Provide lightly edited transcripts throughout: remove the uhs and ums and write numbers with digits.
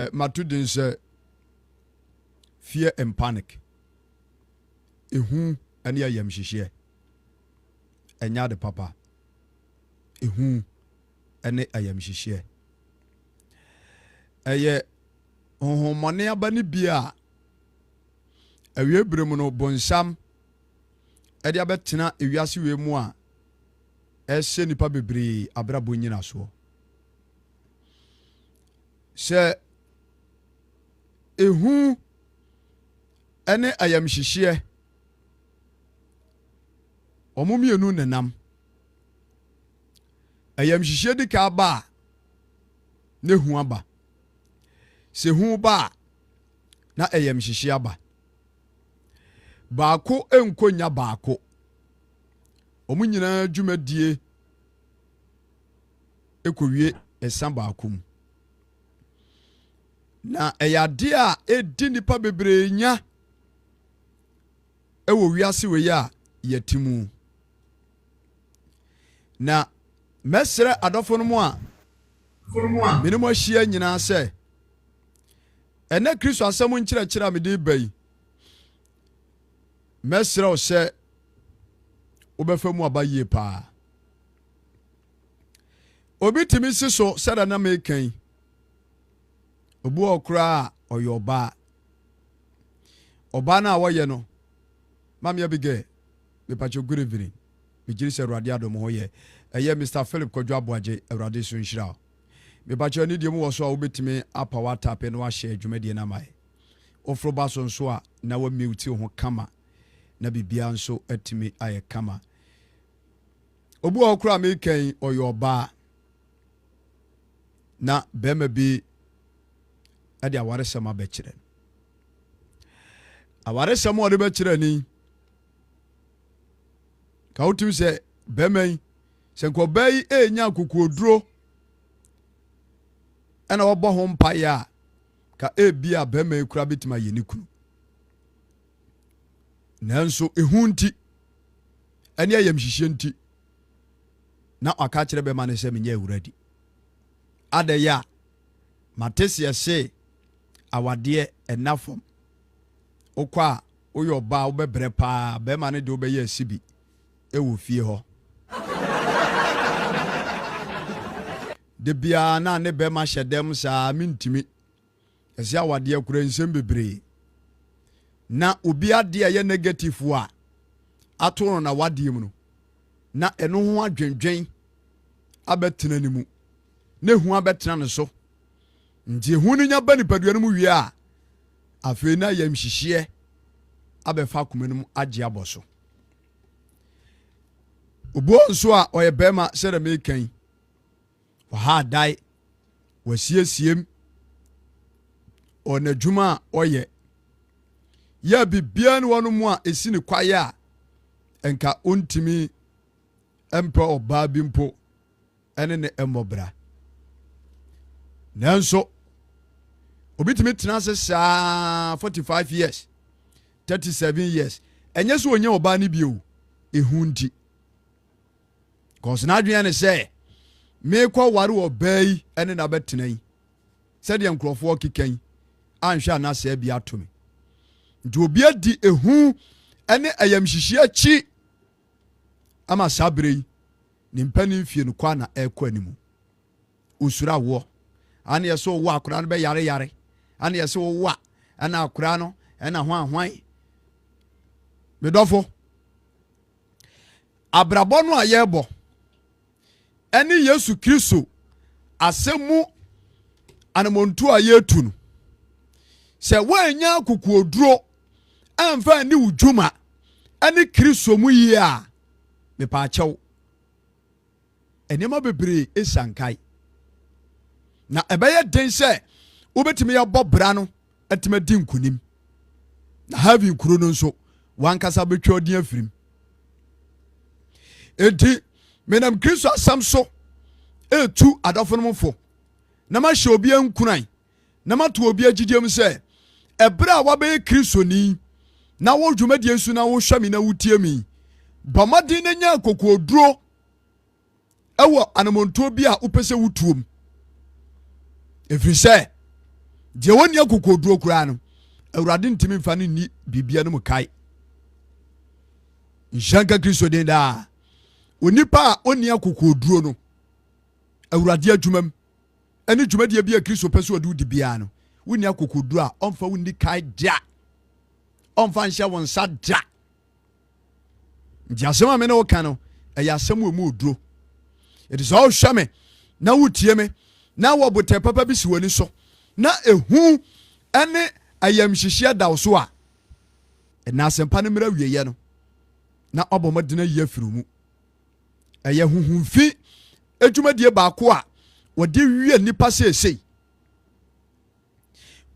Matudin say fear and panic. Ɛhuu ɛne ayamhyehyeɛ. Ɛnya de papa. Ɛhuu ɛne ayamhyehyeɛ. Ɛyɛ honhommɔne aba ne bia awie bremu no bonsam ɛde abɛtena ewiase we mu a ɛhyɛ nipa bebree abrabɔ nyina so. Sɛ ɛhuu ɛne ayamhyehyeɛ ɔmo mmienu nenam. Ayamhyehyeɛ di ka ba ne hu aba. Se hu ba na ayamhyehyeɛ aba. Baako enkonya baako. Ɔmo nyinaa dwumadie ekowie ɛsan baako mu. Na ɛyade a edi nipa bebree nya ɛwɔ wiase we ya yɛtimu. Na mesre adɔfo no mu a minimo ahyia nyinaa sɛ ɛnɛ Kristo asɛm nkyerɛkyerɛ a mede bai mesre o sɛ wobɛfa mu aba yie paa. Obi timi si so sɛda na mekan obu okra ɔyɛ ɔbaa. Ɔbaa na wɔyɛ no Mami Abigail, me pacho good evening. Me jiri se Awurade adom ho ye. Eye Mr. Philip Kodwo Aboaje Awurade so nhyira. Me pacho ni die mu wo so a wobetimi apa WhatsApp no wa share dwumadie na mai. Ofro ba so nso a na wa mute ho kama. Na bibia nso atimi aye kama. Obu okura me kan oyo ba. Na bema bi ade aware sama be kire. Aware sama ode be kire ni ka wotim se bemai se nkobai enya kokoduro ena wobɔ ho mpae a ka ebia bemai kura bitima yeni kunu. Nanso ehu nti ene ayamhyehye nti na aka kire bema ne se menye awuradi adaya matese se awade enafom okwa oyoba obebre pa bema ne de obeye asibi ewo fie ho. De bia na ne be ma hyedem saa mintimi ese awade akura nsem bebre na obi ade ye negative a ato na wade mu no na eno ho adwendwen abetena ni mu na hu abetena ne so nti hu ni nya ba nipadua no mu wie a afei na ayamhyehyeɛ abefa komenu mu agye aboso. Obo nso a oye bema sere mekan wa ha dai wasiesie ona dwuma oye ya bibia ne wono mu a esi ne kwaye a enka ontimi empa oba bi mpo ene ne emobra. Nanso obitimi tena se saa 45 years 37 years enye so onye oba ne bio ehu nti. Cause na adwene ne say me kwa ware obai ene na betenai said the nkrofo kikan anhwa na say bia atomi nti obi adi ehu ene ayamhyehye achi ama sabrei ni mpani fie no kwa na ekɔ animu usura wo ane yeso wo akora no be yare yare ane yeso wo ana akora no ena hwan medofo abrabɔ no ayebo eni Yesu Kristo asemu anamontu ayetu no se wanya kokoduro amfa ni wudwuma eni Kristo mu yi a me pa achew enema bebre esankai na ebeye den se wobetimi ya bobra no etime di nkunim na havi nkuro no nso wankasa betwa odin afirim enti menam Kristo asam so etu adofo no mfo na ma hye obi ankunan na ma to obi agigiem se ebra a wabe Kristo ni na wo dwumadie nsu na wo hwami na wutie mi bamadi na nya kokoduro ewo anamonto bi a upese wutuom efiri se je woni akokoduro kura no awurade ntimi mfa no ni bibia no mukai nyanka Kristo den da onipa oni akokoduro no awurade adwumam ani dwumade bia Kristo pese odi di bia no woni akokoduro a omfa woni kai da omfa nhye won sa da ndi asema me no ka no eya asem wo mu oduro it is all shame na wotie me na wo bote papa bi si woni so na ehu ene ayamhyehyeɛ da so a na asempa no mra wieye no na obomodena yi afiru mu ɛyɛ huhumfi adwumadie baako a wɔde wie nipa sesei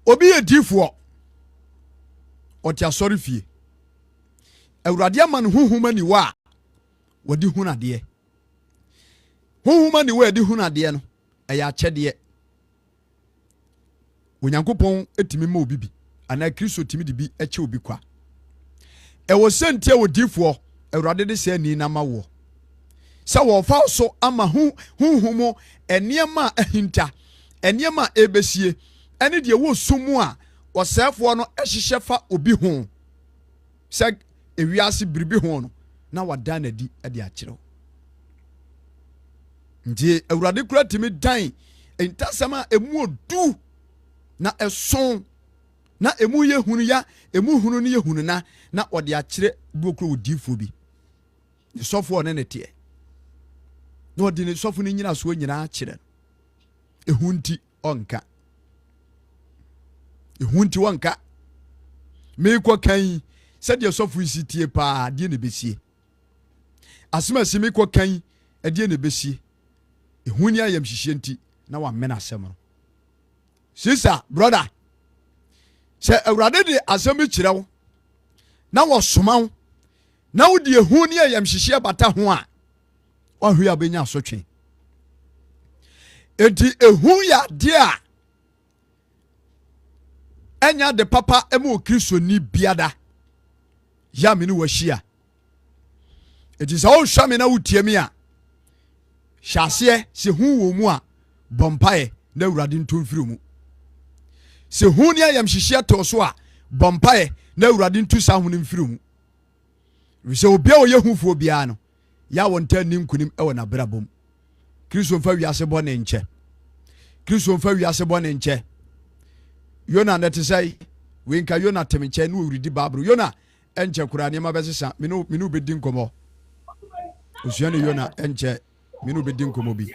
obi yɛ difo ɔte asɔre fie awurade ama no huhuma ni wa wɔde hunade huhuma ni wa de hunade no ɛyɛ akyɛdeɛ onyankopɔn etimi ma obi bi ana Kristo timi de bi ɛkyɛ obi kwa ɛwɔ sentie wɔ difo awurade de sɛ ni na ma wo sɛ wɔfa so ama huhumu eniema ahinta eniema ebesie ɛne de wɔ sumu a wɔsɛfoɔ no ɛhyehyɛ fa obi ho sɛ ewiase biribi ho no na wada na di de akyerɛw nti awurade kura timi dan entasɛm a emu odu na ɛson na emu ye hunu ya emu hunu ne ye hunu na ɔde akyerɛ buokuro odifo bi sɔfoɔ ne ne teɛ na ɔde ne sɔfo ne nyina so nyina akyerɛ ehunti ɔnka ehunti wɔnka meekɔ kan sɛdeɛ sɔfo yi tie paa deɛ ne besie asema si meekɔ kan deɛ ne besie ehuni ayamhyehyeɛ nti na wamena asɛm no sister brother sɛ awurade de asɛm kyerɛ wo na wɔsoma wo na wo de ehuni ayamhyehyeɛ bata ho a ɔhwe abenya asotwe enti ehu ya de a enya de papa emu Kristo ni biada ya me ni wahia enti sɛ wo hwa me na wotie me a hyase se hu wo mu a bompae na awurade ntomfiri mu se hu ni ayamhyehyeɛ to so a bompae na awurade ntu sa hu ni mfiri mu wi obi a oyɛ hufuo bia no ya wonta ni nkunim ewo na brabom Kristo mfa wiase bɔ ne nkyɛ Kristo mfa wiase bɔ ne nkyɛ Yona na te sai we nka Yona tem nkyɛ no wuridi babro Yona enkyɛ kura ne ma bɛsesa minu bedi nkomo osua ne Yona enkyɛ minu bedi nkomo bi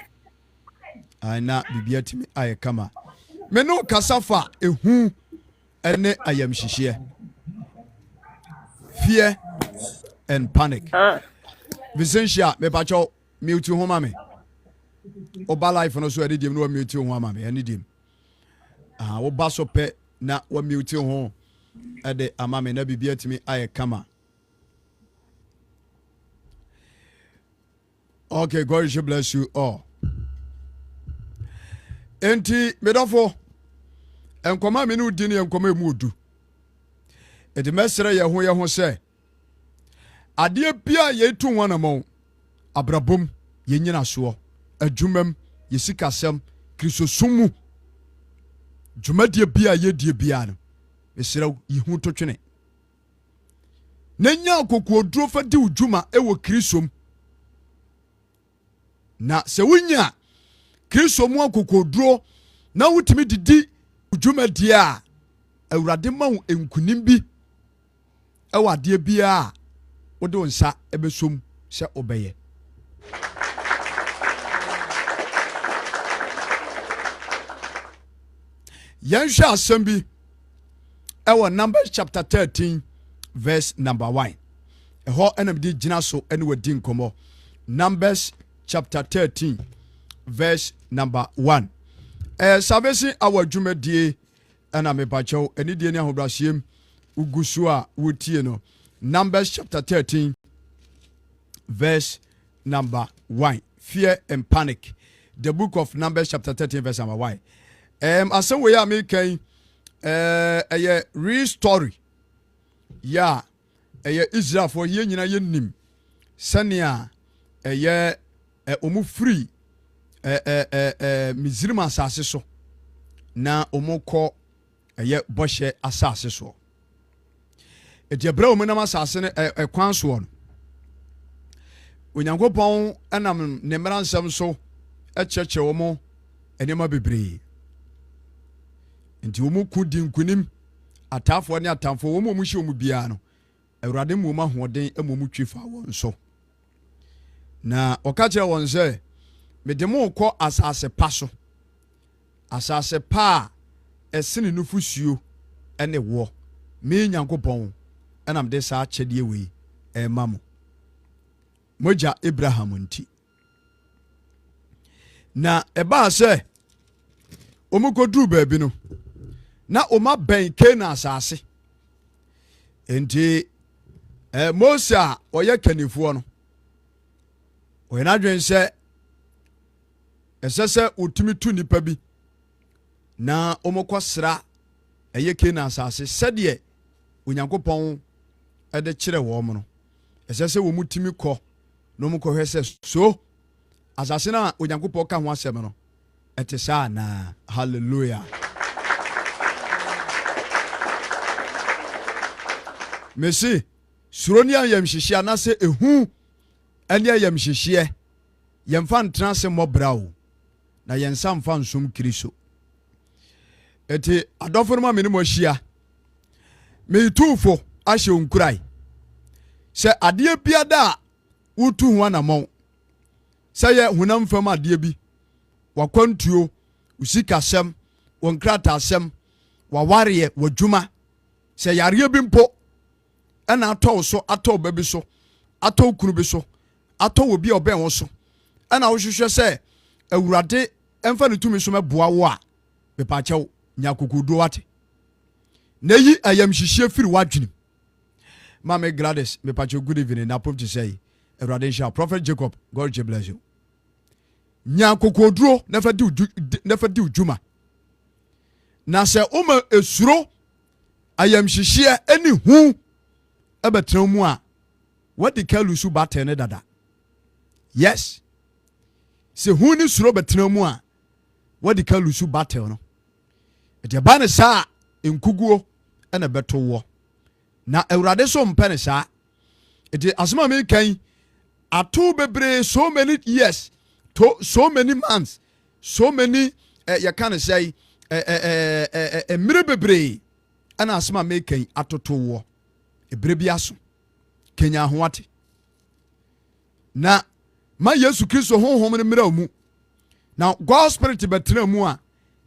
ana bibia timi aye kama menu kasafa ehu ene ayamhyehyeɛ fear and panic Vicentia me pacho mute ho ma me oba life no so edidim no mute ho ma me ene dim wo ba so pe na wa mute ho ede ama me na bibia timi aye kama. Okay, God should bless you all. Enti medofo enkoma me no di ne enkoma emu odu edi mesere ye ho se ade bia ye tu wana mo abrabom ye nyina so adwumam ye sikasem Kristo sumu dwumadie bia ye die bia no mesere ye hu to twene nenya kokuoduro fa di udwuma ewo Kristom na se wunya Kristo mu akokoduro na wutimi didi udwumadie a awurade ma wo enkunim bi ewa de bia wode nsa ebesom se obeye yanhwe asɛm bi ewa Numbers chapter 13 verse number 1 ɛhɔ enam di gyina so ene wadi nkomo Numbers chapter 13 verse number 1 sabesi awa dwumadie ana mepacho eni die ne ahobrasiem ugusu a wotie no Numbers chapter 13 verse number 1 fear and panic the book of Numbers chapter 13 verse number 1 asem we ya me kan a real story ya Israel for ye nyina ye nim sania omu free Mizrima asase so na omukọ ɛyɛ bɔhyɛ asase so ɛti ɛbrɛ wɔn nam asase no ɛkwan soɔ no Onyankopɔn ɛnam ne mmara nsɛm so ɛkyerɛkyerɛ wɔn nneɛma bebree nti wɔn ku di nkunim ataafoɔ ne atamfoɔ wɔn a wɔn hyɛ wɔn biara no Awurade mu wɔn ahoɔden mu wɔn twi fa wɔn so na ɔka kyerɛ wɔn sɛ mede mo kɔ asase pa so asase pa a ɛsene nufusuo ɛne wɔ me Nyankopɔn ɛnam de saa kyɛdeɛ wei ɛma mo mogya Abraham nti na ɛbaa sɛ ɔmo kɔduru baabi no na ɔma bɛn Kana asase nti Mose a ɔyɛ kanifoɔ no ɔyɛ n'adwene sɛ ɛsɛ sɛ ɔtumi tu nipa bi na ɔmo kɔsra ɛyɛ Kana asase sɛdeɛ Onyankopɔn ɛde kyerɛ wɔn no ɛsɛ sɛ wɔn tumi kɔ na ɔmo kɔhwɛ sɛ so asase na Onyankopɔn ka ho asɛm no ɛte saa na hallelujah Messi suro ni ayamhyehyeɛ na sɛ ɛhuu ɛne ayamhyehyeɛ yɛmfa ntena se mmɔbra o na yɛnsa mfa nsom Kristo ɛti adɔfo no ma me ne mo ahyia meituufo ahyɛ onkurai sɛ adeɛ bia da a wotu ho anamɔn sɛ yɛ honam fam adeɛ bi wakwantuo usikasɛm wonkratasɛm wawareɛ wadwuma sɛ yareɛ bi mpo ɛna atɔ so atɔ ba bi so atɔ kunu bi so atɔ wɔ bi a ɔbɛn wo so ɛna wohwehwɛ sɛ Awurade ɛmfa ne tumi so mɛboa wo a mepakyɛw nya kokodo wate na yi ayamhyehyeɛ firi wadwenem Mama Gladys mepakyɛw good evening na pom to say Awurade nhyira Prophet Jacob God bless you nya kokoduro nefa di udwuma na sɛ oma esuro ayamhyehyeɛ ani hu ɛbɛtena mu a wadi kalusu bate ne dada yes sɛ hu ni suro bɛtena mu a wadi kalusu bate no ɛde ba ne saa nkuguo ɛna bɛto wɔ na Awurade so mpɛ ne saa ɛde asoma me kan ato bebree so many years to so many months so many you can say mire bebree ana asoma me kan atoto wɔ ebre bi aso kenya ho ate na ma Yesu Kristo honhom ne mira mu na God spirit betra mu a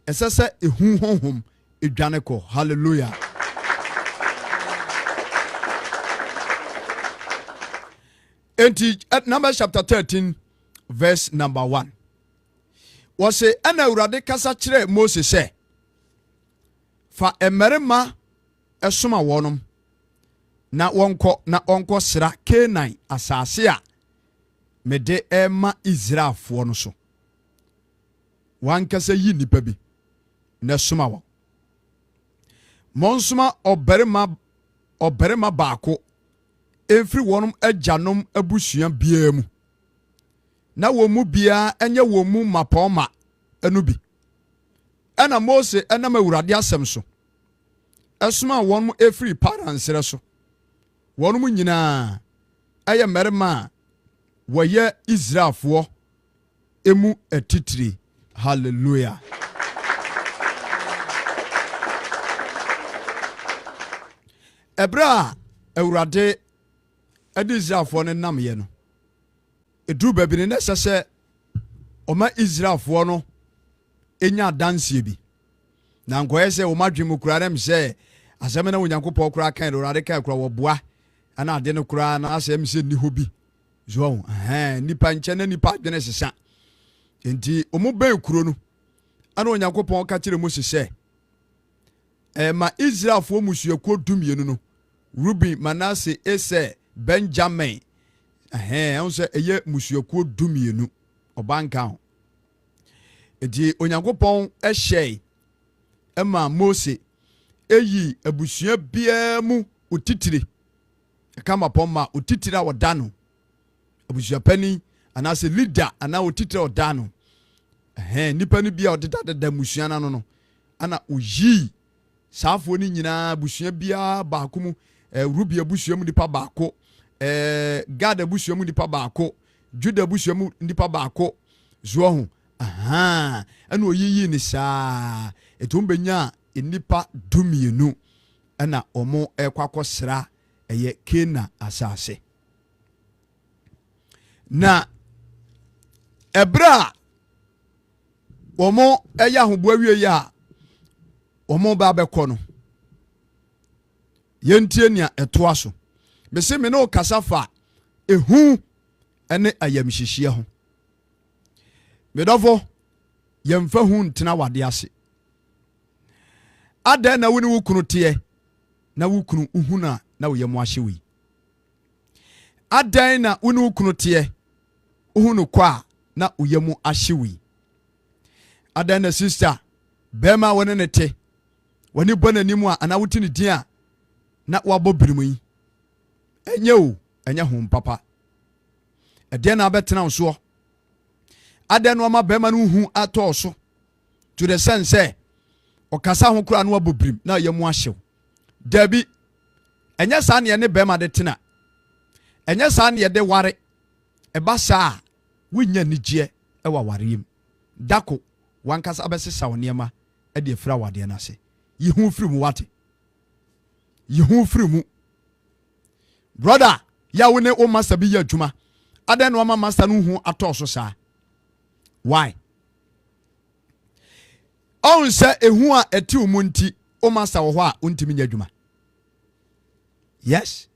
ɛsɛ sɛ ehu honhom edwane kɔ hallelujah enti at Numbers chapter 13 verse number 1 wɔse ɛna Awurade kasa kyerɛ Mose sɛ fa mmarima ɛsoma wɔnom na wɔnkɔ sra Canaan asase a mede ɛma Israelfoɔ no so wankasa yi nipa bi na soma wɔ monsoma ɔbarima baako ɛmfiri wɔnom agyanom abusua biara mu na wɔn mu biara ɛnyɛ wɔn mu mapɔma ɛno bi ɛna Mose ɛnam Awurade asɛm so ɛsoma wɔn mu ɛfiri Paran serɛ so wɔn mu nyinaa ɛyɛ mmarima a wɔyɛ Israelfoɔ emu atitire hallelujah ɛbrɛ a Awurade ɛde Israelfoɔ no nam yɛ no eduru baabi ne sɛ sɛ ɔma Israelfoɔ no enya adansie bi na nkɔyɛ sɛ ɔma dwemu kura nem sɛ asɛm na Onyankopɔn kura kan de Awurade kan kura wɔboa ana ade no kura na asɛm sɛ ni hɔ bi zo nipa nkyɛn na nipa adwene sesa enti ɔmo bɛn kuro no ana Onyankopɔn ka kyerɛ Mose sɛ ma Israelfoɔ musuakuo 12 no Ruben, Manasseh, Esau, Benjamin ɛho sɛ ɛyɛ musuakuo 12 ɔbanka ho enti Onyankopɔn ɛhyɛ ɛma Mose ɛyi abusua biara mu otitire kama pɔma otitire a wɔda no abusua pani anaasɛ leader ana otitire a ɔda no nipa no bia ɔdeda musua no no ana oyi saafo ni nyinaa busua bia baako mu Rubia busua mu nipa baako Gad busua mu nipa baako Juda busua mu nipa baako zo ho ana oyiyi ni saa etumbenya nipa dumienu ana omo ekwakosra eye Kena asase na ebra omo eya ho boawie ya omo ba bekọ no yentie nia etoa so bese me no kasafa ehu ene ayamhyehyeɛ ho medofo yemfa hu ntena wade ase ada na woni wukunu te na wukunu uhuna na woyam ahyewi ada na woni wukunu te uhunu kwa na woyam ahyewi ada na sister bema woni ne te woni bonanimu a ana wutini dia na wabo birimu yi enye o enye ho papa ede na abetena so ada no ma bema no hu ato so to the sense okasa ho kura no wabo birim na yemu ahyew dabi enye sa ne ne bema de tena enye sa ne de ware eba sa wonya nigye ewa wareyim dako wankasa abesesa woniema e de fra wade na se yihu firi mu wate yihu firi mu brother ya wone o master bi ya adwuma ada no ma master no hu ato so saa why on se ehu a eti umunti o master wo ho a untimi nya adwuma yes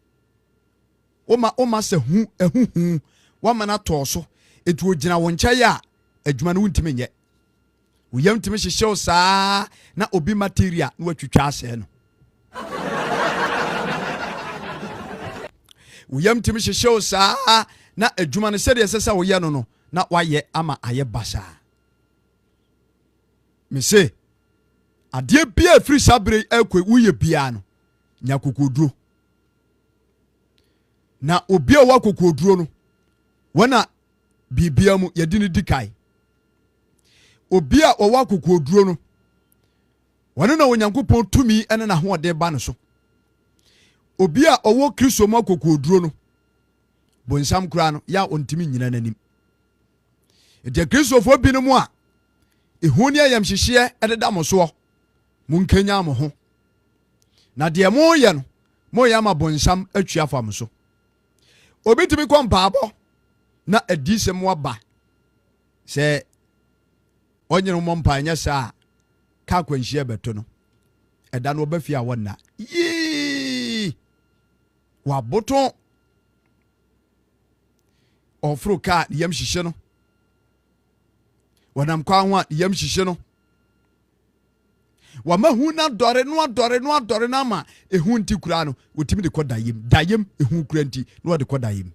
o master hu ehu wa mana to so etu ogina wo ncha ya adwuma no untimi nye wo yam timi hyehyew saa na obi material no atwitwa ase no wo yam timi hyehyew saa na adwuma no sede sesa wo ye no na waye ama aye basa me se ade bia free sabre ekwe uye bia no nya kokoduro na obi a wa kokoduro no wana bibia mu yedi ni dikai obi a owa kokoduro no wana na onyankopon tumi ene na ho ode ba no so obi a owo Kristo ma kokoduro no bonsam kura no ya ontimi nyina nanim de Kristo fo bi no mu a ehuni ayamhyehyeɛ ededa mo so mu nkanya mo ho na de mo ye no mo ya ma bonsam atwa fam so obi timi kɔ mpaabɔ na adisem waba sɛ onyere mo mpa nya saa ka kwanhyia beto no ɛda no oba fi a wonna yi waboto ofro ka yam hyehye no wanam kwa ho yam hyehye no wamahu na dɔre na ma ehu nti kura no wotimi de kɔ dayem ehu kura nti no wode kɔ dayem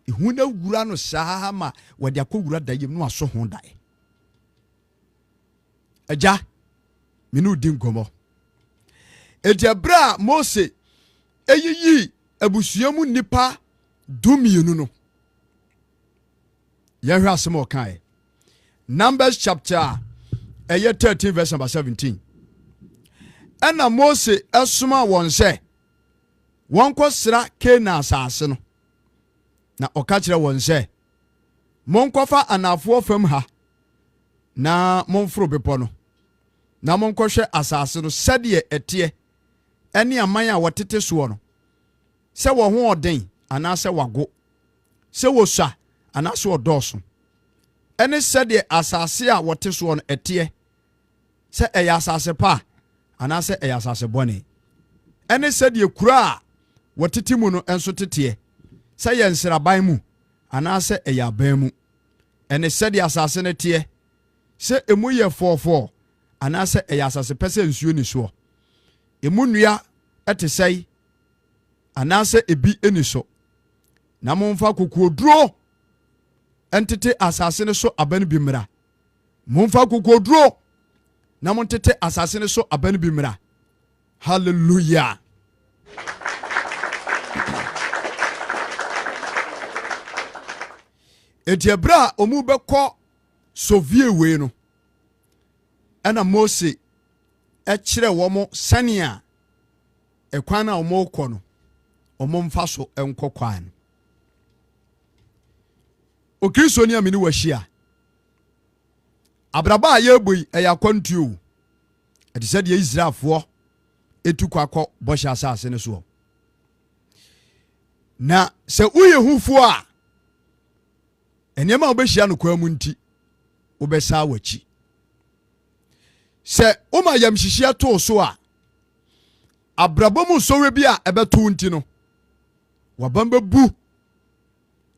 ehu na wura no saa ma wode akɔ wura dayem no aso ho dae agya minu din gomo ejabra Mose eyiyi abusuamu nipa dumienu no yehwe asemo kai Numbers chapter 13 verse number 17 ana Mose asoma won se won kosra Kena asase no na oka kire won se monkofa anafo fam ha na monforo bepo no na monkohwe asase no sede etie ene aman a wotete so no se wo ho oden ana se wago se wo sua ana se odoso ene sede asase a wote so no etie se eya asase pa ana se eya asase bone ene sede kura a wotete mu no enso tete se ye nsraban mu ana se eya ban mu ene sede asase ne tie se emu ye fofo ana se eya asase pese nsuo ni so emu nua etesai ana se ebi eni so na momfa kokoduro entete asase ne so aban bi mra momfa kokoduro na montete asase ne so aban bi mra hallelujah etiabra omu bekọ sovie wei no ɛna Mose ɛkyerɛ wɔn sɛnea ɛkwan na wɔn kɔ no wɔn mfa so nkɔ kwan no. Okristo ni amini wɔhyia abraba a yɛbɔ yi ɛyɛ akwantuo ɛte sɛ deɛ Israelfoɔ etu kwakɔ bɔhyɛ asase ne so. Na sɛ woyɛ hufoɔ a nneɛma a wobɛhyia no kwan mu nti wobɛsa w'akyi. Sɛ woma ayamhyehyeɛ too so a abrabɔ mu sɔre bi a ɛbɛto nti no waban bɛbu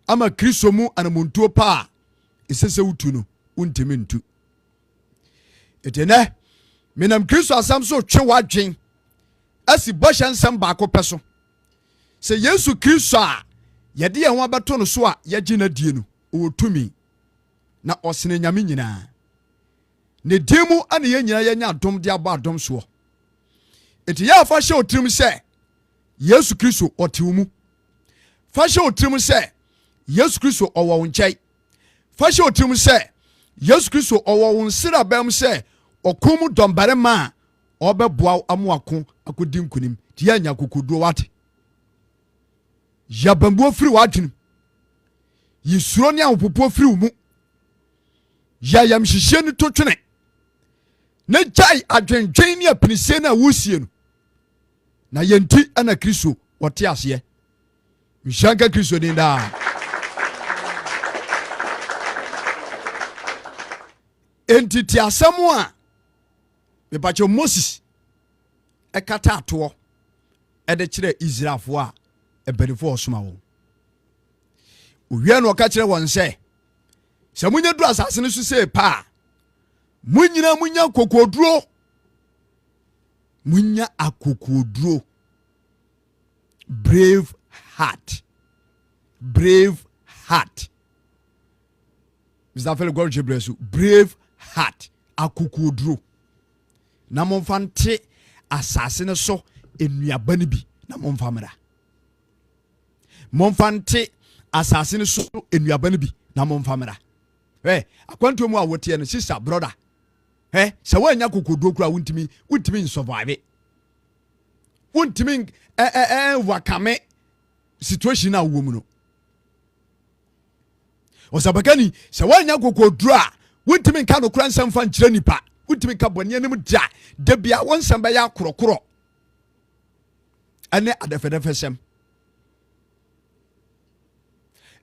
ama Kristo mu anamontuo pa a ɛsɛ sɛ wotu no wontimi ntu. Ɛti nɛ menam Kristo asɛm so twe w'adwen asi bɔhyɛ nsɛm baako pɛ so. Sɛ Yesu Kristo a yɛde yɛn ho abɛto no so a yɛgye no die no ɔwɔ tumi na ɔsene nyame nyinaa. Ne din mu ane yɛn nyinaa yɛnya adom de abɔ adom soɔ. Enti yɛafa hyɛ wo tirim sɛ Yesu Kristo ɔte wo mu. Fa hyɛ wo tirim sɛ Yesu Kristo ɔwɔ wo nkyɛn. Fa hyɛ wo tirim sɛ Yesu Kristo ɔwɔ wo nsirabɛm sɛ ɔko mu dɔmbarima a ɔbɛboa wo amoako akɔdi nkunim. Ti yɛanya kokoduro wate. Yabambuo firi w'adwenem. Yisuro ne ahopopo firi wo mu. Yayamhyehyeɛ no to twene. Na gyae adwendwen ne apinisie no a wosie no. Na yɛnti ana Kristo ɔte aseɛ. Nhyira nka Kristo din daa. Enti ti asɛm a mepakyɛ Moses ɛkata atoɔ ɛde kyerɛ Israelfoɔ a ɛbɛnifoɔ ɔsoma wɔn. Owia no ɔka kyerɛ wɔn sɛ munya du asase no so sɛ pa munyina munya kokoduro. Munya akokoduro. Brave heart. Brave heart. Mr. Felix Gorge Bresu. Brave heart. Akokoduro. Na momfa nte asase no so enuaba no bi na momfa mra. Momfa nte asase no so enuaba no bi na momfa mra. Akwanto mu a wote no sister brother. Sɛ woanya kokoduro kura wontimi survive. Wontimi wakame situation a wo mu no. Osabakani sɛ woanya kokoduro a wontimi nka no kura nsɛm fa nkyerɛ nipa. Wontimi ka bɔne anim da bia wonsɛm bɛyɛ akorɔkorɔ. Ɛne adɛfɛdɛfɛ sɛm.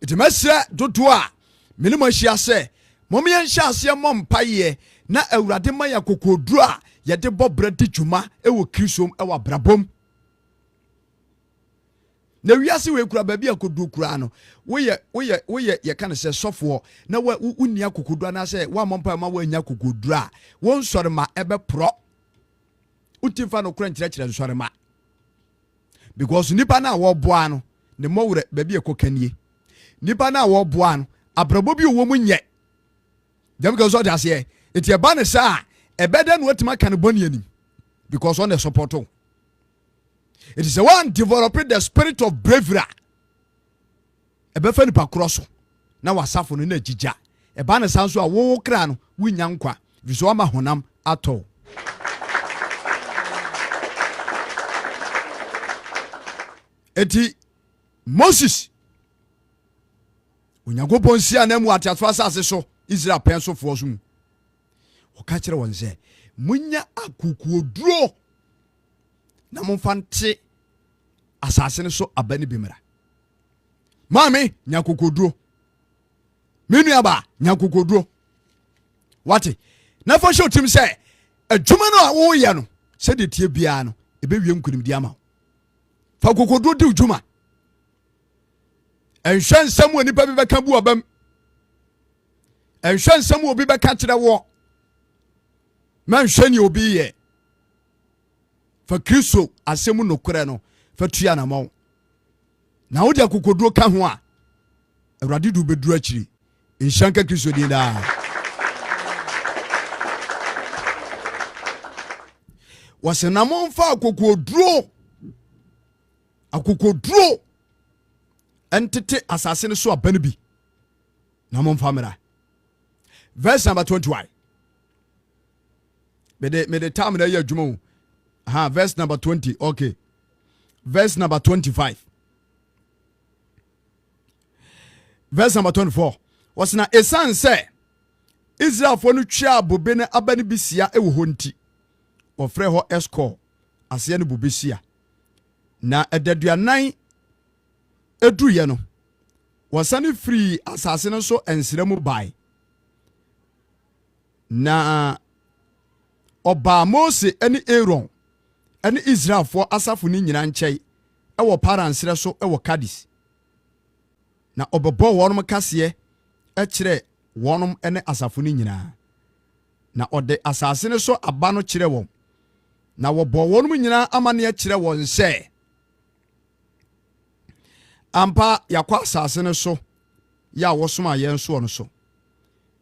Itimasɛ dodo a mene mo ahyia sɛ momyɛ nhyɛ aseɛ mmɔ mpaeɛ na Awurade ma yɛ kokoduro a yɛde bɔ bra di dwuma ɛwɔ Kristo ɛwɔ abrabom. Na wiase we kura baabi akoduro kura no woyɛ yɛka ne sɛ sɔfoɔ na wonia kokoduro na sɛ wa mmɔ mpaeɛ ma woanya kokoduro a won sɔre ma ɛbɛporɔ. Utimfa no kura nkyerɛkyerɛ nsɔre ma. Because nipa na wɔboa no ne mɔwrɛ baabi ekokanie. Nipa na wɔboa no abrabo bi wo mu nyɛ. Dem ka so de ase enti e ba ne sa ebeda no watima kan boni anim because on the support. It is a one developing the spirit of bravery. Ebe fa nipa kroso na wasafo no na gigya. E ba ne sa so a wo kra no wunya nkwa biso ama honam atɔ. Eti Moses Onyankopɔn sia na mu atiato asase so Israel pen so fo so mu. Ɔka kyerɛ wɔn sɛ munya akokoduro na momfa nte asase no so abane bi mra. Mami nya kokoduro. Menu aba nya kokoduro. Wate na fa hye otim sɛ adwuma no a wo yɛ no sɛ de tie bia no ebe wie nkunimdie ama. Fa kokoduro di adwuma. Ɛnhwɛ nsɛm wɔ nipa bi bɛka bu ɔbam. Ɛnhwɛ nsɛm wɔ bi bɛka kyerɛ wɔ. Manhwɛ ni obi yɛ. Fa Kristo asɛm nokorɛ no fa tua na ma wo. Na wo de akokoduro ka ho a Awurade du beduru akyiri. Nhyɛnka Kristo din daa. Wɔsɛ na momfa akokoduro entete asase no so abane bi na momfa mra. verse number 21. Me the time na ye adwuma o. Verse number 20. Okay. Verse number 25. Verse number 24. Was na esan say Israel for no twa bobe na abani bisia ewo ho nti. Ofre ho escort ase ne bobesia. Na edaduanan eduye no. Wasane free asase no so ensremu bai. Na Oba Mose ene Aaron ene Israel for asafo ni nyina nkyai ewo paransere so ewo Kadis. Na obebo wonom kase kire wonom ene asafo ni nyina. Na ode asase ne so aba no kire won. Na wobo wonom nyina amane kire won se ampa yakwa asase ne so ya wosoma yen so no so.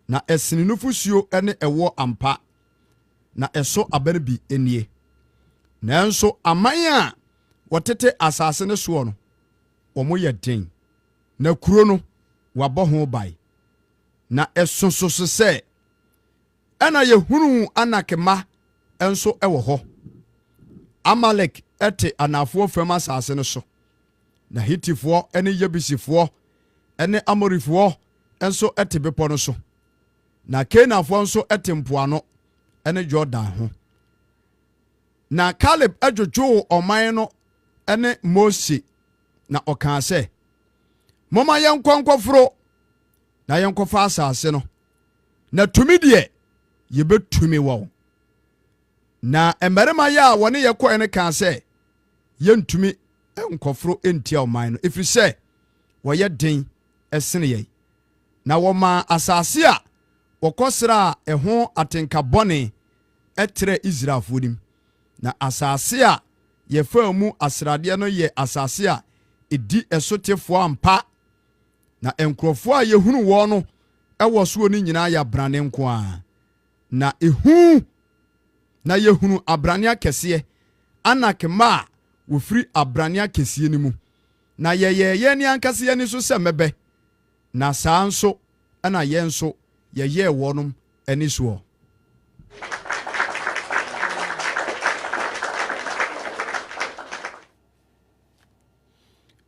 Na esini nufusuo ene ewo ampa. Na eso abere bi enie. Nanso aman a wotete asase ne so no omo ye den. Na kuro no wabɔ ho bai. Na esonso se ena ye hunu anakema enso ewo ho. Amalek ete anafo fam asase ne so. Na Hitifo ene Yebusifo ene Amorifo enso ete bepo no so. Na Kenafo enso ete mpoano ene Jordan ho. Na Caleb adwojo oman no ene Mose na oka se moma yenkwankofro na yenkofa asase no na tumi de yebetumi wo. Na embarema ya wone yekọ ene ka se yentumi enkofro entia oman no efiri se woye den esene ye. Na woma asase a wokosra eho atenka bone etre Israelfo nim. Na asase a yefa mu asrade no ye asase a edi esotefo ampa. Na enkrofo a yehunu wo no ewo so ni nyina ya brane nko a. Na ehu na yehunu abrane akese anakema wo firi abrane akese ni mu. Na ye ni ankase ye ni so se mebe. Na saa nso ana ye nso ye wonom ani so.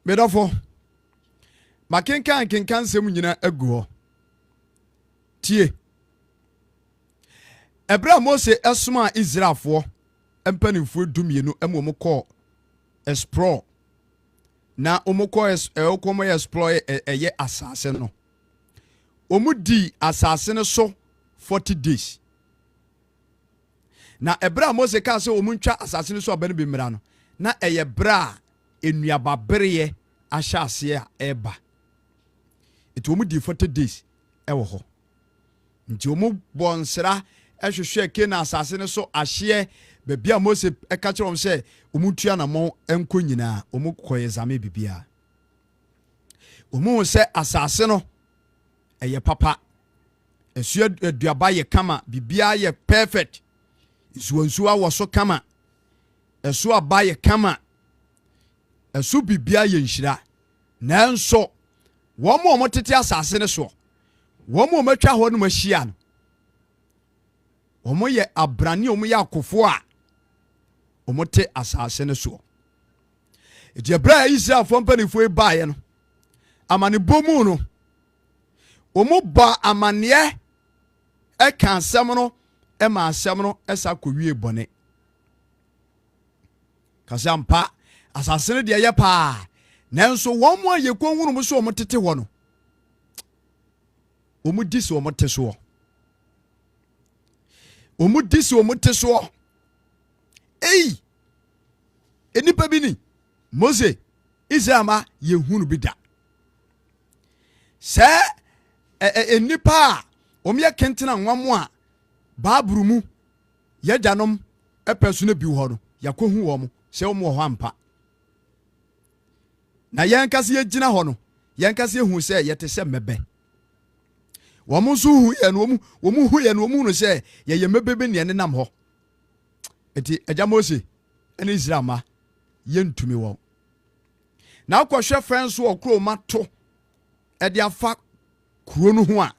Bedofo makenkan sem nyina agu tie Ebra Mose esoma Israelfo empanifo dumienu emom kọ explore na omukọ okomo explore eye asase no omudi asase no so 40 days. Na Ebra Mose ka se omuntwa asase no so abane bemira no na eye bra enuaba bereye ahyase a eba etu omudi 40 days ewo ho nti omu bonsra ehwehwe ke na asase no so ahye bebia Mose eka kyerem se omutua na mo enko nyina omu koye zame bibia omu se asase no eye papa esu aduaba ye kama bibia ye perfect isuansu awo so kama esu aba ye kama esu bibia ye nhira nanso wo mo tete asase ne so wo mo matwa ho no mahia no wo mo ye abrane wo mo ye akofo a wo mo te asase ne so e bra Israel fo mpanifo e baaye no amane bomu no wo mo ba amane e kan asem no e ma asem no esa kowie bone kasampa asase ne de ye pa nanso wo mo ye konhunu mo so wo mo tete ho no wo mo di so wo mo te so wo mo di so wo mo te so enipa bi ni Mose Israel ma ye hunu bi da se enipa o me kentena nwamo a baaburu mu yedanom epeso na bi ho no yakohu wo mo se wo mo ho ampa na yankase ye gina ho no yankase hu se yete se mebe wo mo so hu ye no wo mo hu ye no mo no se ye mebebe ne nenam ho eti agya Mose ene Israel ma yentumi wo na akwahwe friends wo kro mato e de afa kuro no ho a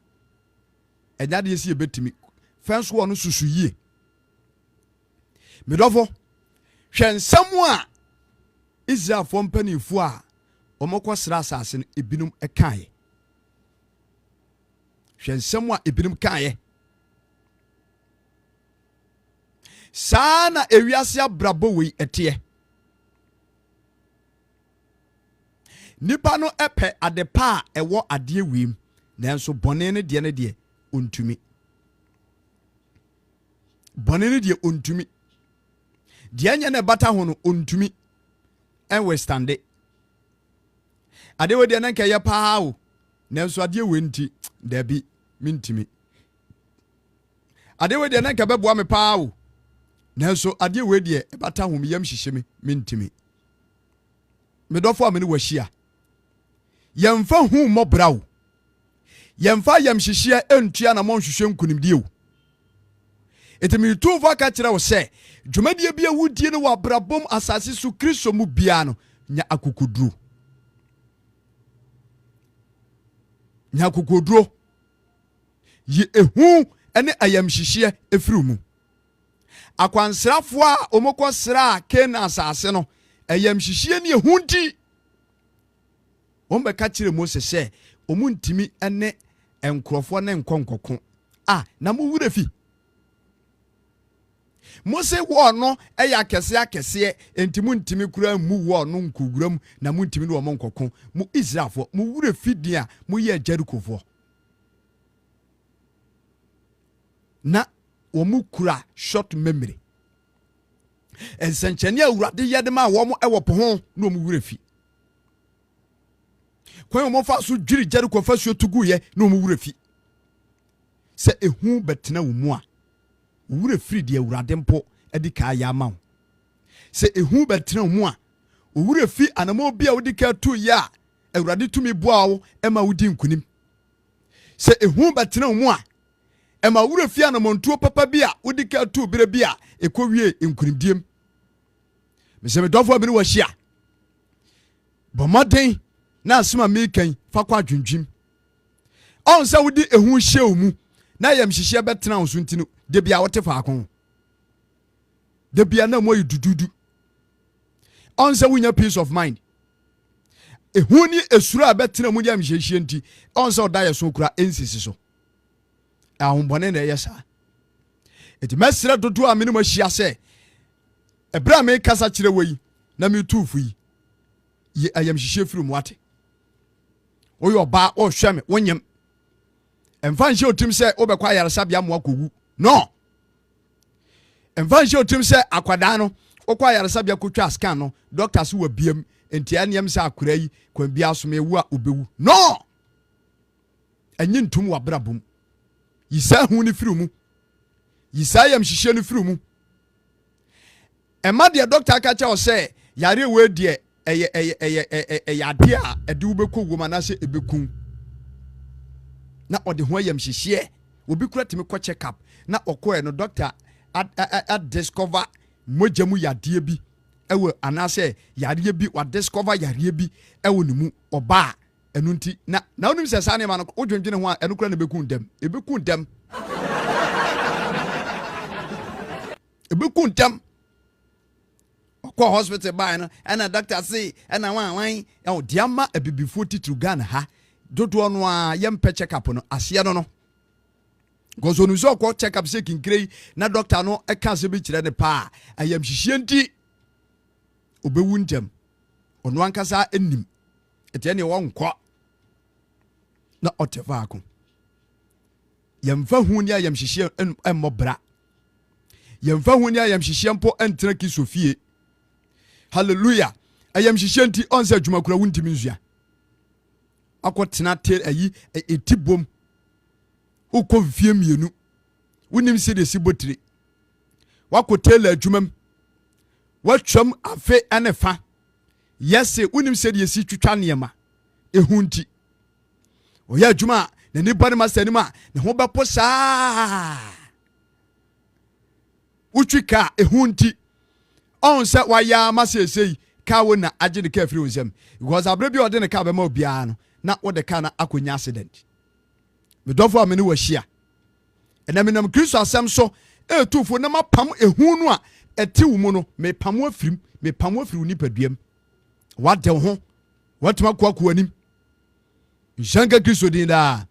ɛnya de yesi ebetimi fɛnso wɔ no susu yie medɔfo hwɛ nsɛm a Israel fo mpanimfo a ɔmokɔ sra asase no ebinom ɛkae hwɛ nsɛm a ebinom kae saa na ewiase abrabɔ wei ɛteɛ nipa no ɛpɛ adepa a ɛwɔ adeɛ wiem nanso bɔne ne deɛ ontumi bɔne ne deɛ ontumi deɛ nyɛ ne bata ho no ontumi ɛnwe stande adeɛ deɛ ne nkɛyɛ paa o nanso adeɛ wei nti dabi mentimi adeɛ deɛ ne nkɛbɛboa me paa o nanso adeɛ wei deɛ ɛbata ho me yam hyehyɛ me mentimi medɔfo a me ne wahyia yɛmfa hu mmɔbra o yɛmfa yam hyehyɛ entua na monhwehwɛ nkunimdie o etimi tuufo aka kyerɛ wo sɛ dwumadie bia wudie no wɔ abrabom asase so Kristo mu bia no nya akokoduro yi ehu ene ayamhyehyeɛ efiri mu akwansrafo a omokɔ sra Kana asase no ayamhyehyeɛ ne ehu nti ombɛka kyerɛ Mose sɛ omuntimi ene enkrofo ne nkonkoko na mu wura fi Mose wo no ɛyɛ akɛse enti muntimi kura mu wo no nkuguram na muntimi no mo nkoko mu Israelfo mu wura fi dia mu yɛ Jerikofo na omu kura short memory ensankyane awurade yɛde ma wo mo ɛwɔ po ho na omu wura fi kwan mo fa so dwiri Jeriko fa so tugu ye na omu wura fi sɛ ehu betena wo mu a wura firi de awurade mpo edi ka ya ma wo sɛ ehu betena wo mu a wura fi anamo bia wodi ka tu ya awurade tumi boa wo ema wodi nkunim sɛ ehu betena wo mu a ema wura fi anamontuo papa bia wodi ka tu bere bia ekowie nkunimdiem mesɛ me dɔfo abi ne wahia bomaden na asema mekan fa kwa dwundwim on sɛ wodi ehu hyew mu na yamhyehyeɛ betena wo so ntino de bia wote faako de bia na moyi dududu on sɛ wunya peace of mind ehu ni esura betena mu yamhyehyeɛ nti on sɛ oda yɛ so kura ensisi so ahombɔne na ɛyɛ saa eti mesra dodo a menemu ahia sɛ ebra me kasa kyerɛ wei na me tuufu yi ye ayamhyehyeɛ firi mu ate oyo ba o hwɛ me wonyem emfa nhyɛ otim sɛ obɛkɔ ayaresabea mo akogu no emfa nhyɛ otim sɛ akwadaa no okɔ ayaresabea kotwa scan no doctor so wa biam entia neam sɛ akora yi kwan bia so me wu a obewu no enyi ntum wa brabom yisa hu ni firi mu yisa yamhyehyeɛ no firi mu ema de doctor aka kyɛ o sɛ yare we de ade a ɛde wobɛkɔ woma na sɛ ebekun na ɔde ho ayamhyehyeɛ obi kura timi kɔ check up na ɔkɔɛ no doctor at discover mogya mu yadeɛ bi ɛwɔ anase yadeɛ bi wa discover yadeɛ bi ɛwɔ ne mu ɔba ɛno nti na wonim sɛ saa ne ma no wodwendwene ho a ɛno kura na ebekun dɛm ebekun dɛm ɔkɔ hospital by no ɛna doctor say ɛna wan ɛwɔ diama abibifo titru Ghana ha dodo no a yɛmpɛ check up no aseɛ no gozo no so kɔ check up sɛ kinkrei na doctor no ɛka sɛ bi kyerɛ ne pa ayamhyehyeɛ nti obewu ntɛm ɔno ankasa anim ɛtɛ ne wɔ nkɔ na ɔte faako yɛmfa hu ne ayamhyehyeɛ ɛmmɔbra yɛmfa hu ne ayamhyehyeɛ mpo ɛntena kisofie hallelujah ayamhyehyeɛ nti ɔnsɛ adwuma kura wuntimi nsua akɔtena te ayi etibom ukɔ fie mienu wonim sɛ de si botire wakɔtela adwumam watwam afe ane fa yɛse wonim sɛ de si twitwa nneɛma ehu nti ɔyɛ adwuma na nipa ne masanim a ne ho bɛpo saa wotwika ehu nti ɔn sɛ waya masesei ka wo na agye de ka afiri wo nsɛm because abre bi ɔde ne ka bɛma obiara no na wo de ka na akonya accident me dɔfo a me ne wahia ɛna menam Kristo asɛm so ɛtufo na mapam ehu no a ɛte wo mu no mepam afirim mepam afiri wo nipaduam wade wo ho watuma koako anim nhyɛnka Kristo din daa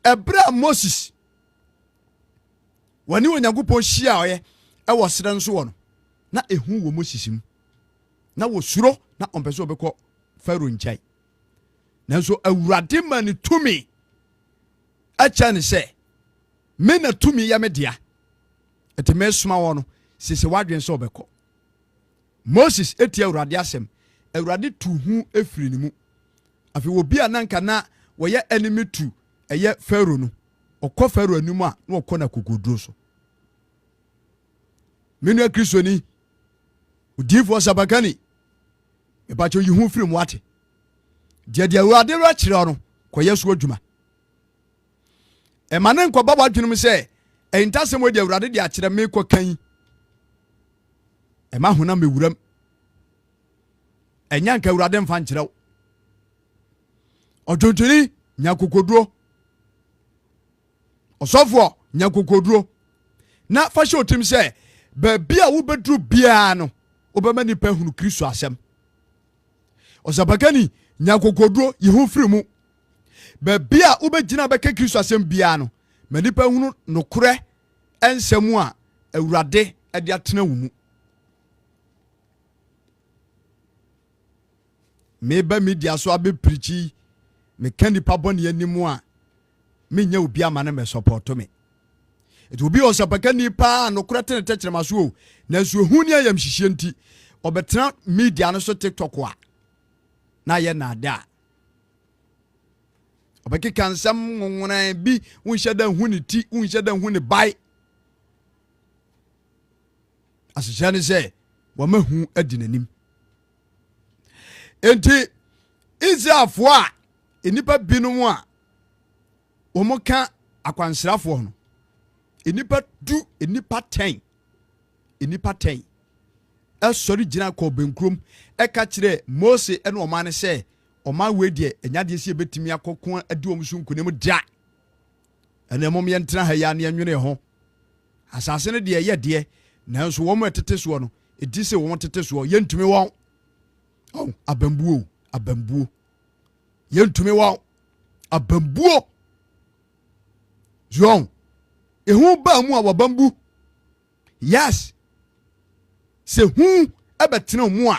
ɛbrɛ Moses wani Onyankopɔn hyia ɔyɛ ɛwɔ serɛ nso wɔ no na ehu wɔ Moses mu na wɔ suro na ɔmpɛ sɛ ɔbɛkɔ Farao nkyɛn nanso Awurade ma ne tumi akyɛ ne sɛ me na tumi yɛ me dea ɛte me soma wɔ no sese wadwen sɛ ɔbɛkɔ Moses etia Awurade asɛm Awurade tu hu efiri ne mu afi obi a nanka na wɔyɛ enemy to ɛyɛ Farao no ɔkɔ Farao anim a na ɔkɔ na kokoduro so menu Kristo ni udifo sabakani ebacho yi hu firi mu ate dia Awurade ra kyerɛ no kɔyɛ so adwuma ɛma ne nkɔba wadwenum sɛ ɛntasɛm wɔ di Awurade de akyerɛ me kɔ kan ɛma hona mewuram ɛnya nka Awurade mfa nkyerɛw ɔdwontoni nya kokoduro ɔsɔfoɔ nya kokoduro na fa hyɛ otim sɛ baabi a wobɛduru biara no wobɛma nipa hunu Kristo asɛm ɔsabakani nya kokoduro yi ho firi mu baabi a wobɛgyina bɛka Kristo asɛm biara no ma nipa hunu nokorɛ ɛnsɛm a Awurade ɛde atena wo mu meba media so abe preachi me ka nipa bɔne anim a menya obi ama ne me support me it will be osapaka nipa no korate ne tekyerema so o nanso ehu ni ayamhyehyeɛ nti obetena media no so TikTok a na ye na da obeki kansam nwona bi wonhyɛ da hu ne ti wonhyɛ da hu ne bai asehya ne sɛ wamahu adi nanim enti Israelfo a enipa binom a omoka akwansrafo no enipa 10 ɛsɔre gyina kɔ benkrom ɛka kyerɛ Mose ɛne ɔma ne sɛ ɔma we de anyade sie betimi akɔko adi ɔm so nkunim da ɛna mom yɛ ntena ha ya ne anwene ho asase ne de yɛ de nanso wɔn ɛtete so no edi sɛ wɔn tete so yɛntumi wɔn abambuo yɛntumi wɔn abambuo John ehu ba mu a wabambu yes se hu ebetena mu a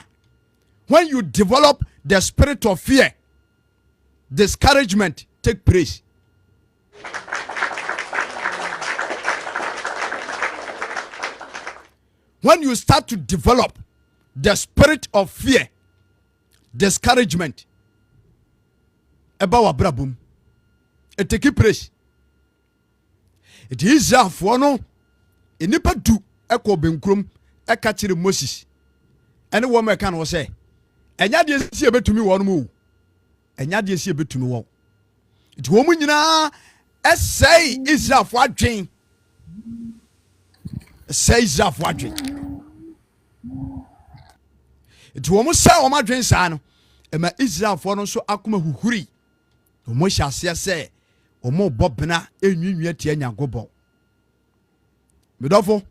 when you develop the spirit of fear discouragement take place when you start to develop the spirit of fear discouragement eba wa brabum it take place it is for no enipa du ekɔ benkrom eka kyere Moses ene wo meka no sɛ enya de sie betumi wo no mu enya de sie betumi wo it wo mu nyina ɛsɛe Israel fo adwen ɛsɛe Israel fo adwen it wo mu sɛ wo madwen saa no ema Israel fo no so akoma huhuri wo mo hyase sɛ omo bobena enwinwi atia Nyankopɔn medofo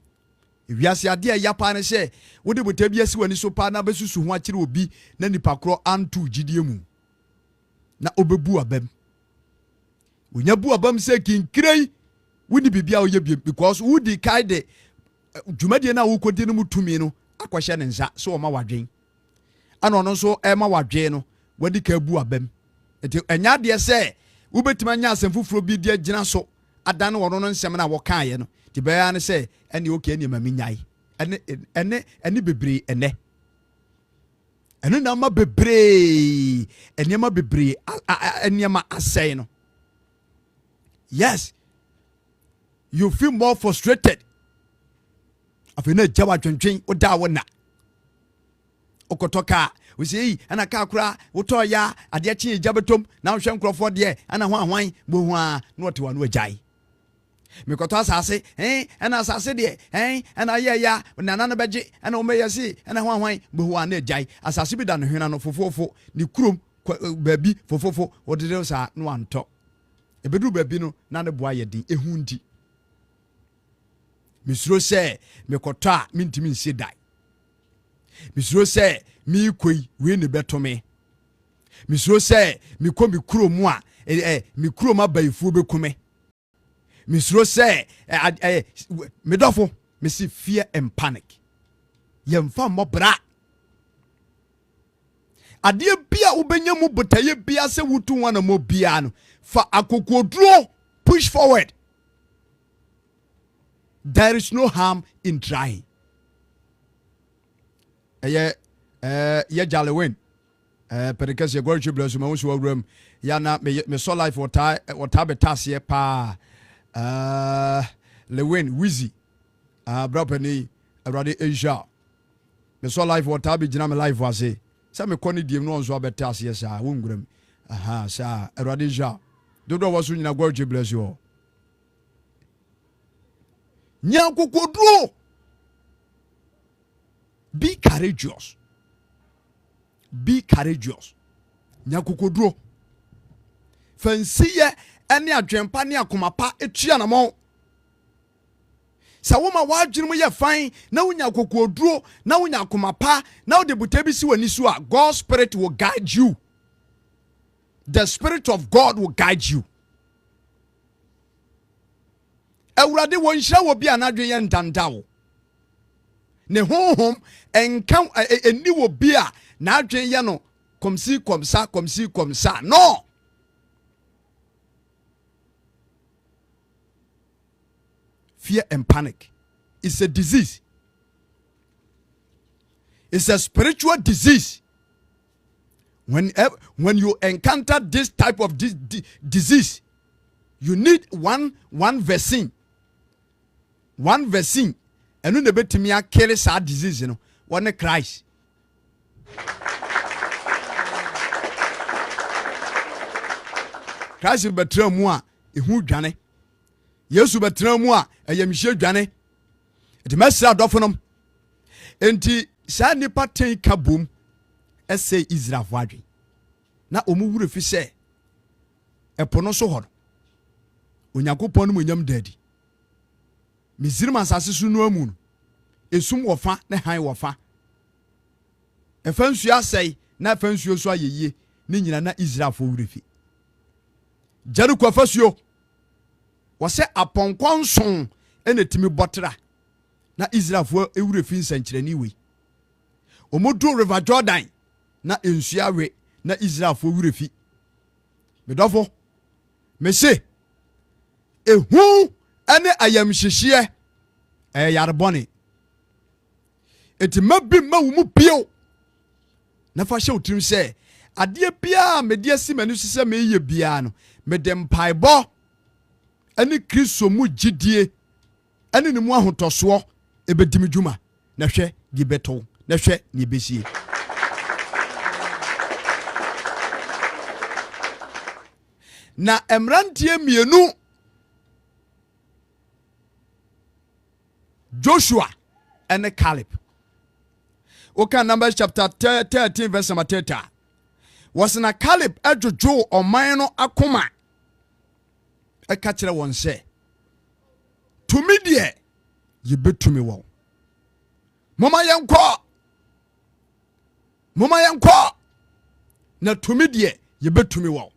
ewiase ade a yapa ne sɛ wode botabi asi wani so pa na besusu ho akire obi na nipa kro anto gidie mu na obebu abam wonya bu abam sɛ kinkrei woni bibia wo ye because wodi kai de dwumadie na wo kodi no mutumi no akɔhye ne nsa so o ma wadwen ana ɔno so ma wadwen no wadi ka bu abam enti enya de sɛ ubetima nya asɛm fufuro bi de gyina so adane wɔno no nsɛm na wɔkaayɛ no ti bɛya ne sɛ ɛne okay ne ma menyai ɛne bebree ɛnɛ ɛno na ma bebree ɛnema bebree ɛnema asɛe no yes you feel more frustrated afei jawa twentwen oda wo na okotoka we say ana ka kura woto ya ade kye jabetom na hwe nkrofo de ana ho ahwan bo ho a na wote wa no agyae mekoto asase ana asase de ana ye ya nana no beje ana o meyesi ana ho ahwan bo ho a na agyae asase bi da no hwena no fofofo ni kurom baabi fofofo wodede sa no anto ebedu baabi no na ne boa ye din ehu ndi misuro sɛ mekɔtɔ a mentimi nsie dae. Misuro sɛ meekoi wei ne bɛto me. Misuro sɛ mekɔ me kurom a me kurom abayifuo bɛku me. Misuro sɛ medɔfo mesi fear and panic. Yɛmfa mmɔbra. Adeɛ bia wobɛnya mu botaye bia sɛ wotu wana mo bia no fa akokoduro push forward. There is no harm in trying. Ye Jalewin. Because you're going to bless my own room. Yana me so life what betas pa Lewin Wizzy. Brapani already Asia. Me so life what be jinam life was a. Some me koni dim no so betas yes a wungrum. Aha sa already Asia. Dodo was in a gorge bless you all. Nyankokodro. Be courageous. Be courageous. Nyankokodro. Fansiye ene adwempa ne akomapa etua na mo. Sa wo ma wadwene mo ye fan na wonya kokodro na wonya akomapa na wo de buta bi si wani so a God's spirit will guide you. The spirit of God will guide you. Awurade won hira wo bi anadwe ye ntanta wo. Ne honhom enka eni wo bi a na adwen ye no komsi komsa no. Fear and panic is a disease. It's a spiritual disease. When you encounter this type of disease, you need one vaccine. One vaccine. And when the betimia kill sad disease, you know, one Christ. Christ betra mu a ehu dwane. Yesu betra mu a Ayamhyehyeɛ dwane. Enti mesra dofonom. Enti sa nipa ten ka bom ese Israel adwen. Na omu wure fi sɛ ɛpo no so hɔ. Onyankopɔn no munyam dadi. Mizirima asase so no amu no. Esum wofa na han wofa. Ɛfa nsuo asɛe na ɛfa nsuo so ayeye ne nyina na Israel fo wure fi. Jericho afasuo wɔsɛ apɔnkɔ nson ene timi bɔtra na Israel fo ewure fi nsankyerɛni we. Omodu River Jordan na nsuo awe na Israel fo wure fi. Medɔfo mese ehu ene ayamhyehyeɛ yarebɔne. Eti mabi ma wo mu bio na fa hye otirim sɛ adeɛ bia mede asi mani so sɛ meyɛ bia no mede mpaebɔ ene Kristo mu gidie ene ne mu ahotɔsoɔ ebedimi dwuma na hwɛ di beto na hwɛ ne besie. Na emrantie mienu Joshua and Caleb. Okay, Numbers chapter 13 verse number 30. Was na Caleb adwojo ɔman no akoma. Ɛka kyerɛ wɔn sɛ tumi deɛ yebetumi wɔ. Moma yɛnkɔ. Na tumi deɛ yebetumi wɔ.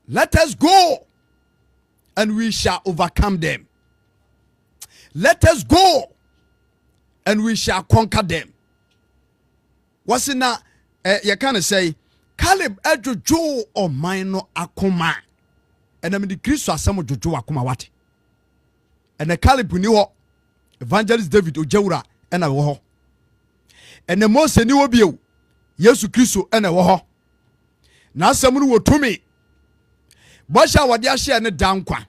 Let us go and we shall overcome them. Let us go and we shall conquer them. What's in that? You can say Caleb adwojo ɔman no akoma. And I mean the Christ was some jojo akoma what? And the Caleb ni hɔ evangelist David ojewura ɛna wɔ hɔ. And the Mose ni wɔ bio Yesu Kristo ɛna wɔ hɔ. Na asɛm no wɔ tumi. Bɔhyɛ wɔde ahyɛ ne dankwa.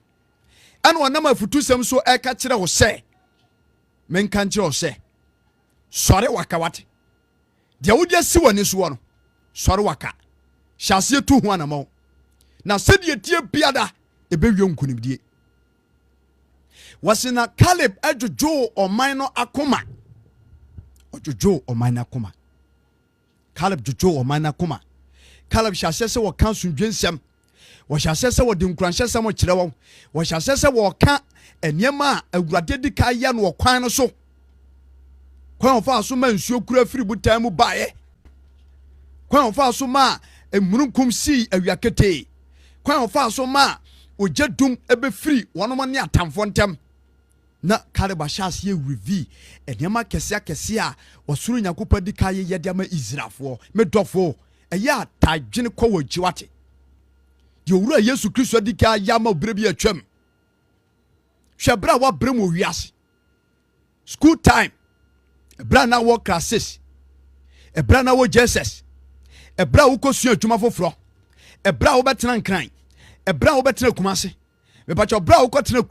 Ɛna wɔnam afutu sɛm so ɛka kyerɛ wo sɛ menka nkyerɛ wo sɛ sɔre waka wate. Deɛ wode asi w'ani so wɔ no sɔre waka. Hyɛ aseɛ tu ho anamɔ. Na sɛdeɛ tie biada ɛbɛwie nkunimdie. Wɔse na Caleb adwojo ɔman no akoma. Ɔdwojo ɔman no akoma. Caleb dwojo ɔman no akoma. Caleb hyɛ aseɛ sɛ wɔka asomdwe nsɛm. wɔhyɛ sɛ wɔde nkuranhyɛ sɛ mo kyerɛ wɔn wɔhyɛ sɛ wɔka nneɛma a awurade di ka yɛ no kwan no so kwan ɔfa so ma nsuo kura firi butan mu baeɛ kwan ɔfa so ma emununkum si awia ketee kwan ɔfa so ma ogya dum ebefiri wɔnom ne atamfo ntɛm na kareba hyase ye reveal nneɛma kɛse a wɔsoro Nyankopɔn di ka yɛ de ama Israelfoɔ medɔfo ɛyɛ atadwene kɔ wɔ gyiwate de owura Yesu Kristo di ka yɛ ama obere bi atwam hwɛ bra wa brem wɔ wiase school time ebra na wɔ classes ebra na wɔ Jesus ebra wo kɔsua adwuma foforɔ ebra wo bɛtena nkran ebra wo bɛtena kumase mepacho bra wo kɔtena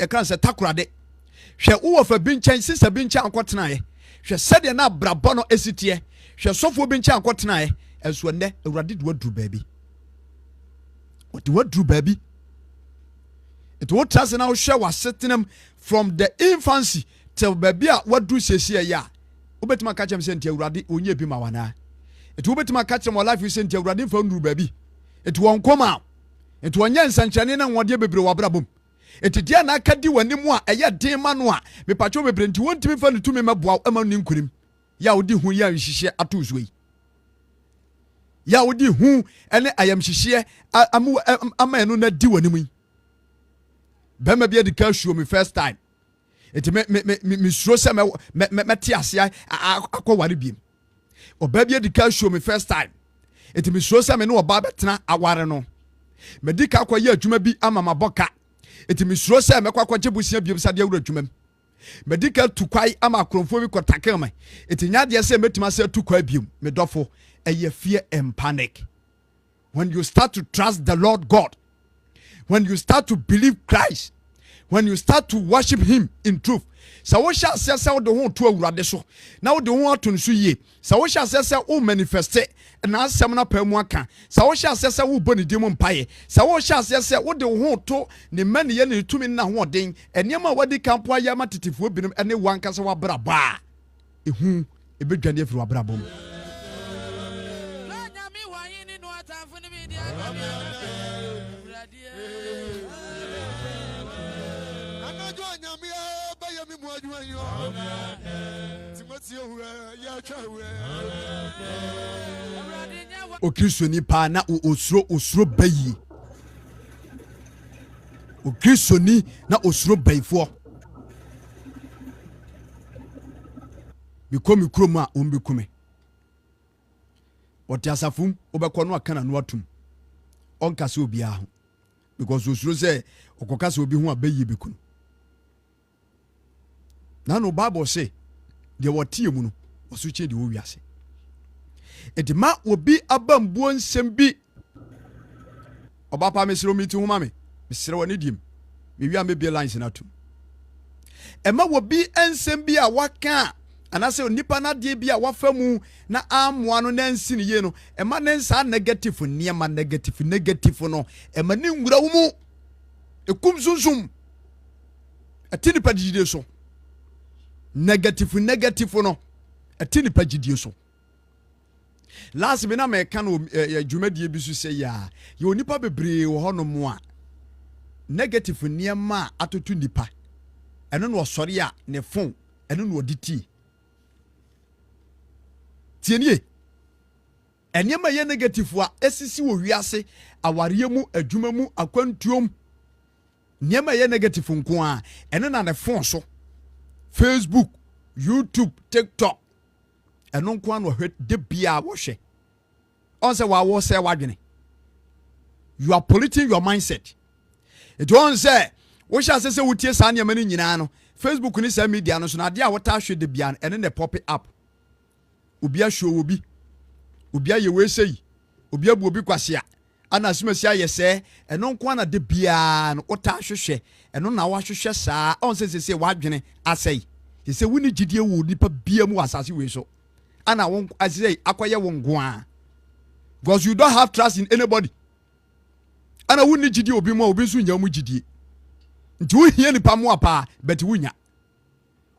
ekran sɛ takorade hwɛ wo fa bi nkyɛn sisa bi nkyɛn akɔtena ɛ hwɛ sɛdeɛ na brabɔ no esitie hwɛ sɔfo bi nkyɛn akɔtena ɛ ɛso nnɛ awurade de waduru baabi wɔde waduru baabi it wo trust na wo hwɛ wasetenam from the infancy till baabi a waduru siesie ya wobɛtuma ka kyɛm sɛ ntia awurade onye bi ma wana it wo bɛtuma ka kyɛm wɔ life sɛ ntia awurade mfa nduru baabi it wɔn koma it wɔnyɛ nsankyerɛne na wɔde bebre wɔ abrabom it dia na aka di w'anim a ɛyɛ den ma no a mepacho bebre nti wontimi fa ne tumi mɛboa ɛma no nkurim ya wodi hu ya nhyehyɛ ato so yi ya wodi hu ɛne ayamhyehyeɛ ama no na di w'anim yi bɛma bi adi ka show me first time it me suro sɛ mɛte ase akɔ ware biem ɔba bi adi ka show me first time it me suro sɛ me ne ɔba bɛtena aware no medika akɔ yɛ adwuma bi ama mabɔka it me suro sɛ mɛkɔ akɔgye busia biem sɛ de awura adwuma medika tu kwai ama akromfo bi kɔtake me it nya de sɛ metuma sɛ tu kwai biem medɔfo ɛyɛ fear and panic when you start to trust the Lord God, when you start to believe Christ, when you start to worship him in truth, sa wo sha se se wo de ho to awurade so na wo de ho ato nso yie sa wo sha se se wo manifeste na asɛm na pa mu aka sa wo sha se se wo bɔ ne dim mpaye sa wo sha se se wo de ho to ne mane ye ne tumi na ho den enema wadi kampo aya matetifo binom ene wanka se wabra ba ehu ebedwane afiri wabra bom o Kristo ni pa na osuro bayi o Kristo ni na osuro bayifo bikomi kroma o mbikume o ti asafum obekọ no aka na no atum onka se obi aho because osuro se okoka se obi ho abayi bikunu na no Bible say de wotie mu no osuche de wo wiase edima obi abambuo nsem bi obapa mesiro miti ho ma me mesire woni diem me wi am be lines na tum ema obi ensem bi a waka anase onipa na de bi a wafamu na amoa no na nsi ne ye no ema ne nsa negative niema negative no ema ne nwura wo mu ekum sunsun atini padide so negative no atini pagidie so last me na me ka no dwumadie bi so sɛ ya ye onipa bebree wo hono mo a negative niema atoto nipa ɛno no osɔre a ne fon ɛno no oditi tienie ɛniema ye negative a esisi wo wiase aware mu adwuma mu akwantuom niema ye negative nko a ɛno na ne fon so Facebook, YouTube, TikTok. Eno nko an wo hwet de bia wo hwe. On say wa wo say wadwene. You are polluting your mindset. It won't say wo sha say wotie sa ne mani nyina no. Facebook ni sa media no so na de a wota hwe de bia ene ne pop up. Obi a hwe obi. Obi a ye we sei. Obi abu obi kwasea. Ana asumasi aye se eno nko na de bia no wota hwehwe. Eno na wa hwehwe saa on say wadwene asai say woni gidie wo nipa bia mu asase we so ana won asai akoye won goa because you don't have trust in anybody ana woni gidie obi mu obi so nya mu gidie nti wo hia nipa mu apa but wunya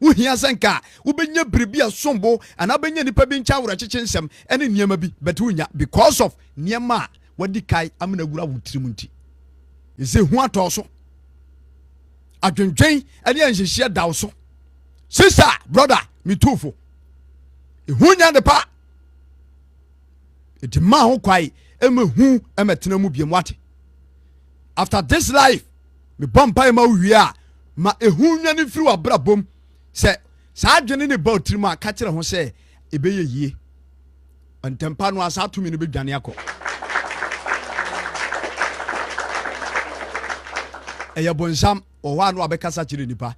wo hia senka wo benya brebia sombo ana benya nipa bi ncha wura kyekye nsem ene niema bi but wunya because of niema wadi kai amena gura wutirim nti ese hu atɔso adwendwen ɛne anhyehyɛ daw so sister brother me tufo ehu nya de pa eti ma ho kwai hu emetena mu biem wate after this life me bompa ma wiya ma ehu nya ne firi wabrabom se saa adwene ne ba otirim a ka kire ho se ebeye yie antempa no asa atumi ne bedwane akɔ ɛyɛ bonsam ɔhɔ no abɛkasa kyerɛ nipa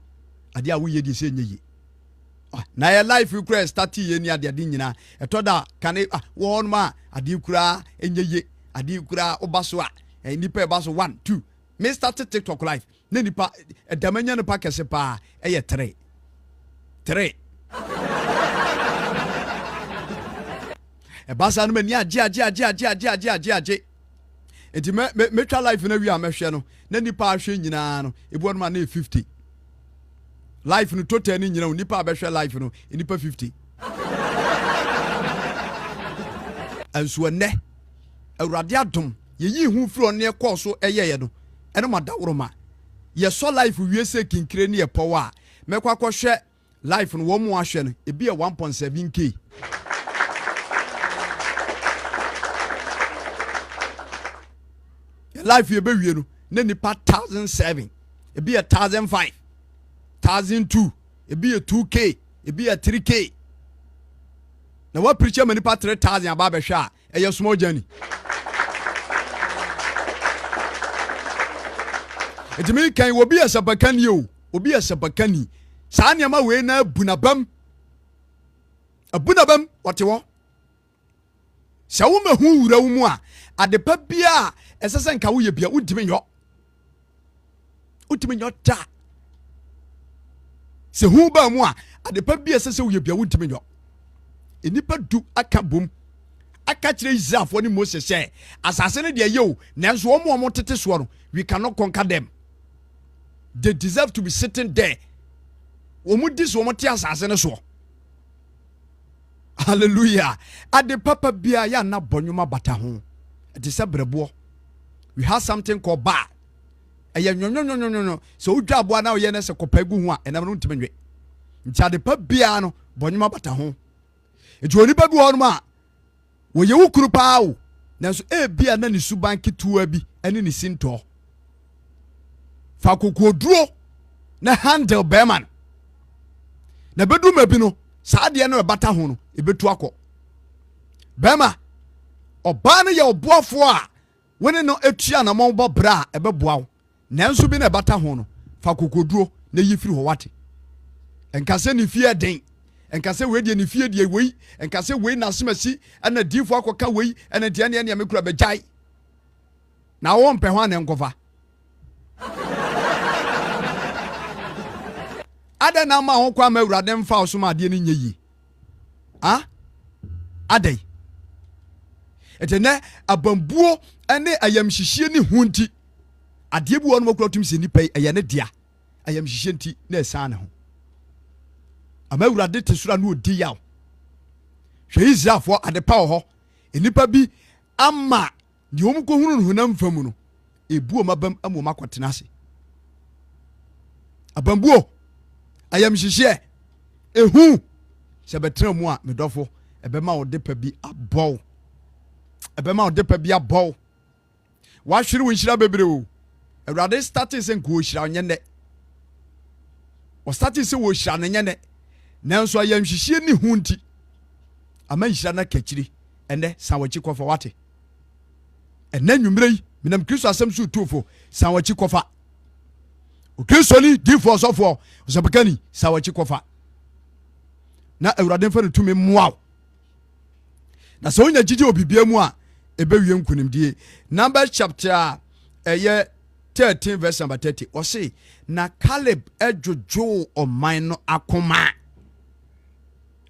ade a woyɛ di se nyɛ yi na yɛ life kura start yɛ ni ade nyina ɛtɔ da kane wɔn ma ade kura nyɛ yi ade kura obaso a nipa ɛba so 1 2 me start TikTok live ne nipa ɛdamanya nipa kɛse pa ɛyɛ 3 ɛbasa no mani agye enti me twa life na wi a mehwɛ no na nipa ahwɛ nyinaa no ebu no ma na 50 life no total ni nyina nipa abɛhwɛ life no nipa 50 anso ne awurade adom yeyi hu firi ɔne kɔ so ɛyɛ no ɛno ma daworoma ye so life wie se kinkire ne yɛpɔw a mɛkɔ akɔhwɛ life no wɔ mu ahwɛ no ebi yɛ 1.7k life ye be wie no na nipa 1007 ebi yɛ 1005 1002 ebi yɛ 2k ebi yɛ 3k na wa preacher ma nipa 3000 aba bɛhwɛ a ɛyɛ small journey etimi kan obi yɛ sabakani o obi yɛ sabakani saa nneɛma wei na abunabam wɔte wɔ sɛ wo mahu wura wo mu a adepa bia ɛsɛ sɛ nka woyɛ bia wotimi nyɔ da sɛ hu ba mu a adepa bia ɛsɛ sɛ woyɛ bia wotimi nyɔ enipa du aka bom aka kyerɛ Israelfoɔ ne Moses sɛ asase ne deɛ yɛ o nanso wɔn tete soɔ no we cannot conquer them. They deserve to be sitting there. Wɔn di so wɔn te asase ne soɔ. Hallelujah. Ade papa bia ya na bɔnwoma bata ho. It is a breboɔ. We have something called bar. Ɛyɛ no. So udwa aboa na oyɛ ne se kɔpa gu ho a ɛnam no ntimi nwe. Nti ade papa bia no bɔnwoma bata ho. Eti onipa bi wɔ no ma wɔyɛ wo kuru paa o. Nanso bia na ne suban ketewa bi ɛne ne sintɔ. Fa kokoduro na handle beman. Na bedu mabi no saa de no ebata ho no ebetu akɔ. Bema ɔba no yɛ ɔboafo a wone no etua na mɔbɔ bra ɛbɛboa wo. Nanso bi na ebata ho no fa kokoduro na yi firi ho wate. Enkase ne fie den. Enkase we de ne fie de wei. Enkase wei na asemasi ana difo akɔka wei ana de ne ne mekura bɛgyae. Na wo mpɛ ho ana nkɔfa. Ada na ma ho kwa ma awurade mfa wo so ma ade ne nye yi adai etene abambuo ene ayamhyehye ne hunti ade bu wonu makura tum se nipa eye ne dia ayamhyehye nti na esan ne ho ama awurade te sura na odi yaw hwe Israelfo ade pa wo ho enipa bi ama de omu ko hunu hunam famu no ebu o mabam amoma kwatena ase abambuo ayamhyehye ehu se betra mu a medofo ebema wo de pa bi abɔ wa hwere wo nhyira bebre o awurade start se nko hyira onye ne o start se wo hyira ne nyene nanso ayamhyehye ni hu nti ama nhyira na kachiri ene sanwachi kofa wate ene nwumre yi minam Kristo asem so tufo sanwachi kofa o Kristo ni difo sofo osabakani sanwachi kofa na awurade mfa ne tumi mmoa na so onya gigi obibia mu a ebewie nkunimdie number chapter 13 verse number 30 o say na Caleb edwojo oman no akoma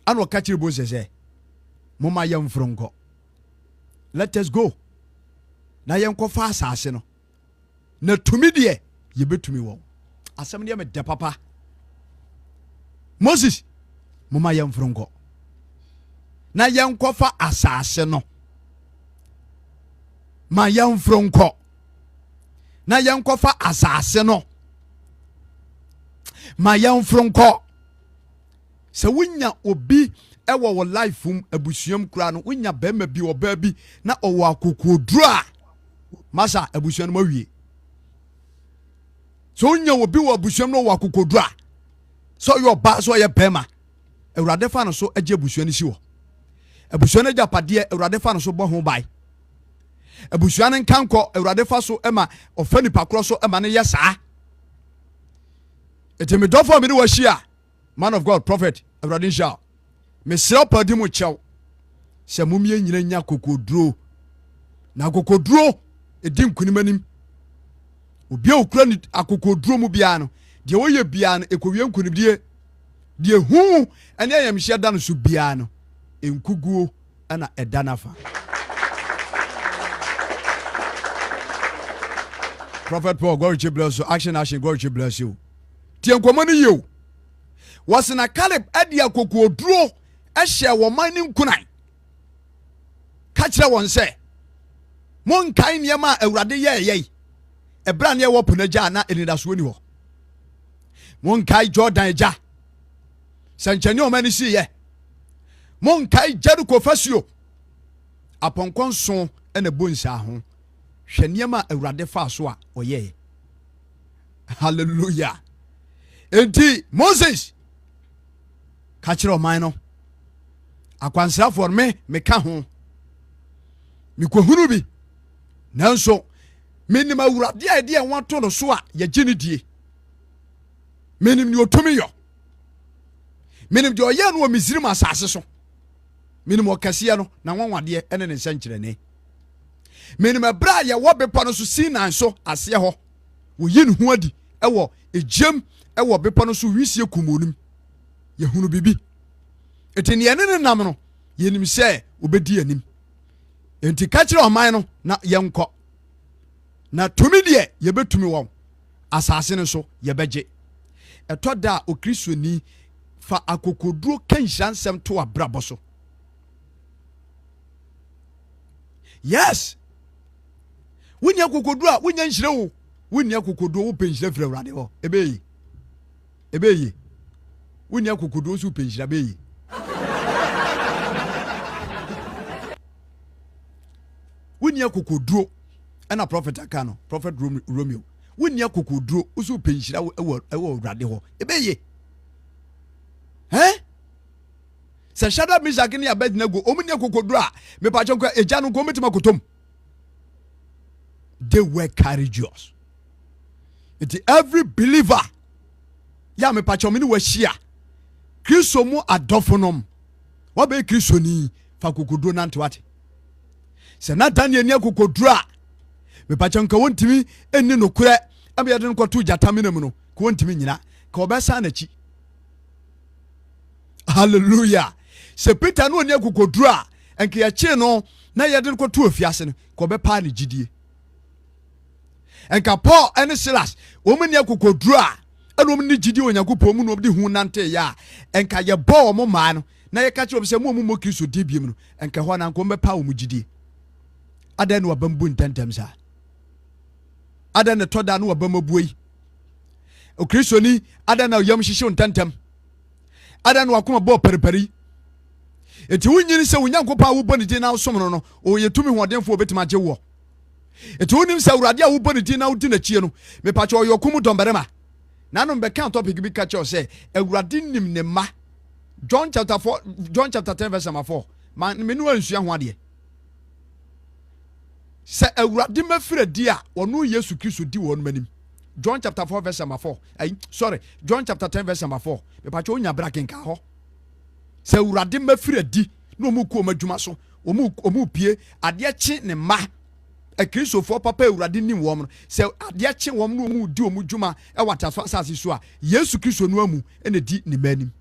ano ka kire bo sese moma yamfronko let us go na yenkofa asase no na tumi de yebetumi wo asem de me de papa Moses moma yamfronko na yenkofa asase no ma yɛmforo nkɔ na yɛnkɔfa asase no ma yɛmforo nkɔ sɛ wonya obi ɛwɔ wɔ life abusuam kura no wonya bɛrima bi ɔbaa bi na ɔwɔ akokoduro a masa abusuam no mawie so wonya obi wɔ abusuam no wɔ akokoduro a so ɔyɛ ɔbaa so ɔyɛ bɛrima awurade fa no so agye abusua no si wɔ abusua no agya padeɛ awurade fa no so bɔ ho ban abusua no nka nkɔ awurade fa so ɛma ɔfa nipa korɔ so ɛma no yɛ saa ɛti medɔfo a mede wɔahyia man of God prophet awurade nhyia mesrɛ padi mu kyɛw sɛ momyɛ nyina nya kokoduro na kokoduro ɛdi nkonim anim obi a okura ni akokoduro mu biara no deɛ wɔyɛ biara no ɛkɔwie nkonimdie deɛ hu ɛne ayamhyehyeɛ da no so biara no nkuguo ɛna ɛda nafa Prophet Paul God will bless you action God will bless you tie nkɔmɔ no yio wɔsena Caleb ɛde akokoduro ɛhyɛ wɔ man ne nkunan ka kyerɛ wɔn sɛ monkae nneɛma a awurade yɛɛyɛi ɛberɛ ne ɛwɔ po no agya na ɛnidasoɔ ni hɔ monkae Jordan agya sɛnkyɛne ɔma no siiyɛ monkae Jericho fasuo apɔnkɔ nso ɛna bonsaa ho hwɛ nneɛma a awurade faa so a ɔyɛɛ hallelujah enti Moses ka kyerɛ ɔman no akwansrafoɔ no meka ho mekɔhunu bi nanso menim awurade a ɛdeɛ wɔto no so a yɛgye ne die menim ne ɔtumi yɔ menim deɛ ɔyɛ no wɔ Misraim asase so menim ɔkɛseɛ no na nwanwadeɛ ɛne ne nsɛnkyerɛnne menim ɛberɛ a yɛwɔ bepɔ no so Sinai so aseɛ hɔ wɔyi ne ho adi ɛwɔ egyam ɛwɔ bepɔ no so wisie kumonim yɛhunu bibi ɛti ne yɛne ne nam no yɛnim sɛ wobɛdi anim enti ka kyerɛ ɔman no na yɛnkɔ na tumi deɛ yɛbɛtumi wɔn asase no so yɛbɛgye ɛtɔ da a okristoni fa akokoduro ka nhyira nsɛm to abrabɔ so yes wonya akokoduro a wonya nhyira wo wonya akokoduro wo pɛ nhyira firi awurade hɔ ɛbɛyi wonya akokoduro so pɛ nhyira bɛyi wonya akokoduro ɛna prophet aka no prophet Romeo wonya akokoduro so pɛ nhyira ɛwɔ awurade hɔ ɛbɛyi sɛ Shadrach Meshach ne Abednego ɔmunya akokoduro a mepakyɛ nkɔ agya no nkɔ ɔmɛtumi akotom they were courageous. It every believer ya me pacho me ni wahyia Kristo mu adɔfonom wa be Kristo ni fa kokoduro nante wate se na Daniel ni akokoduro a me pacho nka wontimi eni nokure abe yede no kɔto gyata menam no ko wontimi nyina ka obɛsa na chi hallelujah se Peter no ni akokoduro a enke ya chi no na yede no kɔto afiase no ko obɛpa ne gidie enka Paul and Silas omuni akokoduro a eno omuni gidi onyankopɔn mu no obdi hu nante ya enka ye bo omo maa no na ye ka che obse mu mo Kristo di biem no enka ho na nko mbepa omu gidi adan no wabambu ntantem sa adan ne toda no wabamabuyi o Kristo ni adan na yam hyehye ntantem adan no akoma bo periperi enti wunyini se onyankopɔn a wo bɔ ne din na som no o yetumi hodenfo obetima gye wo etu unim sɛ awurade a wobɔ ne din na wodi n'akyie no mepakyɛ ɔyɛ ɔkom dɔmbarima na no mbɛka topic bi ka kyerɛ sɛ awurade nim ne ma John chapter 10 verse 4 man me no ansua ho ade sɛ awurade mafira di a ɔno Yesu Kristo di wɔ no manim John chapter 4 verse 4 John chapter 10 verse 4 mepakyɛ onya bra kenka hɔ sɛ awurade mafira di na ɔmu ku ɔmadwuma so ɔmu pie adeɛ kye ne ma a Christopher papa awurade nim wɔ no sɛ adeɛ kye wɔm no mu di ɔmu dwuma ɛwɔ ataso asase so a Yesu Kristo no amu ɛna di ne manim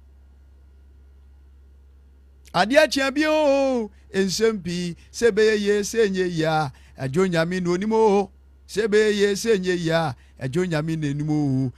adeɛ kye bi o ensɛm pi sɛ bɛyɛ ye sɛ nye ya adwo nyame no nim o sɛ bɛyɛ ye sɛ nye ya adwo nyame no nim o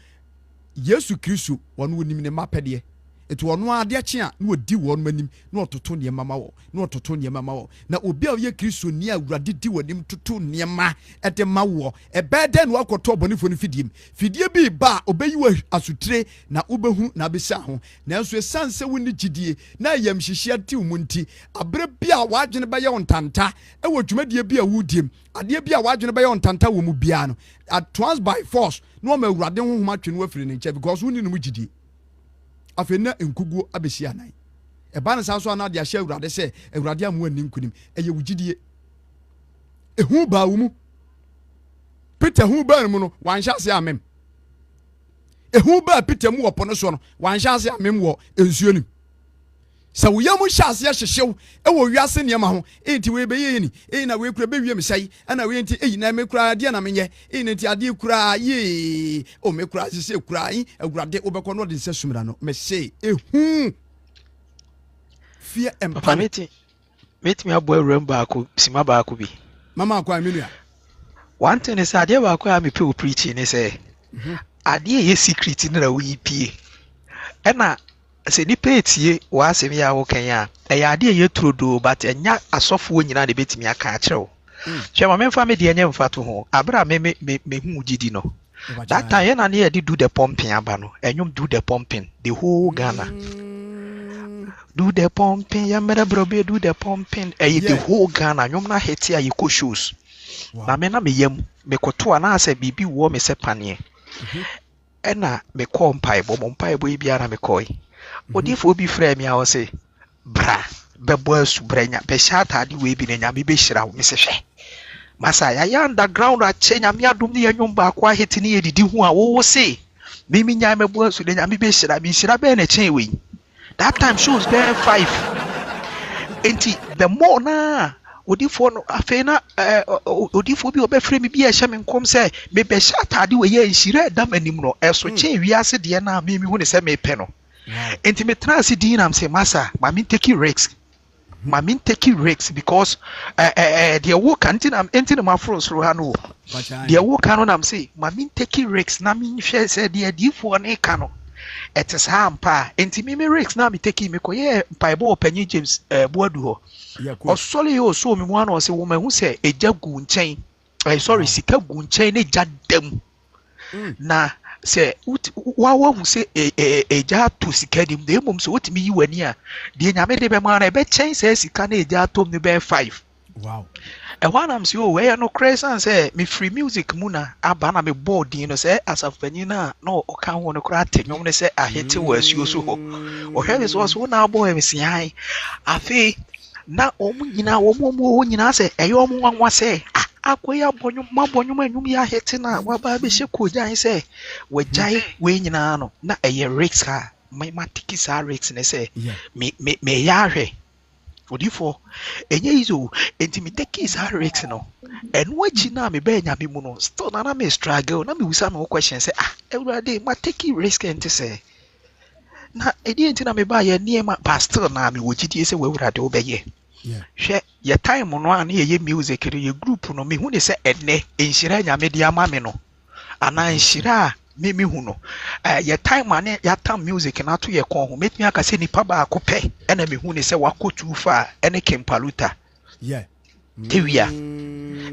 Yesu Kristo wɔn nim ne mapɛdeɛ etu ono ade akye a na odi won manim na ototo ne mama wo na ototo ne mama wo na obi a ye Kristo ni awurade di wanim toto ne ma ede ma wo ebede na wakoto bonifo no fidie bi ba obeyi wa asutire na ubehu na besa ho na enso esanse woni gidie na ayamhyehyeɛ ti umunti abre bi a wadwene ba ye ontanta e wo dwumadie bi a wudiem ade bi a wadwene ba ye ontanta wo mu bia no at once by force no ma awurade honhom atwe no afiri ne nche because woni no mu gidie afena enkuguo abesi anan eba na sanso ana de ahye awurade se awurade amu ani nkunim eye wugidie ehu ba wo mu Peter hu ba mu no wanhya se amem ehu ba Peter mu wopo so no wanhya se amem wo ensuo nim sa wo yam hya se hyehyew e wo wiase ne ma ho enti we be ye ni na we kura be wiem sai ana we enti eyi na me kura de na menye enti ade kura ye o me kura se kura yi awurade obekọ no de se sumira no me say ehu fear and panic Meet me abo awuram baako sima baako bi mama akwa menua one thing is ade baako a me pe preaching ni say ade ye secret na we pie ena se ni petie wa asem ya wo kan ya ade ye trodo but enya asofo nyina de betimi aka akyerew hwe ma memfa me de enya mfato ho abra me hu gidi no that time na ye do the pumping aba no enyum do the pumping the whole Ghana do the pumping ya mera brobe do the pumping the whole Ghana nyum na heti ayi ko shows na me na me yam me koto ana ase bibi wo me se panie ena me ko mpaibo biara me koi odifo obi frɛ me a wo se bra bebo asu branya be shata di we bi na nyame be hyira wo me se hwɛ masa ya underground a che nyame adom ne yanyom ba kwa heti ne yedidi hu a wo se mimi nya me bo asu de nyame be hyira bi hyira be na chen we that time shows be 5 enti the more na odifo no afena odifo bi obefrɛ me bi a hye me nkom se me be shata di we ye hyira dam anim no eso chen wiase de na mimi hu ne se me pɛ no enti me trans din am say masa ma min take risks because the work until I'm entering my frost through hano the work no am say ma min take risks na min hwe say the adifo na ka no it is hampa enti me risks na me take me koye mpaibo opanyi James Boadu ho osole yo so me mu ana o say wo ma hu say eja gu nchen sorry sika gu nchen ne jadam na se wa hu se eja to sika dim de mum so wotimi yi wani a de nyame de be ma na be chen se sika na eja tom ne be 5 wow e wan am se o we no crescent say me free music mu na aba na me board din no say asafani na no o kan ho no kra tenyom ne se ahete wa asuo so ho o hwe so so na abo e sian afi na omu nyina omu nyina se eyo omu nwanwa se akoya bonyo anyum ya hete na waba be hye kojan se wajai we nyina no na eye risk ha my tickets are risk ne se me ya hwe odifo enye izo intimidate are risk no enwachi na me be nya me mu no still na me struggle na me wisa no question say everybody my take risk ente se na edi enti na me ba ye niema pastor na me wogidie se we wurade obeye hwe ye time no an ye music ye group no me hu ne se enne enhyira nyame dia ma me no ana enhyira me hu no ye time an ya tam music na to ye kon ho metimi aka se nipa ba akopɛ ena me hu ne se wakotu fa ene kempaluta tewia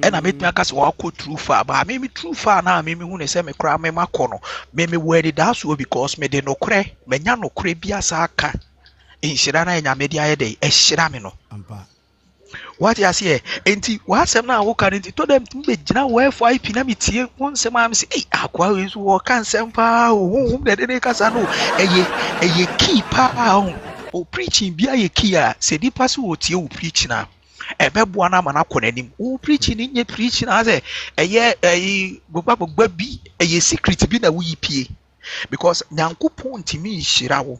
ena metimi aka se wakotu fa ba me true fa na me hu ne se me kra me makono me word da so because me de no kre me nya no kre bia sa aka enhyira na nyame dia ye de ehyira me no ampa what you say enti wasem na wo kan enti to dem be gina wo FIP na metie won sem am say akwa we so wo kan sem pa wo de kasa no eye key pa o preaching bia ye key a se di pass wo tie wo preach na ebeboa na ma na konanim wo preaching ni nye preach na say eye gbogba bi eye secret bi na wo yipie because nyankopon ntimi nhira wo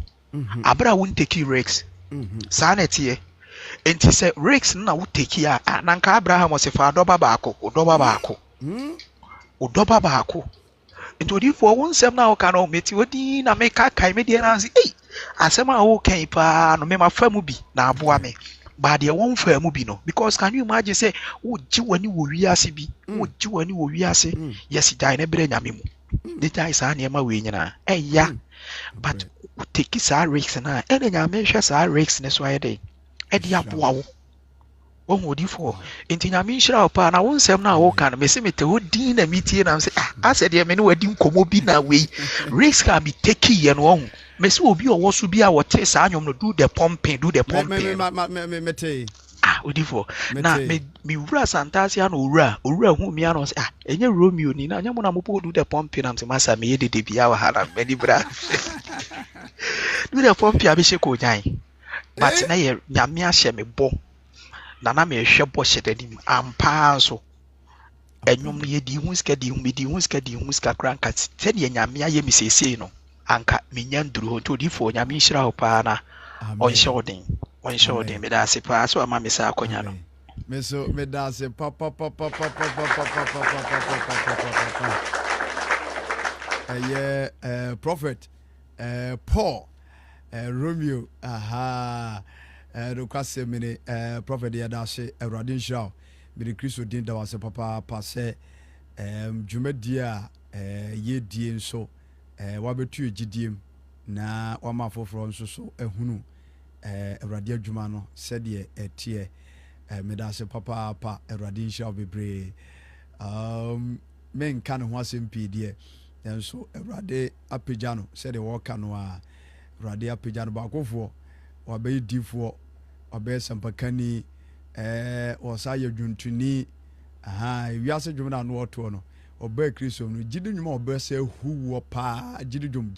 abra wo take risks sanete enti se risks na wo take ya na nka Abraham se fa doba baako odoba baako enti odi fo won sem na wo ka no meti odi na me ka kai me de na say asem a wo kan pa no me ma fa mu bi na aboa me ba de won fa mu bi no because can you imagine say wo ji wani wo wiase bi wo ji wani wo wiase yes die na bre nyame mu the guy sa nneɛma wei nyinaa ɛya but take saa risks na ɛna nyame hwɛ saa risks ne so ayɛ dɛ ɛde aboa wo wɔn wodi fo nti nyame nhyira wo paa na wo nsɛm na wo ka no mese mete wo din na metie na mse asɛ deɛ me ne wadi nkɔmmɔ bi na wei risk a me take yɛ no wɔn mese obi ɔwɔ so bi a wɔte saa nyɔm no do the pumping mete odi fo na me wura santase ana owura hu mi ana sɛ enye Romeo ni na nya mo na mo do the pumping am sɛ masa me yede de bia wa hala me di bra do the pumping abi hye ko nyan but na ye nyame ahye me bɔ na me hwɛ bɔ hye danim ampa so enyom no ye di hu ska di hu me di hu ska kranka sɛ de nyame aye me sesei no anka me nya nduru ho to di fo nyame nhyira ho pa na ɔnhyɛ odin me da se pa so ama me sa akonya no me so me da se pa prophet Paul Romeo request me prophet ya da se Awurade nhyira me de Kristo din da wase papa se dwumadi a ye die nso wabetu egidiem na wama foforo nso so ehunu Awurade adwuma no sɛdeɛ ɛteɛ medase papa Awurade nhyira bebree menka ne ho asɛm pii deɛ nso Awurade apagya no sɛdeɛ wɔka no a Awurade apagya no baakofoɔ wabɛyɛ difoɔ wabɛyɛ sampakani wɔsa yɛ dwuntuni wiase dwom na no wɔtoɔ no ɔbɛɛ Kristo no gyidi dwuma ɔbɛɛ sɛ huwɔ paa gyidi dwom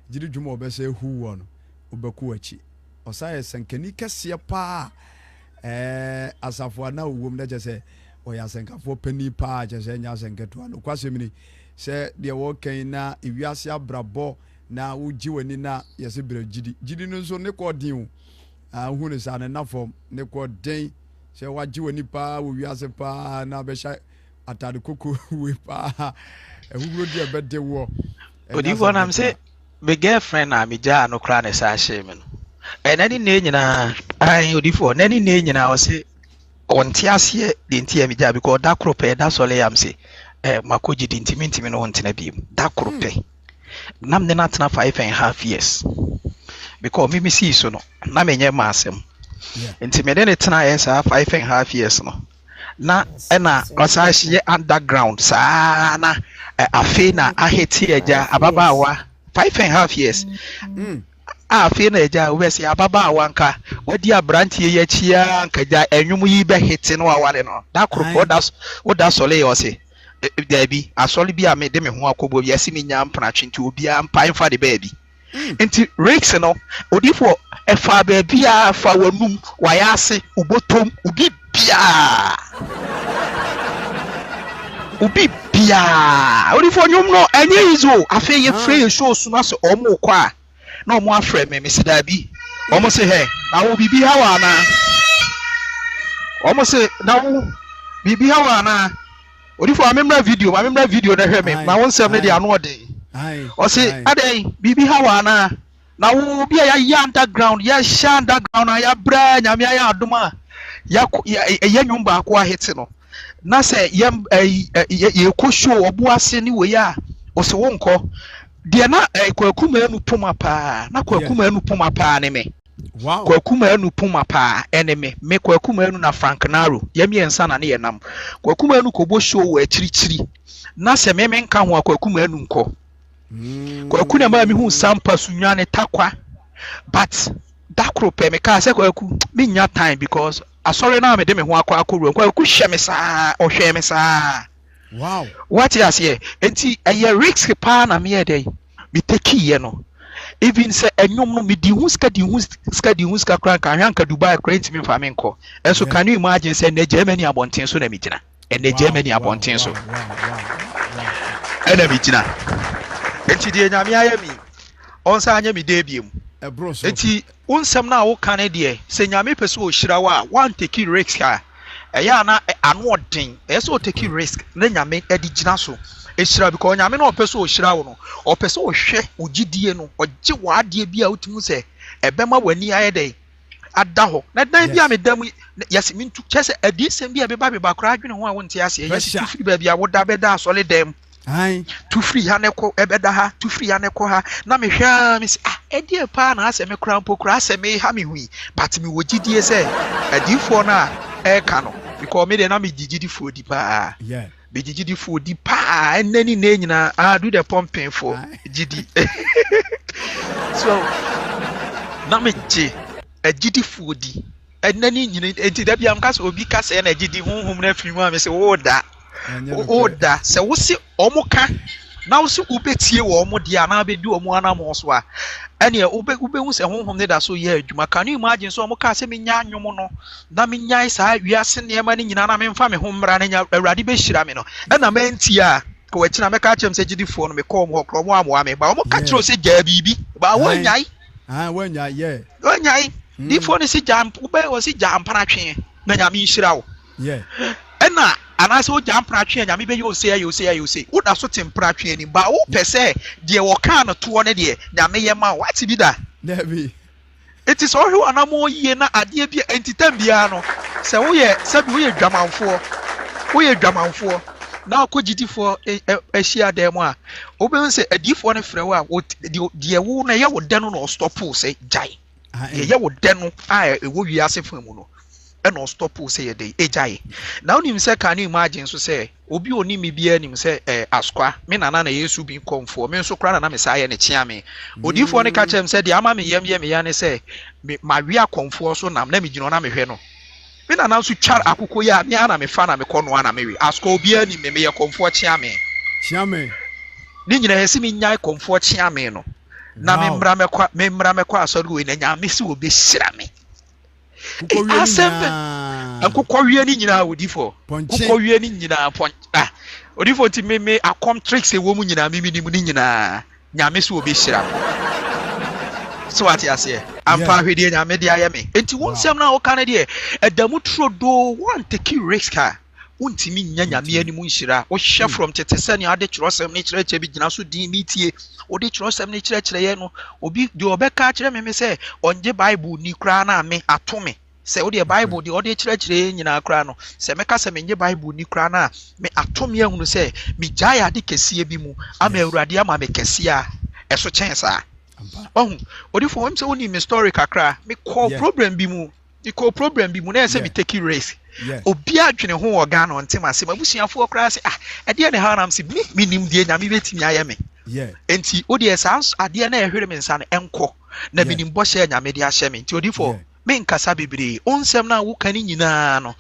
ɔbɛɛ sɛ huwɔ no ubeku achi osaye sankani kese pa asafo na owom na je se oya sankafo pani pa je se nya sanketo no kwasemini se de wo kan na ewiase abrabo na wogi wani na yese bra gidi no so ne ko din hu ne sa ne nafom ne ko den se wagi wani pa wo wiase pa na be sha atade koko we pa ehugro di ebede wo odifo na mse my girlfriend na me ja no kra na sa hye me no nani ne nyina odifo nani ne nyina o se onti ase de ntia me ja because da krope da sole yam se makoji de ntimi no hontena biem da krope nam ne na tena 5.5 years because me see so no na me nye masem nti me de ne tena yesa 5.5 years no na na osa hye underground sa na afi na aheti eja ababaawa 5.5 years afi na eja we se ababaawa nka wadi abrantie ye chia nka ja enwum yi be hiti no aware no da kropo da sole yo se dabi asole bi a me de me ho akobo bi ase me nya mpratwe nti obi a mpan fa de baabi nti Rex no odifo efa baabi a fa wanum wayase ubotom ubi bia odifo nyum no enye izo afi ye free show so na so omo kwa na omo afre me se dabi omo se he na wo bibi hawa na omo se na wo bibi hawa na odifo amemra video na hwe me na won sem ne de ano ode o se adai bibi hawa na wo bia ya underground ya sha underground ya bra nyame ya adoma ya nyumba akwa hete no na se ye ko show obo ase ni we ya o se wonko de na kwakuma anu poma pa na kwakuma anu poma pa ne me wow kwakuma anu poma pa ene me kwakuma anu na Frank Naro ya miensa na ne yenam kwakuma anu kobo show wo akirichiri na se me nka ho kwakuma anu nko kwakuna ma mi hu sampa sunwane takwa but dakro pe me ka se kwaku me nya time because asori na me de me ho akwa akoro kwaku hye me saa ohwe me saa wow what you say enti eye risk pa na me ye dey me take ye no even say enyom no me di hu ska kran kan hwanka Dubai credit me fa me nko enso can you imagine say na Germany abonten so na me gina na Germany abonten so na me gina enti de nyame ayami onsa anya me dey biem enti unsem na wo kan de se nyame pese o hyira wa one take risk ha eya na anoden so take risk na nyame edi gina so ehyira because nyame na opese o hyira wo no opese o hwe ogidie no ogye wa ade bi a otimu se ebema wani ayede ada ho na dan bi a medam yes mintu chese adi sem bi a beba kra adwene ho a wonte ase yes firi ba bi a woda beda asole dem Aye. To free Haneko Ebedaha, to free Haneko ha, na me hwa me say e die pa na ase me kura mpo kura ase me ha me hui but me wogidie say adifo na e ka no because me de na me gigidi fo di pa yeah be gigidi fo di pa enani na nyina do the pumping for gidi so na me je gidi fo di enani nyina enti da bia am ka so obi ka say na gidi honhom na afiri mu a me say wo da se wo si omuka na wo si ubetie wo omo dia na be di omo anamo so a ene ube hu se honhom ne da so ye adwuma kan you imagine so omuka se menya anwom no na menya sa wiase ne ma ne nyina na memfa me ho mmra na nya awurade be hira me no na menti a ko wachina meka chem se gidifo no me ko mo hokro mo amoa me ba omuka kiro se ja bibi ba wonyai wonyai yeah wonyai difo ne se jam ube wo se jam panatwe na nya me hira wo yeah ena anase o jam pratwe nya me be yo say wo da so tempratwe ni ba wo pese de wo kan to ne de nya me ye ma what bi da Debbie it is all who anamo ye na ade bi entitam bia no se wo ye dwamanfo na akogidifo ehia dem a obe se adifo ne frɛ wo a de wo na ye wo de no no stop say jai ye wo de no a ewo wiase famu no and no stop say ye dey ejai now nim say can you imagine so say obi oni mi bia nim say askwa me nana na yesu bi komfo me so kra na me say ne chia me odifo ne ka chem say de ama me yem ya ne say ma wi akomfo so nam na me gino na me hwe no me nana so twar akoko ya me ana me fa na me kono ana me wi askwa obi ani me ye komfo chia me ni nyina hesi me nyai komfo chia me no na me mmra me kwa asori we na nya me si obi hira me Kokɔwie ni nyina odifo kokɔwie ni nyina pon odifo ti me akom tricks e wo mu nyina me ni mu ni nyina nyame so obi hira so ati ase ampa hwede nyame de ayeme enti wonsem na wo kan de edamu trodo want take risk ha wontimi nya nyame ani mu nhira wo hwe from tetese ne ade kyerosem ne kyerɛkyɛ bi gyina so din mitie ode kyerosem ne kyerɛkyerɛ ye no obi de obeka kyerɛ me se onje bible ni kra na me atome se ode bible de ode kyerɛkyerɛ nyina kra no se meka se menye bible ni kra na me atome ahunu se me gyae ade kɛseɛ bi mu ama awurade ama me kɛseɛ a ɛso kyɛn saa ode fo won se woni me story kakra me call problem bi mu na se me take risk obi adwene ho organ on ntem ase mabusuafo kra se ade ne ha nam se me nim die nyame betimi ayeme enti odi esans ade na ehwere me nsa no enko na me nim bo hye nyame de ahye me enti odi fo me nkasa bebre onsem na wo kan nyina no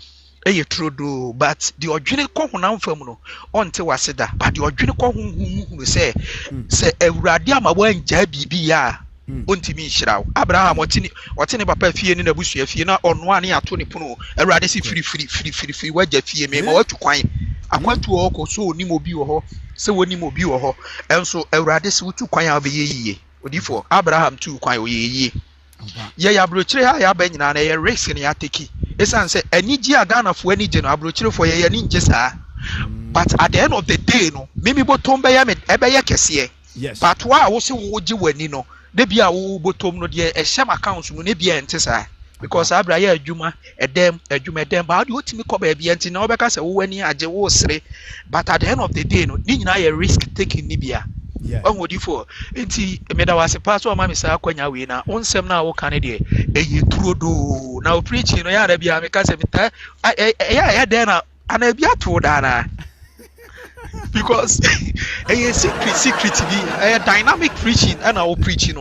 eye trodo but the odwene ko honam fam no onte waseda but the odwene ko honhum se awurade ama wanja bibi ya ontimi nhiraw Abraham otini papa fie ni na busua fie na ono ane ato ne pono awurade si firi waja fie me ma watu kwan akwatu okọ so onim obi wo ho se wonim obi wo ho enso awurade si wutu kwan a be yiye odifo Abraham tu kwan o yiye ya brochire ha ya ba nyina na ye risk ne ateki esan se anigi agana fo anigi no abrochire fo ye ni nje saa but at the end of the day no mimi botom be ya me ebe ye kese but wa wo se wo gi wani no de bia wo botom no de ehyem account mu ne bia ente saa because abra ya adwuma edem ba de otimi ko ba bia ente na obeka se wo wani age wo sere but at the end of the day no ni nyina ye risk taking ni bia onwodifo enti meda wase pass o ma me saa kwanya we na onsem na wo kan de eye turodo na o preaching no ya da bia me ka se meta ya de na ana bia to da na because a secret be a dynamic preaching and our preaching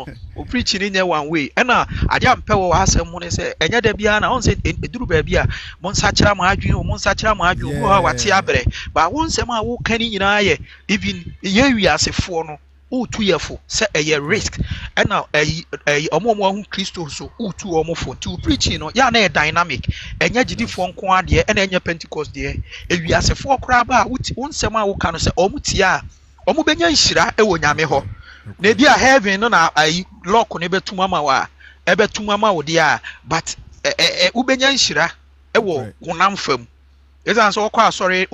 in one way and I am pewo asem mo say enya da bia na on say eduru ba bia mo nsachira ma adwun ho wate abre ba won sem a wo kan nyina ye even ye wiasefo no o tu yefo say a risk and now omo hu Kristo so o tu omo fo to preaching no ya na dynamic enya gidifo nko ade and enya Pentecost de wiasefo kra ba won sem a wo kan say omo tia omo benya nhira e wo nyame ho na dia heaven no na lock ne betumama wa ebetumama wo dia but ubenya nhira e wo honam fam ezan so kwa sorry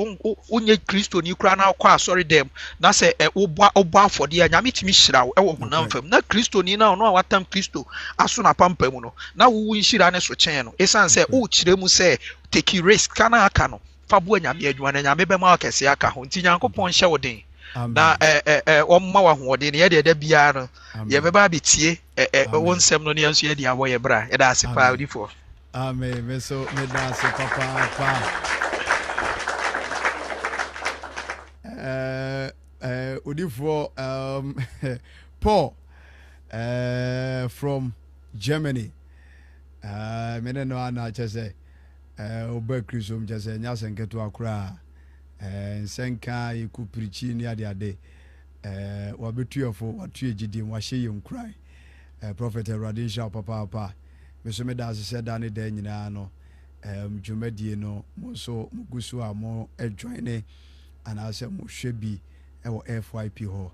unye Kristo ni kura na kwa sorry dem na se oba afode ya nyame timi hira wo e wo honam fam na Kristo ni na no awatam Kristo aso na pampa mu no na wo nhira ne so chen no ezan se o kire mu se take risk kana aka no fa bo nyame adwuma na nyame be ma akese aka ho nti nyankopon hye wo den na wɔmma wahoɔden yɛ deɛ da biara no yɛbɛba abɛtie wo nsɛm no ne yɛnso yɛde abɔ yɛ bra yɛda ase paa odifoɔ amen me so me da ase papa odifoɔ Paul from Germany me ne no ana kyɛ sɛ oba kristo kyɛ sɛ nya sɛ nketewa koraa nsɛnka yɛku pirikyi ne ade wabɛtuafo watu agyidim wahyɛ yɛ nkuran prophet Awurade nhyira papa me so me da ase sɛ da ne da nyinaa no dwumadie no mo so mugu so a mo adwan ne anaasɛ mo hwɛ bi ɛwɔ FYP hɔ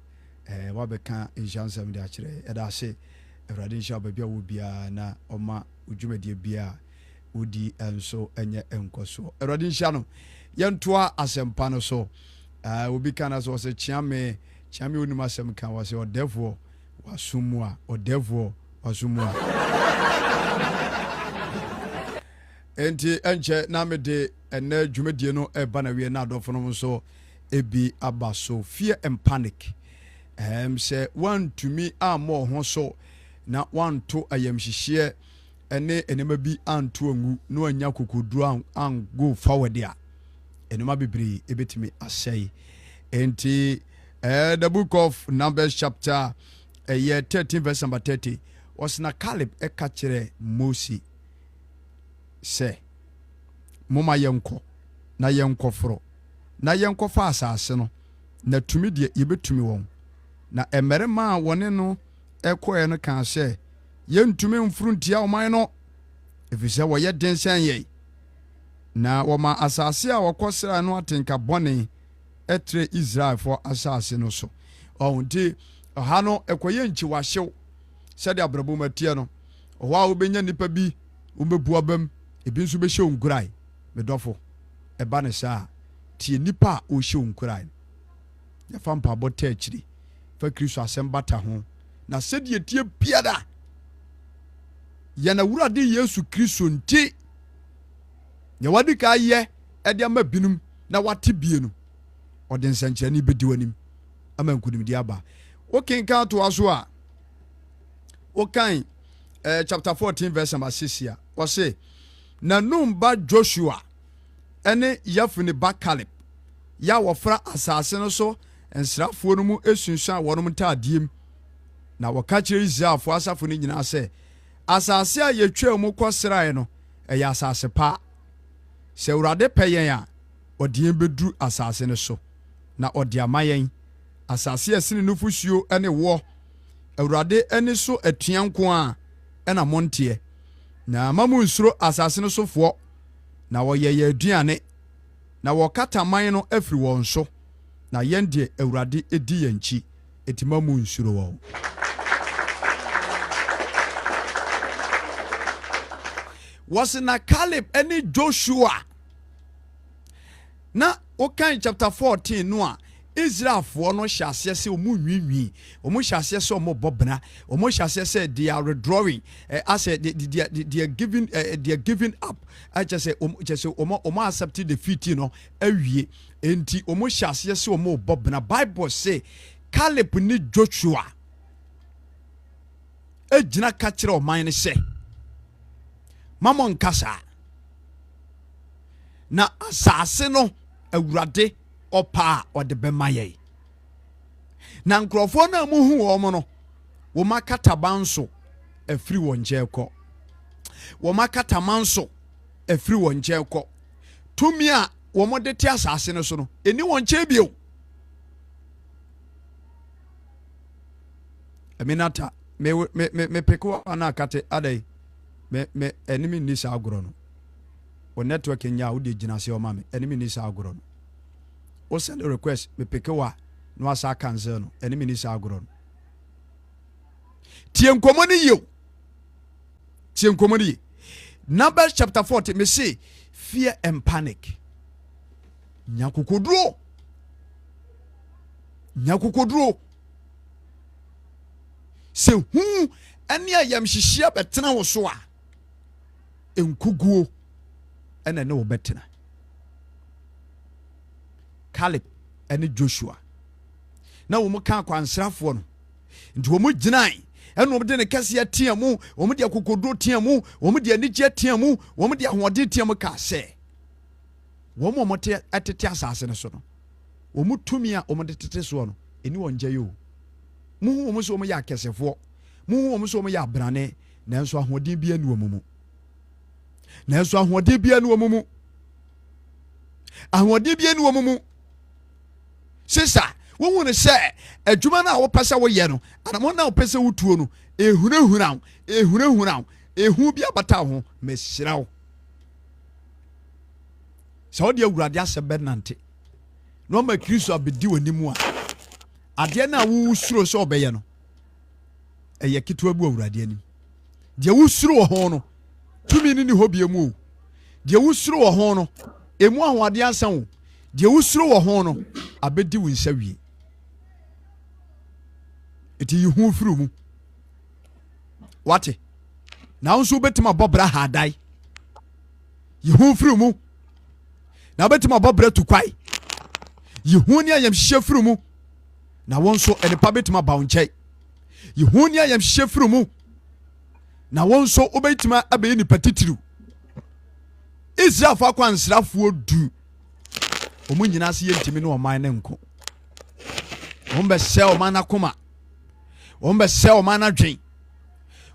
wabɛka nhyɛnsɛm de akyerɛ ɛda ase Awurade nhyira baabi a wo biara na ɔma dwumadie biara wodi nso ɛnyɛ nkɔsoɔ Awurade nhyira no yɛntoa asɛmpa no so obi ka na so sɛ kyiame onim asɛm ka wɔ sɛ ɔdɛfoɔ wasomu a enti ɛnkyɛ na mede ɛnɛ dwumadie no ɛba na wie na adɔfo no nso ebi aba so fear and panic sɛ wantumi ammɔ ho so na wanto ayamhyehyeɛ ɛne enema bi anto angu na wanya kokoduro ango forward a enema bebree ebetumi asɛe enti the book of Numbers chapter 13 verse number 30 was na Caleb ɛka kyerɛ Mose sɛ moma yɛnkɔ na yɛnkɔforo na yɛnkɔfa asase no na tumi deɛ yɛbɛtumi wɔn na mmarima a wɔne no ɛkɔɛ no ka sɛ yɛntumi mfuru ntia ɔman no ɛfiri sɛ wɔyɛ den sɛn yɛn na wɔma asase a wɔkɔsra no atenka bɔne ɛtrɛ Israelfoɔ asase no so ɔnti ɔha no ɛkɔyɛ nkyiwahyew sɛde abrabɔ matie no ɔhɔ a wobɛnya nipa bi wobɛbua bam ebi nso bɛhyɛ nkurai medɔfo ɛba ne saa tie nipa a ɔhyɛ nkurai yɛfa mpabɔ ta akyiri fa Kristo asɛm bata ho na sɛdeɛ tie biada yɛna Awurade Yesu Kristo nti yɛ wadi ka yɛ ɛde ama binum na wate bie no ɔde nsɛnkyerɛnne bɛdi w'anim ama nkunimdie aba wokenka to aso a wokan chapter 14 verse number 6 a wɔse na Nun ba Joshua ɛne Yefune ba Caleb ya wɔfra asase no so nsrafoɔ no mu esunsuan wɔnom ntaadeɛm na wɔka kyerɛ Israelfoɔ asafo no nyinaa sɛ asase a yɛtwa mu kɔsrae no ɛyɛ asase pa sɛ Awurade pɛ yɛn a ɔde yɛn bɛduru asase no so na ɔde ama yɛn asase a sini nufusuo ɛne wɔ Awurade ani so atua nko a ɛna monteɛ na mamu nsuro asase no sofoɔ na wɔyɛ yɛ aduane na wɔkata man no afiri wɔn so na yɛn deɛ Awurade edi yɛn nkyi eti mamu nsuro wɔn wɔse na Caleb ɛne Joshua na wokan chapter 14 no a Israelfoɔ no hyɛ aseɛ sɛ ɔmo nwinwi ɔmo hyɛ aseɛ sɛ ɔmo bɔbena ɔmo hyɛ aseɛ sɛ they are withdrawing as they are giving up kyɛ sɛ ɔmo accept defeat no awie enti ɔmo hyɛ aseɛ sɛ ɔmo bɔbena Bible say Caleb ne Joshua egyina ka kyerɛ ɔman no sɛ mama nkasa na asase no Awurade ɔpa ɔde bɛma yɛn na nkurɔfoɔ no a muhu wɔn no wɔma kataban so afiri wɔn nkyɛn kɔ wɔma kataman so afiri wɔn nkyɛn kɔ tumi a wɔn de te asase no so no ɛni wɔn nkyɛn bio aminata me peko ana kate adai me enemy ni sa agoro no o network nya wo de gyina se o ma me enemy ni sa agoro no o send a request me pekewa no asa cancel no enemy ni sa agoro no tie nkomo ni Numbers chapter 40 me say fear and panic nyakokoduro se hu ane ayamhyehyeɛ betena wo so a enkuguo ene ne wo betena Caleb ene Joshua na wo mu ka kwansrafoɔ no nti wo mu gyinae ɛna wo de ne kɛseɛ teɛ mu wo mu de akokoduro teɛ mu wo mu de anigye teɛ mu wo mu de ahoɔden teɛ mu ka sɛ wo mu ɔmote ɛtete asase no so no wo mu tumi a wo mu de tete soɔ no ɛni wɔn gye yo mu wo mu so wo mu yɛ akɛsefoɔ mu wo mu so wo mu yɛ abrane nanso ahoɔden bi ani wo mu nanso ahoɔden bi ani wo mu ahoɔden bi ani wo mu sisa wo hu ne sɛ adwuma no a wopɛ sɛ woyɛ no anamɔ no a wopɛ sɛ wotuo no ehunahuna ehu bi abata ho mesira wo sɛ wode awurade asɛ bɛnante na ɔma Kristo abɛdi w'anim a adeɛ no a wosuro sɛ ɔbɛyɛ no ɛyɛ ketewa bi wɔ awurade anim deɛ wosuro wɔ ho no tumi no ni hɔ bie mu o deɛ wosuro wɔ ho no emu ahoɔden asan wo deɛ wosuro wɔ ho no abɛdi wo nsa wie eti yi hu firi mu wate na nso betima bɔbra hadai yi hu firi mu na betima bɔbra tukwai yi hu ne ayamhyehyeɛ firi mu na wɔn nso enipa betima ba wo nkyɛn yi hu ne ayamhyehyeɛ firi mu na wɔn nso obetima abɛyɛ nipa titiriw Israel fa kwansrafoɔ du ɔmo nyinaa se yɛntimi ne ɔman ne nko ɔmo bɛsɛ ɔman n'akoma ɔmo bɛsɛ ɔman n'adwen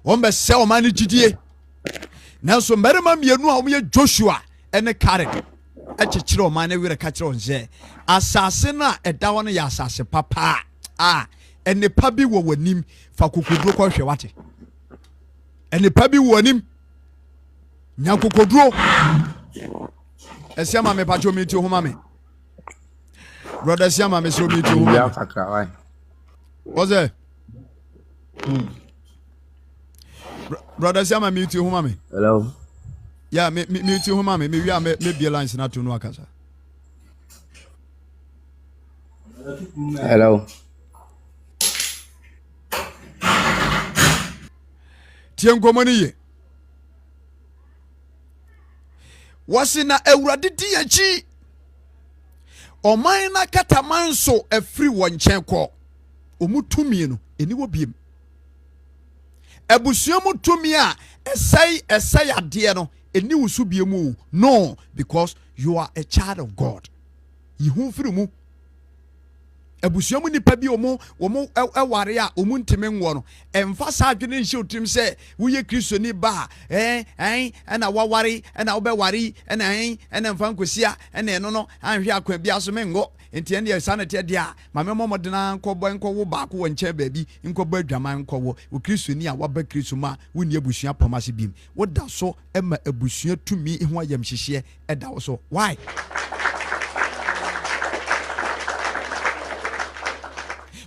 ɔmo bɛsɛ ɔman ne gyidie nanso mmarima mmienu a ɔmo yɛ Joshua ɛne Caleb ɛkyekyere ɔman ne werɛ ka kyerɛ wɔn sɛ asase no a ɛda hɔ no yɛ asase papa a ɛnipa bi wɔ w'anim fa kokoduro kɔhwɛ wate ɛnipa bi wɔ w'anim nya kokoduro ɛsia ma me patro mi ti ho ma me brother ɛsia ma me so mi ti ho ma me what's that brother ɛsia ma mi ti ho ma me hello yeah me ti ho ma me wi a me be lines na to no akasa hello tie nkomo ni ye wasi na awurade di akyi ɔman na kataman so afiri wɔn nkyɛn kɔ ɔmu tumi no eni wɔ biem abusua mu tumi a ɛsɛe adeɛ no eni wusu biem no because you are a child of God yihu firi mu abusua mu nipa bi ɔmo ɛware a ɔmo ntimi nwo no ɛmfa saa adwene nhyɛ otim sɛ woyɛ kristoni ba ɛna waware ɛna wobɛware ɛna mfa nkosia ɛna ɛno no anhwɛ akwan bi aso mengo nti ɛne yɛ sanete de a ma me mmɔdena nkɔwo baako wɔ nkyɛn baabi nkɔbɔ adwaman nkɔwo wo kristoni a waba kristo ma wonni abusua pamase bim woda so ɛma abusua tumi ho ayamhyehyeɛ ɛda wo so why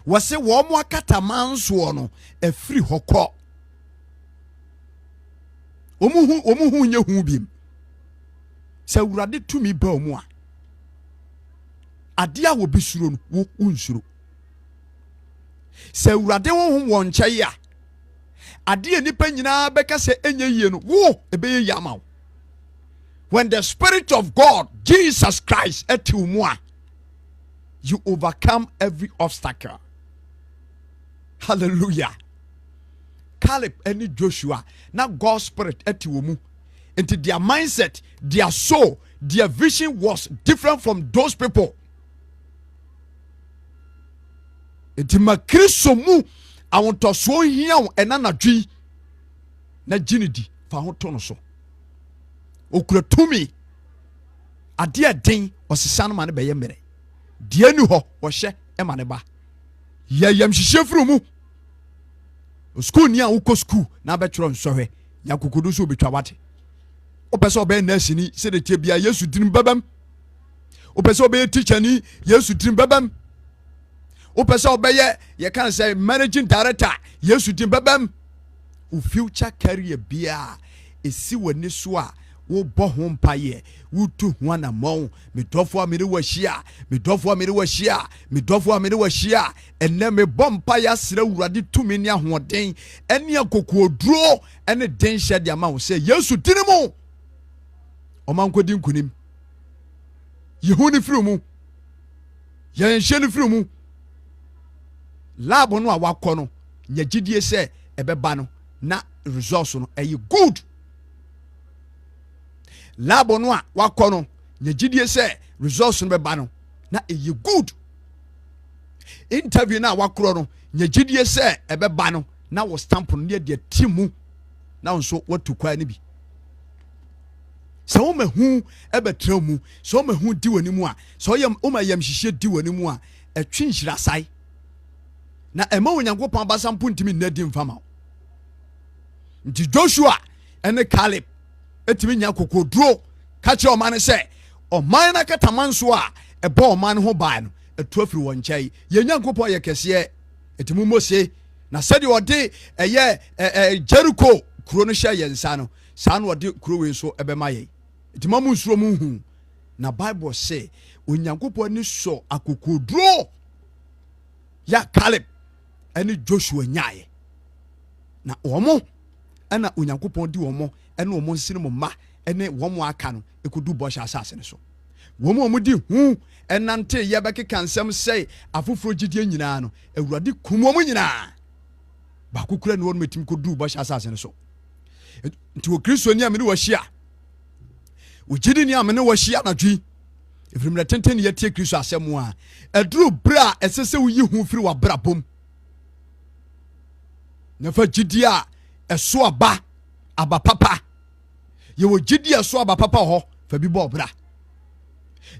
wɔse wɔn mo akataman soɔ no afiri hɔ kɔ wɔn hu nye hu biem sɛ awurade tumi ba wɔn a adeɛ a wɔbi suro no wo nsuro sɛ awurade wɔn wɔn nkyɛn a adeɛ nipa nyinaa bɛka sɛ enye yie no wo ebɛyɛ yie ama wo when the Spirit of God Jesus Christ eti mu a you overcome every obstacle. Hallelujah. Caleb and Joshua, now God's Spirit eti womu. Into their mindset, their soul, their vision was different from those people. Into makristo mu, I want to so here and anadwi na jinidi fa ho to no so. Okura tumi ade den osesa no ma ne beye mere. Die ni ho wo hye e ma ne ba. Ayamhyehyeɛ firi mu school ni a wokɔ school na bɛtwerɛ nsɔhwɛ ya kokodo so obetwa wate wopɛ sɛ ɔbɛyɛ nurse ni sɛ de tie bia Yesu dirim babam wopɛ sɛ ɔbɛyɛ teacher ni Yesu dirim babam wopɛ sɛ ɔbɛyɛ yɛ kan sɛ managing director Yesu dirim babam wo future career bia esi w'ani so a wo bɔ ho mpaye wo tu ho anamɔn me dɔfo a me ne wahia me dɔfo a me ne wahia me dɔfo a me ne wahia enne me bɔ mpaye asra wurade tumi ne ahoɔden ɛne akokoduro ɛne den hyɛ de ama wo sɛ Yesu dini mu ɔman kodi nkunim yehu ne firi mu yɛn hyɛ ne firi mu lab no a wakɔ no nya gyidie sɛ ɛbɛba no na results no ɛyɛ good. Lab no a wakɔ no nya gyidie sɛ results no bɛba no na ɛyɛ good. Interview na wakɔ no nya gyidie sɛ ɛbɛba no na wo stamp no ne de timu na nso watu kwa ne bi. Sɛ wo mahu ɛbɛtra mu, sɛ wo mahu di wani mu a, sɛ wo ma Ayamhyehyeɛ di wani mu a, ɛtwe nhyira sae. Na ɛma Onyankopɔn abasa mpo ntimi nnadi mfama. Nti Joshua ɛne Caleb ɛtimi nya kokoduro ka kyerɛ ɔman no sɛ ɔman na kataman so a ɛbɔ ɔman no ho baa no ɛtu afiri wɔn nkyɛn. Yɛn Nyankopɔn yɛ kɛseɛ. Ɛtimi Mose na sɛdeɛ ɔde ɛyɛ Jericho kuro no hyɛ yɛn nsa no, saa na ɔde kuro wei so ɛbɛma yɛn. Ɛtimi mu nsuro mu hu na Bible sɛ Onyankopɔn ni so akokoduro ya Caleb ɛne Joshua nyaayɛ. Na wɔn ɛna Onyankopɔn di wɔn ɛne wɔn nsene mu mma ɛne wɔn aka no ekodu bɔhyɛ asase ne so. Wɔn di hu ɛnante yɛbɛkeka nsɛm sɛ afoforo gyidie nyinaa no Awurade kum wɔn nyinaa. Baako kura ne wɔn metim kodu bɔhyɛ asase ne so. Nti wo Kristo ni amene wɔhyia. Wo gyidi ni amene wɔhyia na dwi. Efirim na tenten yɛ tie Kristo asɛm a ɛduru bra ɛsɛ sɛ wo yi hu firi wa bra bom. Na fa gyidi a ɛso aba papa. Ye wo gyidi ɛso aba papa hɔ fa bi bɔ bra.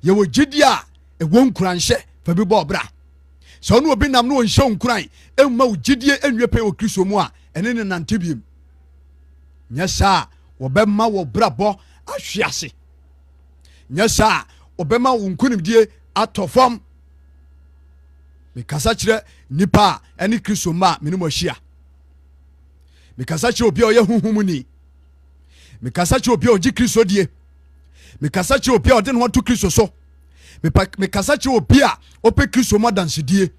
Ye wo gyidi a ɛwɔ nkuranhyɛ fa bi bɔ bra. Sɛ ɔno obi nam no nhyɛ nkuran ɛmma wo gyidie enwie pɛ wɔ Kristo mu a ɛne ne nante biem. Nyɛ saa wɔbɛma wɔ brabɔ ahwe ase. Nyɛ saa wɔbɛma wo nkunimdie atɔ fam. Mekasa kyerɛ nipa a ɛne Kristo ma mene mo ahyia. Mekasa kyerɛ obi a ɔyɛ honhom ni. Mekasa kyerɛ obi a ɔgye Kristo die. Mekasa kyerɛ obi a ɔde ne ho to Kristo so. Mekasa kyerɛ obi a ɔpɛ Kristo mu adansedie.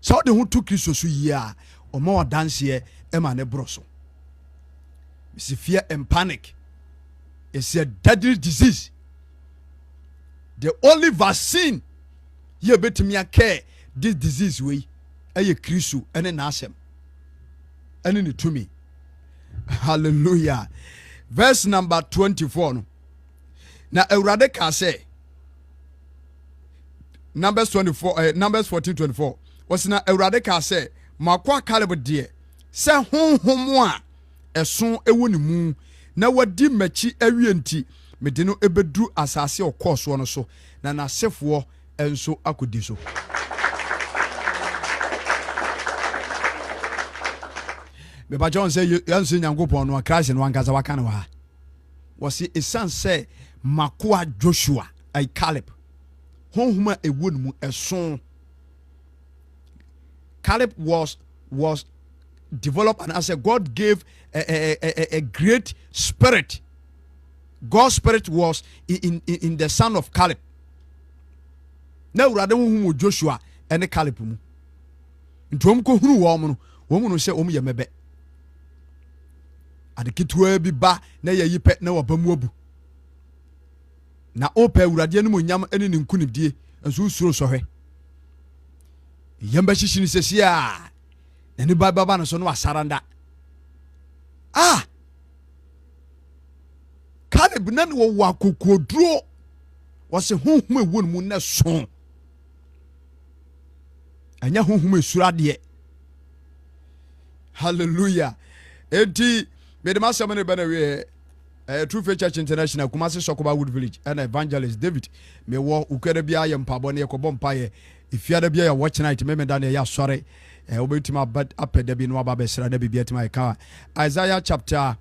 Sɛ ɔde ho to Kristo so yie a ɔma ɔdanseɛ ɛma ne borɔ so. Misi fear and panic is a deadly disease. The only vaccine ye betumi aka this disease way ɛyɛ Kristo ɛne n'asɛm ɛne ne tumi. Hallelujah. Verse number 24 no. Na Awurade ka sɛ Numbers 14:24 wɔsi na Awurade ka sɛ makɔ Caleb deɛ sɛ honhom a ɛso ɛwɔ ne mu na wadi machi awie nti mede no ɛbɛduru asase ɔkɔɔ soɔ no so na n'asefoɔ ɛnso akɔdi so. Beba John say yanso Nyankopɔn no Christ no ankasa waka no ha. Wɔsi esan sɛ makoa Joshua ay Caleb honhom a ɛwɔ ne mu ɛso. Caleb was developed, and as a God gave a great spirit. God's spirit was in the son of Caleb. Now rather who Joshua and the Caleb mu. Ntom ko hunu wo mu no se omu ye mebe. Adekitwa bi ba na ye yipe na wabamu abu. Na opa Awurade no nyam ene ne nkunimdie enso usuro sohwe. Yamba hihini sesia. Na ni baba no so no asaranda. Caleb na no wa kokoduro wose honhom ewo mu na so. Anya honhom esurade. Hallelujah. Enti me de masem ne bana we True Faith Church International Kumasi Sokoba Wood Village and Evangelist David me wo ukere bia ye mpabo ne ekobɔ mpaye ifiada bia ya watch night me da ne ya sɔre obetima bad apede bi no aba besra na bibia tima ka Isaiah chapter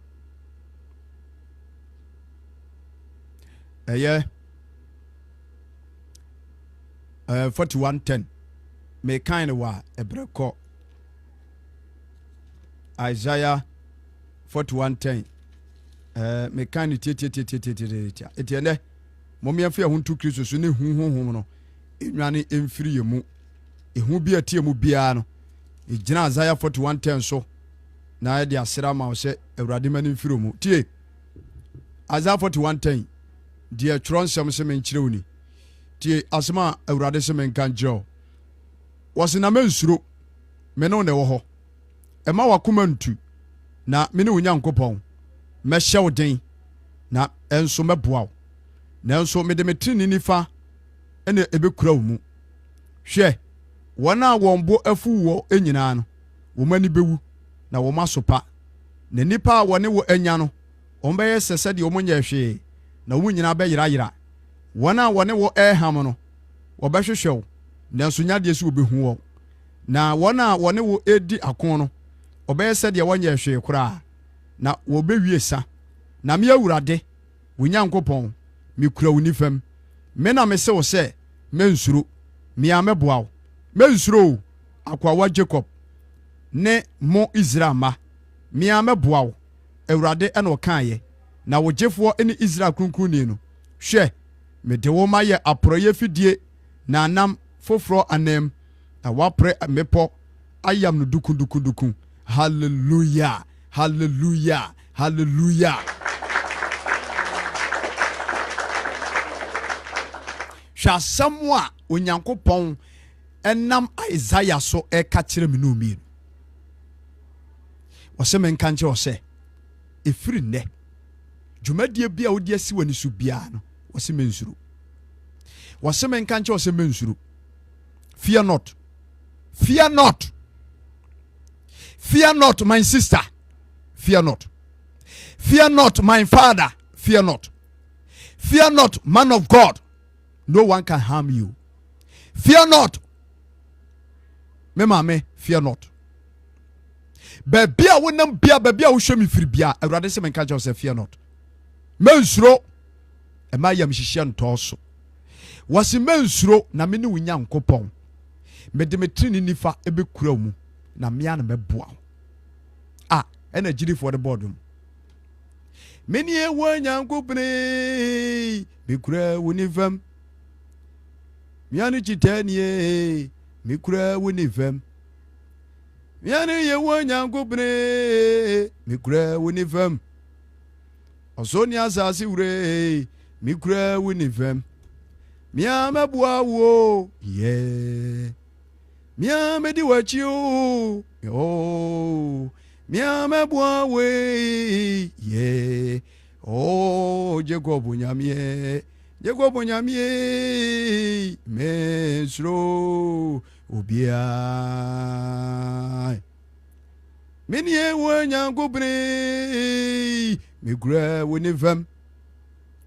41:10 me kind wa ebreko Isaiah 41:10 me kind etiene momia fa huntu Kristo so ne hunhunhum no enwane emfiri yemu ehu bia tie mu bia no egina Isaiah 41:10 so na de asira ma wo se Awurade mani mfiri mu tie Isaiah 41:10 de tron nsɛm se men kyerɛ woni tie asema Awurade se men kan kyerɛ wɔse na mensuro me no ne wɔ hɔ ɛma wakoma ntu na me ne wo Nyankopɔn mɛhyɛ wo den na ɛnso mɛboa wo nanso mede me tiri nifa ɛna ɛbɛkura wo mu hwɛ wɔn a wɔn bo afu wɔ nyinaa no wɔn ani bɛwu na wɔn asopa na nipa a wɔne wɔ anya no wɔn bɛyɛ sɛ sɛdeɛ wɔn nyɛ hwee na wɔn nyinaa bɛyerayera wɔn a wɔne wɔ ɛham no wɔbɛhwehwɛ wo nanso nyadeɛ si wɔbɛhu wɔn na wɔn a wɔne wɔ edi ako no wɔbɛyɛ sɛdeɛ wɔn nyɛ hwee koraa na wɔbɛwie sa na me Awurade wo Nyankopɔn me kura wo nifam me na me se wo sɛ mensuro me a mɛboa wo mensuro akwawa Jacob ne mo Israel ma me a mɛboa wo Awurade ɛna ɔkaayɛ na wo gyefoɔ ne Israel kronkronni no hwɛ me de wo ma yɛ aporɔyɛ fidie na anam foforo anam na wapre mepɔ ayam no duku hallelujah hallelujah hallelujah hwɛ asɛm a Onyankopɔn ɛnam Isaiah so ɛka kyerɛ me no mmienu wɔsɛ menka nkyerɛ wɔsɛ ɛfiri nnɛ dwumadie bi a wodi asi w'ani so biara no wɔsɛ mensuro wɔsɛ menka nkyerɛ wɔsɛ mensuro fear not fear not fear not my sister fear not fear not my father fear not man of God no one can harm you fear not me mame fear not bebia wonam bia bebia wo hwɛ me firi bia Awurade se menka kyerɛ sɛ fear not mensuro ɛma Ayamhyehyeɛ ntɔɔso wɔse mensuro na me ne wo Nyankopɔn mede me tiri nifa ɛbɛkura mu na me ana mɛboa wo ɛna gyirifoɔ de bɔɔdom me ne wo Nyankopɔn mekura wo nifam mianu chitanie mikura wunifem mianu ye wo Nyankopɔn mikura wunifem osoni asasi wure mikura wunifem mia mabua wo ye mia medi wachi o mia mabua we ye Jacob nyamie Jacob nyamie mesro obia menie wo Nyankopɔn mikura wonifam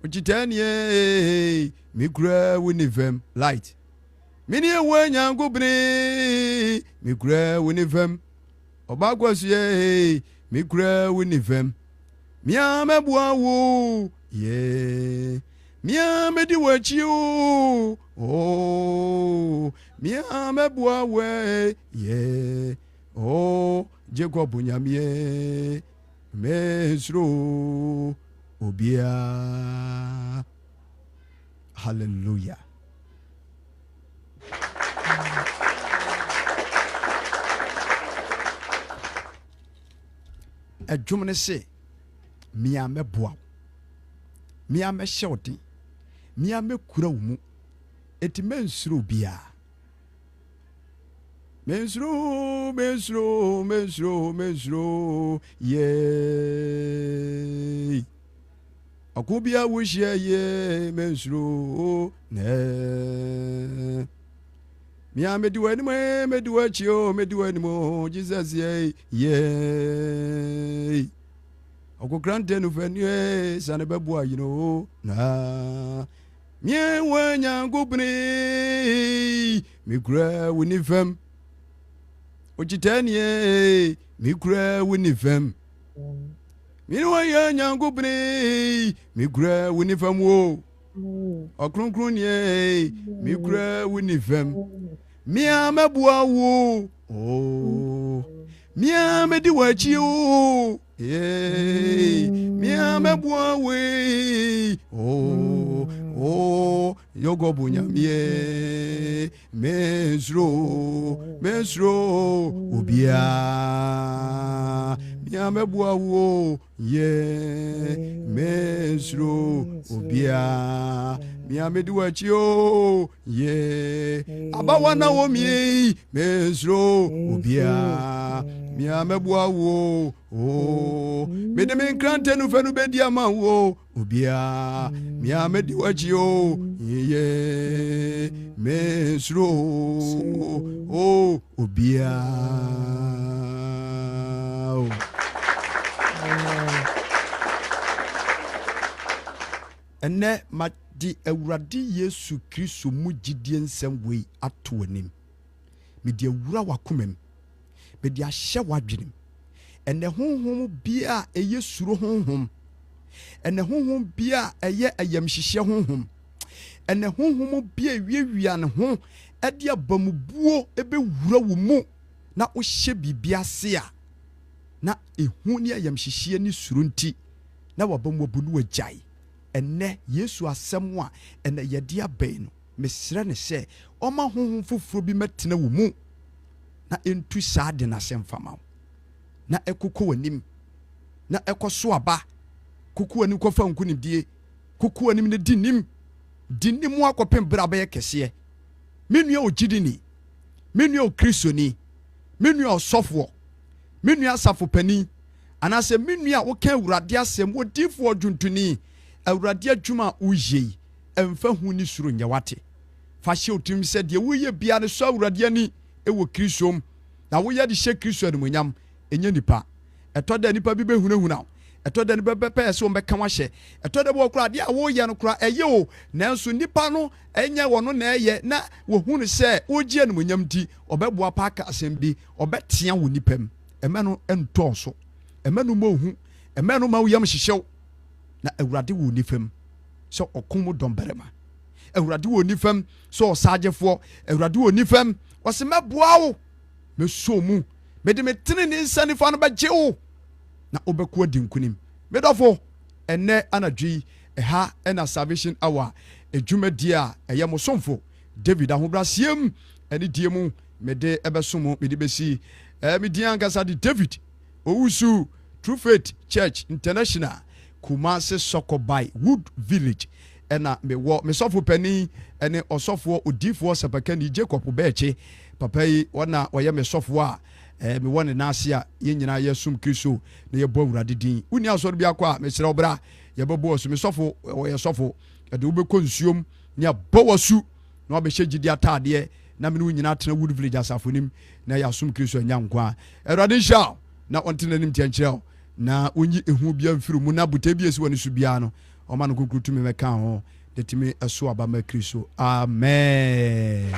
ochitanie mikura wonifam light menie wo Nyankopɔn mikura wonifam obakwasuye mikura wonifam mia mabua wo ye mia medi wachi o mia mabua we ye Jacob nyamie mesro obia hallelujah adwumne se mia meboa mia mehyɛ odi mia mekura wo mu eti mensuro bia mensuro ye akubia wo hye ye mensuro ne mia medi wani medi wachio medi wani mo Jesus ye okokrantɛ no fanie sane bɛboa yino na mie wo Nyankopɔn mikura wo nifam ochitanie mikura wo nifam mine wo Nyankopɔn mikura wo nifam wo okronkronie mikura wo nifam mia mɛboa wo mia medi wachi o mia mebua we Jacob nyamie mesro obia miamebua wo ye mesro obia miamedi wachi o ye abawana wo mi mesro obia miamebua wo o mede me nkrante no fanu bedi ama wo obia miamedi wachi o ye mesro o obia. Ene ma di Awurade Yesu Kristo mu gidie nsɛm wei ato anim. Me di awura wakomam. Me di ahye wadwenem. Ene honhom bia eye suro honhom. Ene honhom bia eye ayamhyehye honhom. Ene honhom bia wiewia ne ho ade abamubuo ebewura wo mu na wo hye bibia se a na ehu ne ayamhyehye ni suro nti na wabamu abunu agyae. Ene Yesu asɛm a ene yɛde abɛn no mesrɛ ne sɛ ɔma honhom foforo bi metena wo mu na entu saa de na asɛm fama na ekokɔ wanim na ekɔso aba kokɔ wanim kɔfa nkunimdie kokɔ wanim ne dinim akɔpem bra bɛyɛ kɛseɛ menua ogidini menua okristoni menua osɔfo menua asafopani anase menua woka Awurade asɛm wodifo odwuntuni Awurade adwuma uyi emfa hu ni suro nyawate fa hye otim sɛ de woyɛ bia ne so Awurade ani ewo Kristom na woyɛ de hye Kristo animonyam enye nipa ɛtɔ nipa bi behunahuna ɛtɔ da nipa bɛpɛ sɛ wɔbɛka wahyɛ ɛtɔ da bo kura de a woyɛ no kura ɛyɛ o nanso nipa no ɛnyɛ wɔno na ɛyɛ na wohunu sɛ ogye animonyam ti ɔbɛboa pa aka asɛm bi ɔbɛtea wo nipam ɛmɛ no ɛntɔɔso ɛmɛ no mohu ɛmɛ no ma woyam hyehyew na Awurade wo nifam sɛ ɔkom dɔmbarema Awurade wo nifam sɛ ɔsaagyefo Awurade wo nifam wɔse mɛboa wo meso mu mede metene ne nsa nifa no bɛgye wo na obɛko adi nkunim medɔfo ɛnɛ anadwi ɛha ɛna salvation hour edwumadi a ɛyɛ mo somfo David ahobrasiem ɛne die mu mede ɛbɛsomo mede bɛsi medi ankasa de David owusu True Faith Church International Kumase Sokobai Wood Village ɛna mewɔ mesɔfo pani ɛne ɔsɔfo odifoɔ sapakani Jacob Beche papa yi wana wɔyɛ mesɔfo a me wone nase a ye nyina ye sum Kristo na ye bo Awurade din uni asɔre bi akɔ a mesrɛ obra ye bɛbɔ so mesɔfo wɔyɛ sɔfo de wobɛkɔ nsuom ne abɔ wasu na wabɛhyɛ gidi atade na me no nyina tena Wood Village asafonim na ya sum Kristo anya nkwa Awurade hya na ɔntena nim tiankyerɛ na onyi ehu bia mfiru mu na bote bi esi woni so bia no ɔma no konkrutu me meka ho de timi ɛso aba ma Kristo amen.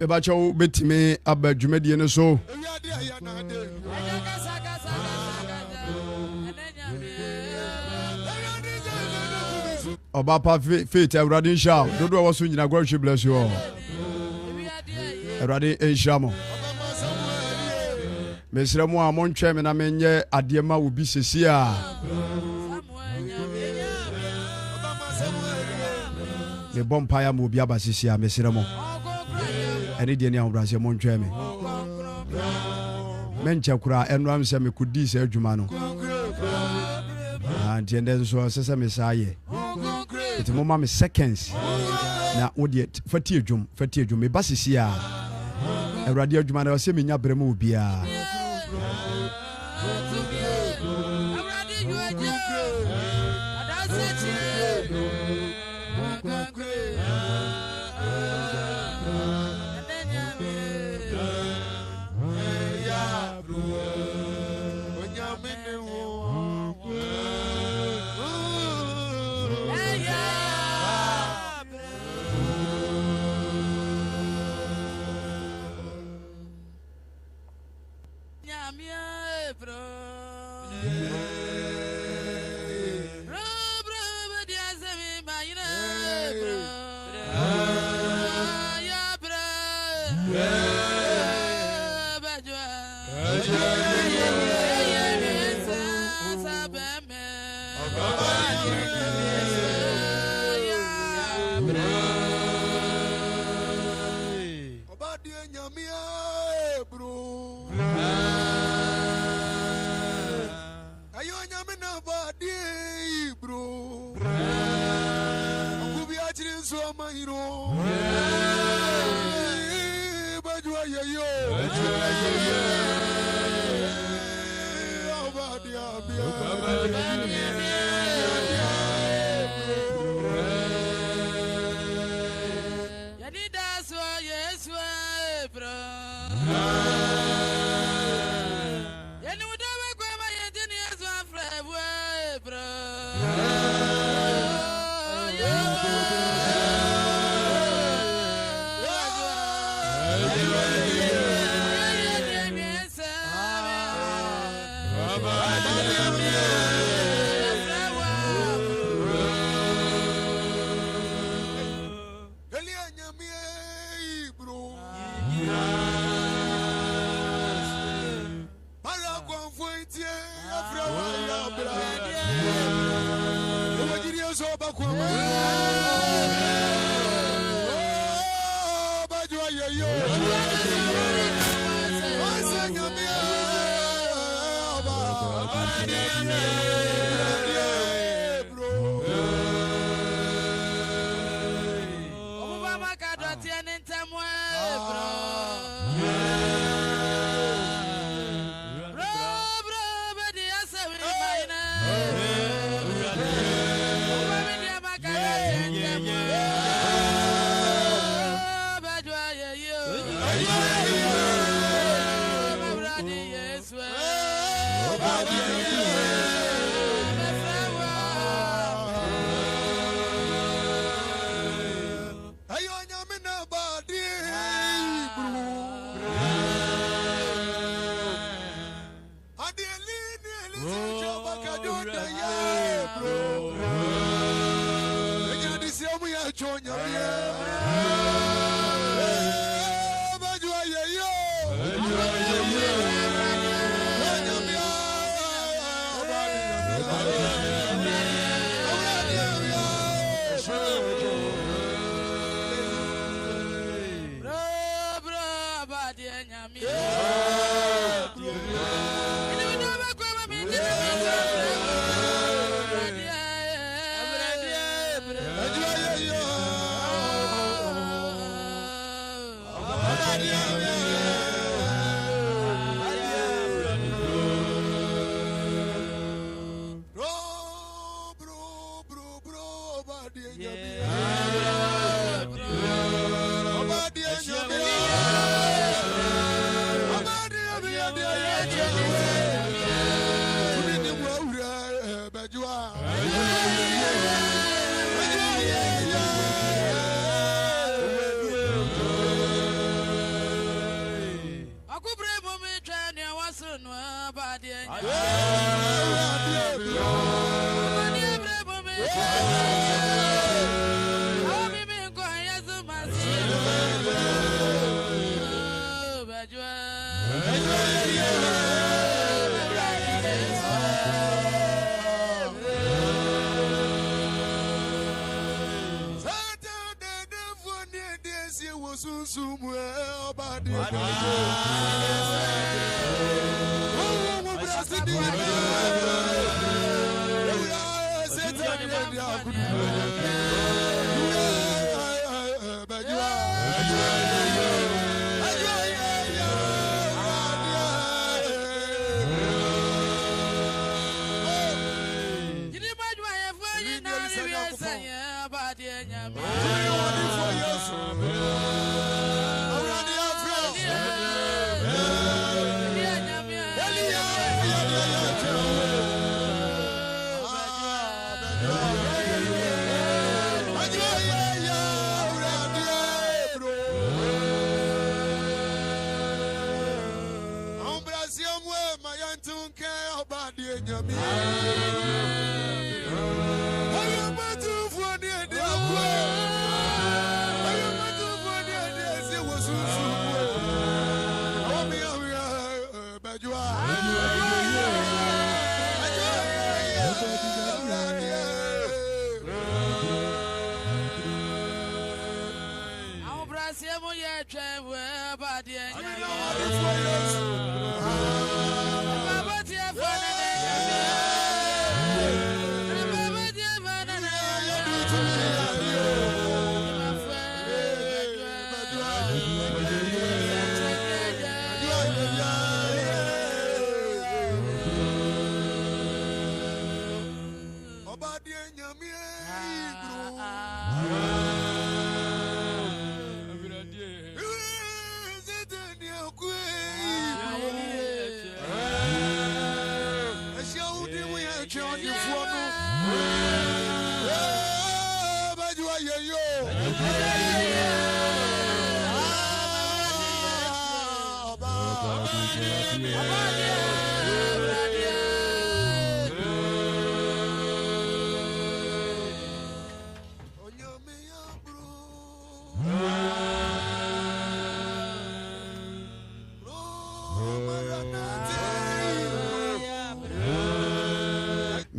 Ebacho betime aba dwumadie no so Obapa faith Awurade nhya dodo a waso nyina gwahwe bless you all Awurade nhya mo mesrɛ mo a montwɛ me na menyɛ ade ma wo bi sesi a me bompa ya mo bi aba sesi a mesrɛ mo ɛne deɛ ne ahobrɛaseɛ montwɛ me menkyɛ koraa ɛnoam sɛ mekɔdii sɛ adwuma no nti ɛndɛ nso ɛsɛ sɛ me saa yɛ ɛti moma me seconds na wodeɛ fati adwum meba sesi a Awurade adwuma no ɛsɛ menya berɛ ma obiaa so mahiro bajwa yeyo obadia bia yanida so yesu bro yani mudawe kwa mayentini yesu afrebu bro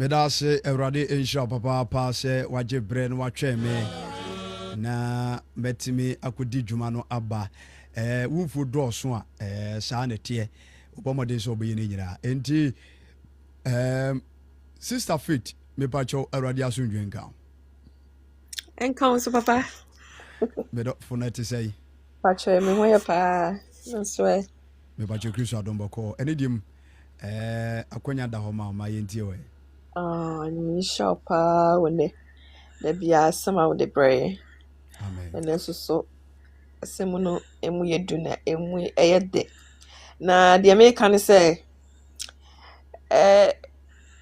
Medase Eurade Insha Papa Pase Waje Brain Wache me na metimi akodi dwuma no aba wumfu dɔɔso a saa ne tie obomode so obe ne nyira enti Sister Faith me pacho Eurade asundwe nka enka so papa me do fonete say pacho me ho ye pa nso me pacho Kristo adomboko ene dim akonya da ho ma yentie we ni shopa wone da bia sama wo de bre amen and so asemu no emu yedu na emu eyede na de me kan say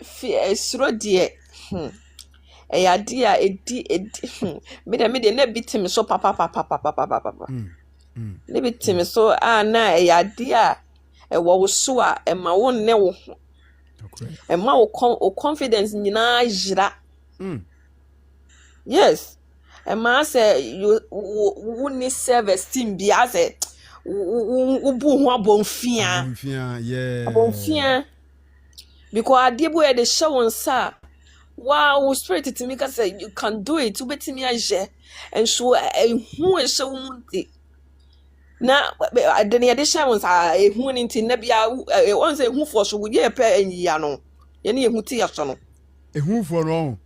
fi esuro de eyade a edi me de na bitim so papa ne bitim so na eyade a ewo wo so a ema wo ne wo ema wo confidence nyina jira yes ema say you need self-esteem bi ase wo bu ho abonfia yeah abonfia because adibu e de show nsa wow spirit to me say you can do it ubetimi aje and so ehun e show munti na adene de show nsa ehun nti na bia won say ehun for so wo ye pe enyiya no ye ne ehun ti ya so no ehun for no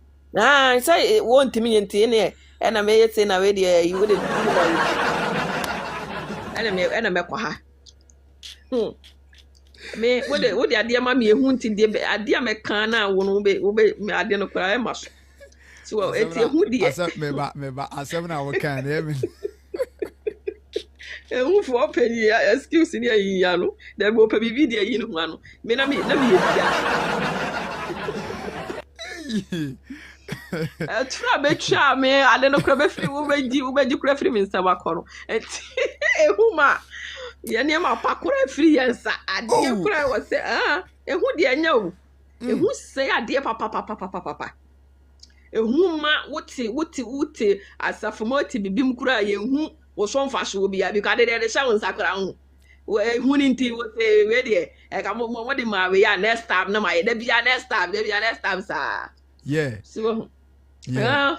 say won timi nti ne na me yete na we de you would do ena me kwa ha me wo de ade ma me ehun nti de ade me kan na wo no be me ade no kra e maso so eti ehun de asem me ba asem na wo kan e me ehun for pay excuse ni ayi ya no de bo pe bibi de ayi no ano me na me ye dia try be try me ade no kra be free wo be kra free me nsa bakoro eti ehuma ye ne ma pakora free yensa ade kra wo se ehu de anya o ehu se ade papa ehuma wote asafomoti bibim kra ye hu wo so mfa so bia because de sha won sakra hu ehu ni nti wo se we de e ka mo de ma we ya next time na ma ye da bia next time sa yeah so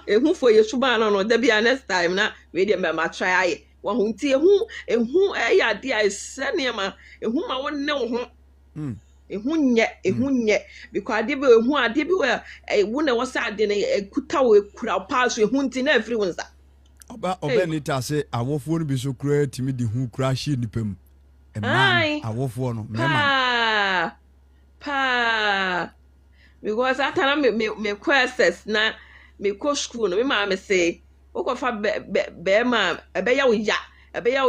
ehun for yesu ba no da bia next time na we dey ma try aye wo hu nti ehun ya de a sene ma ehun ma won ne wo ho ehun nye because ade be ehun ade bi wo na wo sa ade ne kuta wo kura pass ehun nti na afri won sa oba ni ta say awofo no bi so kura timi di hu kura shi nipam man awofo no pa because atana me courses na me ko school no me ma me say wo ko fa be ma ebe ya wo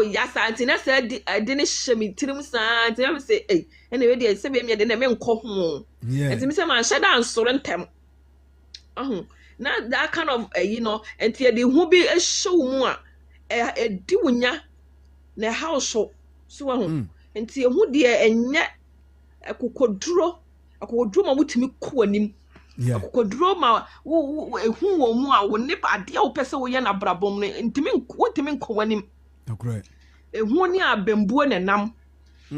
ya santi na say ade ne hye tirim santi na me say ene we dey say be me de na me nko ho enti me say man shada ansoro ntem na that kind of enti de hu bi ehyew mu a edi wunya na house so enti ehu de enye akokoduro ma mutimi ko anim akokoduro ma ehu wo mu a wo ne ade a wo pese wo ye na brabom no ntimi nko anim ehu ni abembuo ne nam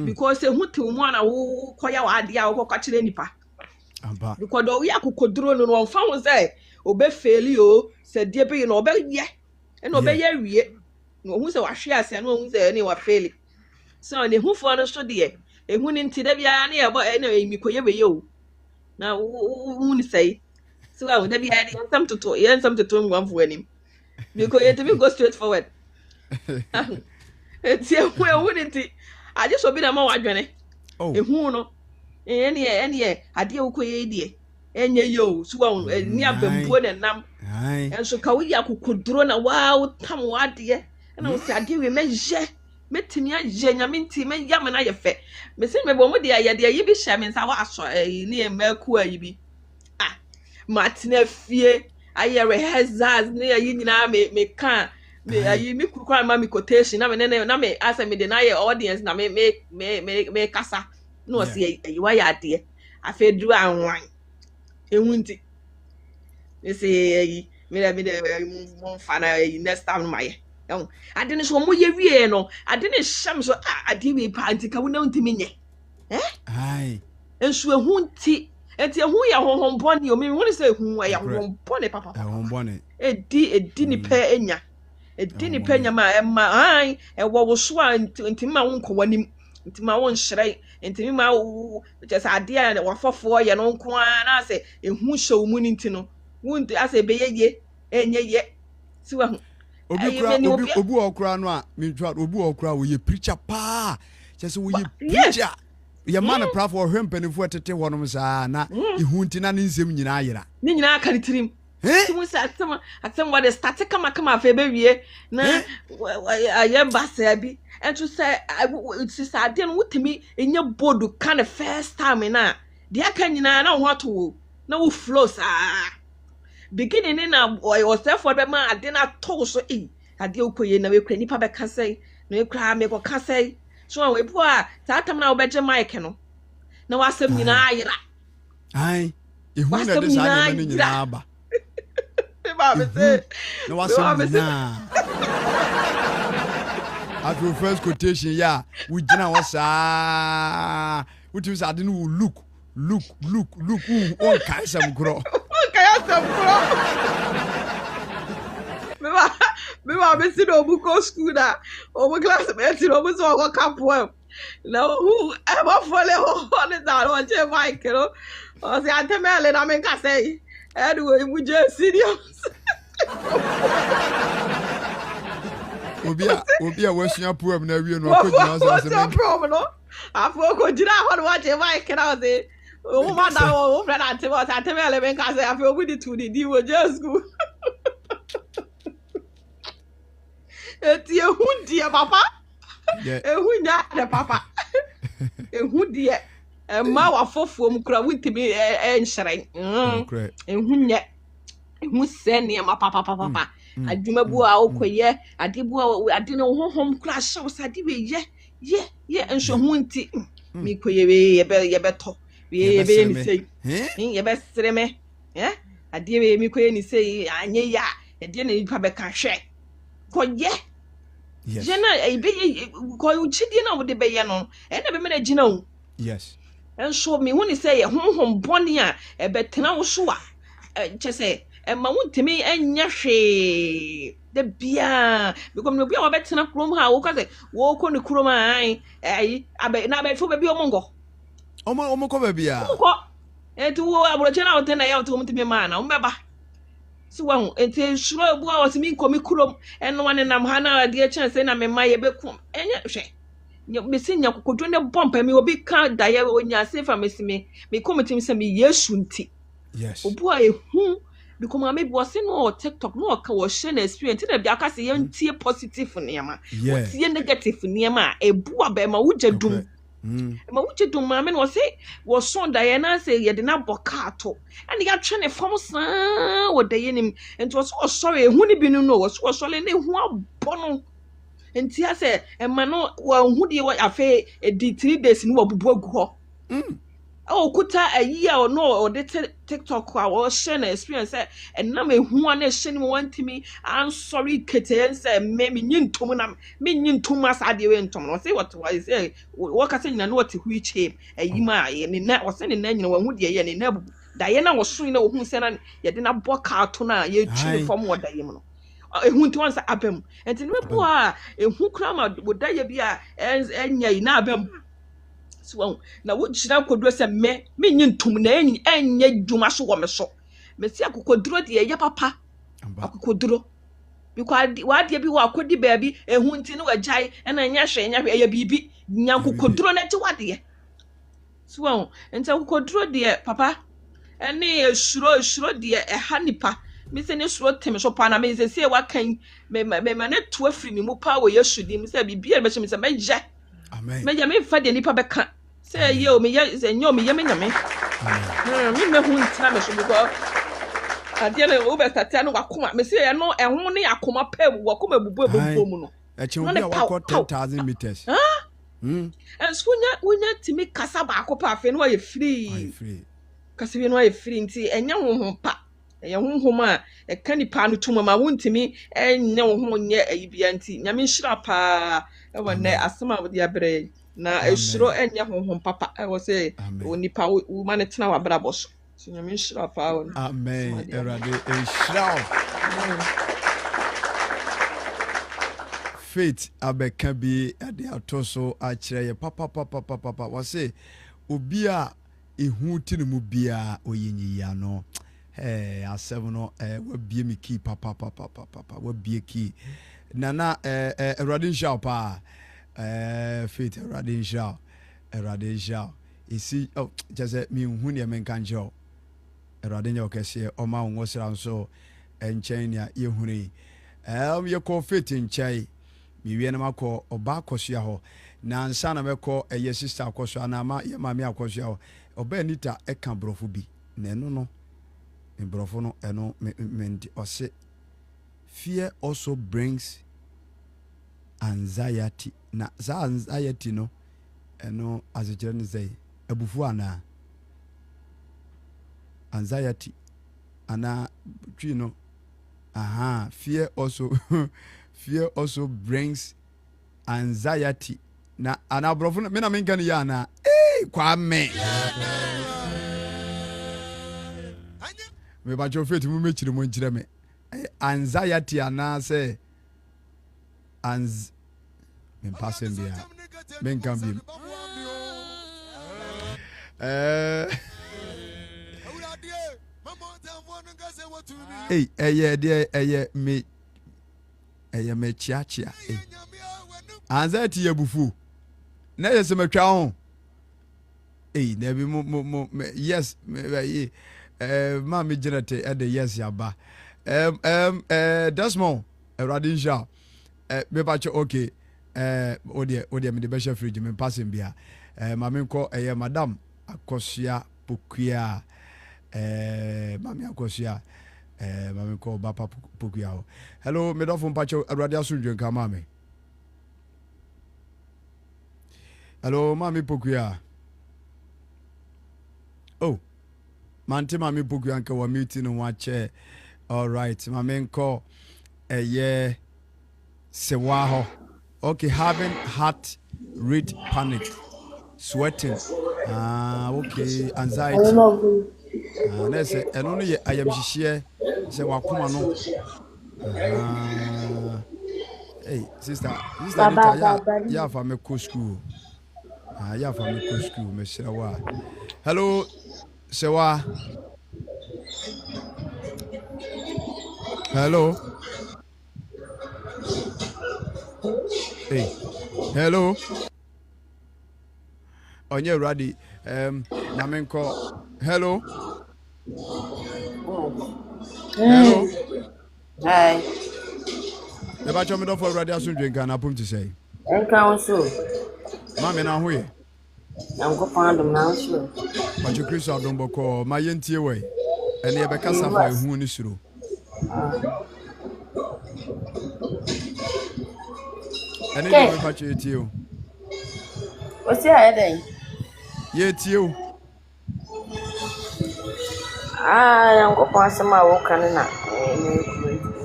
because ehu te wo mu na wo koya wa ade a wo kwakire nipa because do we akokoduro no won fa wo say obe faili o se die be no obe ye na obe ye wie no hu se wa hwe ase na hu se ni wa faili so ne hu fo no so de ehu ni nti da bia na ye bo na emi koye be ye o na hu ni sei so da bia ni sam to ngwamfo anim because you to go straight forward eti ehu ni nti aje so bi na ma wadwene ehu no ene ade wo koye die enye yo so ni abambuo na nam enso ka wo ya kokoduro na wa tam wade na wo se ade we meje metimi aje nyame nti me yam na ye fe me se me bo mu de ya de yi bi hye me nsa wa aso ni e maku ayi bi matina fie aye rehearsals ni ayi nyina me kan me ayi mi kuru ma me quotation na me na me asa me de na ye audience na me kasa no se ayi wa ya de afa duru anwan ehunti me se ayi me mo fa na next time no maye ade ne so mo ye wie no ade ne hyam so ade we pa antika wo na ntimi nye ai enso ehunti enti ehu ya honhombone o me woni se ehu ya honhombone papa honhombone edi ni pe enya edi ni pe enya ma emma ai ewo wo so ntimi ma wonko wanim ntimi ma won hyerai ntimi ma just ade ya wafofo ye no nko na se ehu hyew mu ni ntino wonti ase beyeye enye ye siwa obi okra no a mentwa obi okra wo ye preacher pa chese wo ye preacher ye man pra for hwempanifo etete honom saa na ehunti na nsem nyina ayera ni nyina akaritirim timu sa atem what start kama afa bewie na aye basa bi entu say sisa ade no wutimi enya bodu kind of first time na de aka nyina na ho ato na wo flow saa beginning na yourself for be man ade na to so ade okoye na we kra nipa be kasai na we kra me ko kasai so we po a tatam na obeje mic no na wasam nyina ayira ai ehu na de sa na nyina aba ba me say na wasam nyina after first quotation ya we gina wasa utim sa de no look on kai sam gro me ba si no buko school na o mo class me ti no mo so ko camp na who ever fole ho ne da o je mic no o se ante me le na me ka say anyway we just serious obi a wasua poem na wie no ko gina so se me problem no afo ko gina ho no wa je mic na o se o ma da o friend ante me le me ka say afo we di to di we just go eti ehundie papa ehunya de papa ehundie ma wafofo mu kura witimi enhyeren ehunya ehu sene ma papa adwuma bu a okoye ade bu a ade no honhom kura hyew sade we ye enso hu nti mi koye we ye beto we be ni sei ye be sere me ade we mi koye ni sei anye ya ade na nipa be ka hwe koye jena ebe ko uchidi na wo de be ye no na be me na gina wo yes enso mi woni say ye honhom bone a ebetena wo so a chese ma wontimi enya hwe de bia because no bia wo betena krom ha wo ka say wo ko ne krom ai abe na be fo be bia omo ko be bia ko etu wo abroche na wo tena ya wo ntimi ma na wo meba si wa hu ente shuro bu a wotimi nkomi krom eno wane nam ha na ade chen say na me ma ye bekum enya hwe me se nya kokodo ne bompa me obi ka da ye onya se fa me sime me komitim se me yesu nti yes obu a ehu because ma me bo se no TikTok no ka wo share na experience na bia ka se ye ntie positive niema wo tie negative niema ebu a be ma wugye dum ma wugye dum ma me no se wo son da ye na se ye de na boka ato and ya twe ne fom san wo da ye nim enti wo so sorry ehu ni bi no wo so sorry na ehu abono enti ase ema no wa hudie wa afa edi 3 days ni wabubu agu ho okuta ayi a no o de TikTok a wo share na experience enam ehu na hye ni wantimi I'm sorry kete say me nyintom na me nyintom asade we ntom no say what was say wo ka say nyina no what hu iche ayi ma ye ni na wo say ni na nyina wa hudie ye ni na bubu da ye na wo so ni na wo hu say na ye de na boka ato na ye twi form wo da ye no ehu nti wansa abem enti ne po a ehu kra ma woda ye bia enya yi na abem so na wo gyina koduro se me nyintum na enya dwuma so wo me so me si akokoduro de ye papa akokoduro because wa de bi wa kodi baabi ehu nti ne wagyae na enya hwe ye bibi nya akokoduro na ti wade so enti akokoduro de papa Any sure dear a honeypa. Miss any sure Tim Chopana may say what can me manet to a free me power you should him say be a machine Mr. Major. Amen. May me fed any papa say yo me yes and yo me yammy. Me who time should go. At the end of over Tatiano Wakuma, Monsieur, I know, and only a coma pair Wakuma Bubu. That you walk 10,000 meters. Huh? And soon not to make Casaba Copa, and why you free. Cassino, I free and young pa. A young woman, a candy pan to mamma wound to me, and no one yet a BNT. Yamin Shrapa, one day as some of the abre. Now, a sure and young home papa, I was say, only power woman at now a brabos. Yamin Shrapa. Amen. A shout. Faith abeka bi ade atoso a kire papa was say obia ehu ti no mu bia oyenyiya no asem no wabie mi ki papa wabie ki nana Eradin Shaw pa Faith Eradin Shaw isi just me hu ne men kan jo Eradin yo kese o ma wo sra nso enchen ya yehuni ye ko Faith nchai mi wie na makọ ọba akọsua ho na nsa na mekọ eye sister akọsua na ma ye mami akọsua ho ọba anita eka brofo bi na eno no me brofo no eno me ose fear also brings anxiety na za anxiety no eno azekere ne zei abufu ana anxiety ana twi no fear also brings anxiety. Na anabrofo me na menka ne ya na kwame. Me ba jo Faith mu mechire mo nkire me. Anxiety ana say me passe bia. Menka bi. Me eye me chiachia anxiety yabufu na yese matwa ho na bi mo yes ma me generate e de yes yaba Desmond Eradin Shaw me ba che okay ode me de be fridge me pass bia ma me nko madam akosua pokua mami akosua mami ko ba pokua ho. Hello me do fun pacho Awurade asundwe nka mami. Hello mami pokua. Oh mante mami pokua nka wa meeting no wa che. All right mami nko sewa ho. Okay, having heart rate panic, sweating, okay, anxiety. Let's say, and only Ayamhyehyeɛ say wakuma no. Hey, sister, ya fa me ko school. Ya fa me ko school, me sewa. Hello, sewa. Hello. Hey, hello. Onye ready? Namenko. Hello. Hello. Hi. The batch of me for ready as soon drink and apum to say. Council. Mammy now who? I'm going to now sure. But you Chris don't boko my yenti away. And the Abacasa by who is through. And then you patch it you. What's your heading? Yet you. I am going to pass my walk and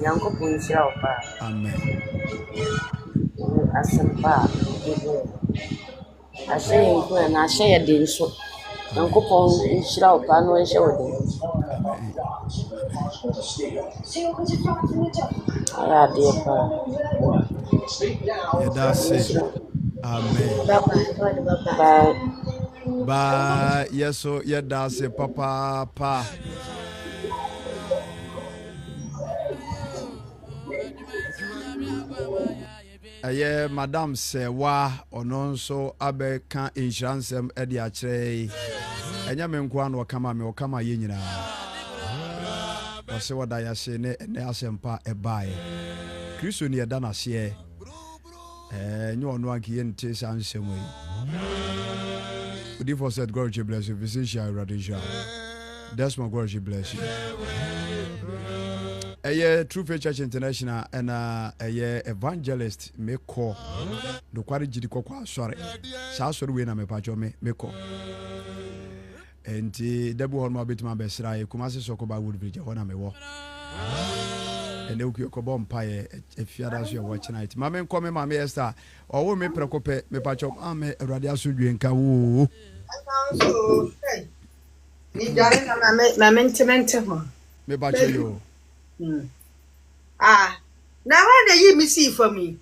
young couple in Shelpa. Amen. As a bar. I say, and I say a din so. Young couple in Shelpa, no show. Ah, dear. That's it. Amen. Bye. Bye. Yes, so yeah, that's it, Papa. Yeah, Madam Sewa, or no, so Abe can insurance e di achre. anya me nko an wakama me wakama ye nyina ɔse wada yase ne asɛmpa ɛbae Kristo ne yɛda n'aseɛ nye ɔno anke yɛnte saa nsɛm yi Odi for said God bless you Vision Radisha that's my God bless you True Faith Church International and evangelist me call the kwari jidi kokwa sorry saa sorry we na me pacho me call enti debu hon ma betima be sra e kuma se sokoba wood bridge hona me wo ene okuye ko bom pae efiada so e watch night ma me nko me ma me Esther owo me prekope me pacho am Awurade asodwe nka wo ni jare na mente ho me pacho yo now how do you miss it for me?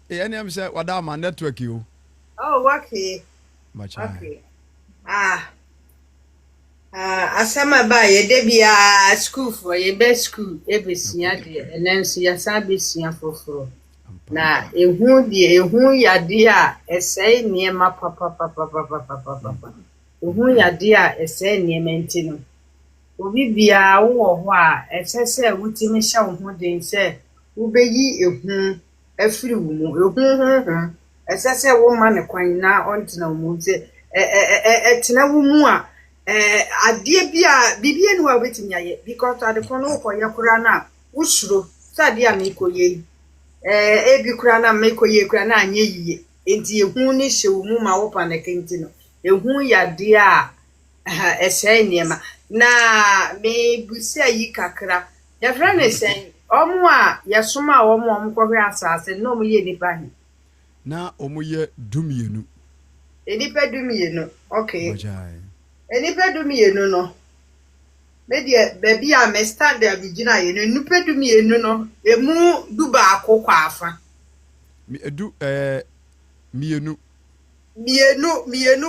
Any am say wada ma network you. Oh, okay. Okay. Asama ba ye de bia school for ye best school ebesia de enenso ya sabesia foforo. Na ehu ya de a esai niema papa. Ehu ya de a esai niema ntino. Obi bia wo ho a esese wutimi hye wo ho den se wo beyi ehu afiri wo mu ehu esese wo ma ne kwan na ontina wo mu se etina wo mu a adie bia bibie no wa betimi aye because ade kono ko yakura na usuro sade a mekoye ebi kura na mekoye kura na anye yiye enti ehu ni hye wo mu ma wo pa na kenti no ehu ya de a esai niema na me busia yi kakra ya frane sen omo a yesoma omo kohwe asase no mo ye nipa hi na omo ye dumienu enipa dumienu okay enipa dumienu no me de baby a me stand there bigina ye no enipa dumienu no emu duba akokwa afa edu mienu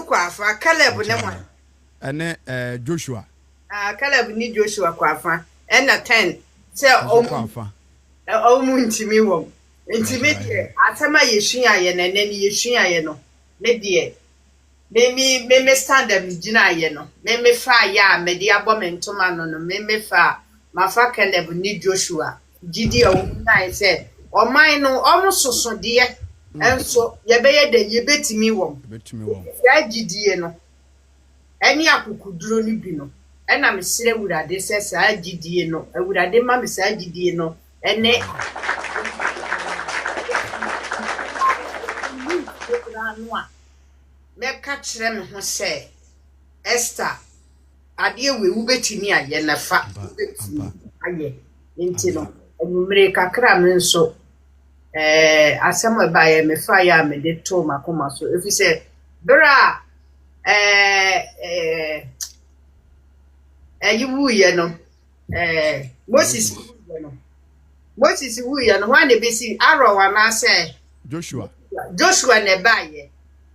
kwa afa Caleb ne mo ene Joshua Caleb ni Joshua kwafa ena 10 se omu ntimi wom ntimi de atama yesua ye na nani yesua ye no me de me stand up gina ye no me fa ya me de abomentoma no me fa mafa Caleb ni Joshua gidi o nai se oman no omusoso de enso ye beye de ye betimi wom ya gidi no eni akukuduro ni bi no ena me sire Awurade se saa gidie no Awurade ma me saa gidie no ene me ka kire me ho se Esther ade we wu betimi aye na fa aye enti no enumere kakra me nso asema ba ye me fa ya me de to makoma so efi se bra you ye no Moses wu ye no wan be si arrow wana say Joshua ne baye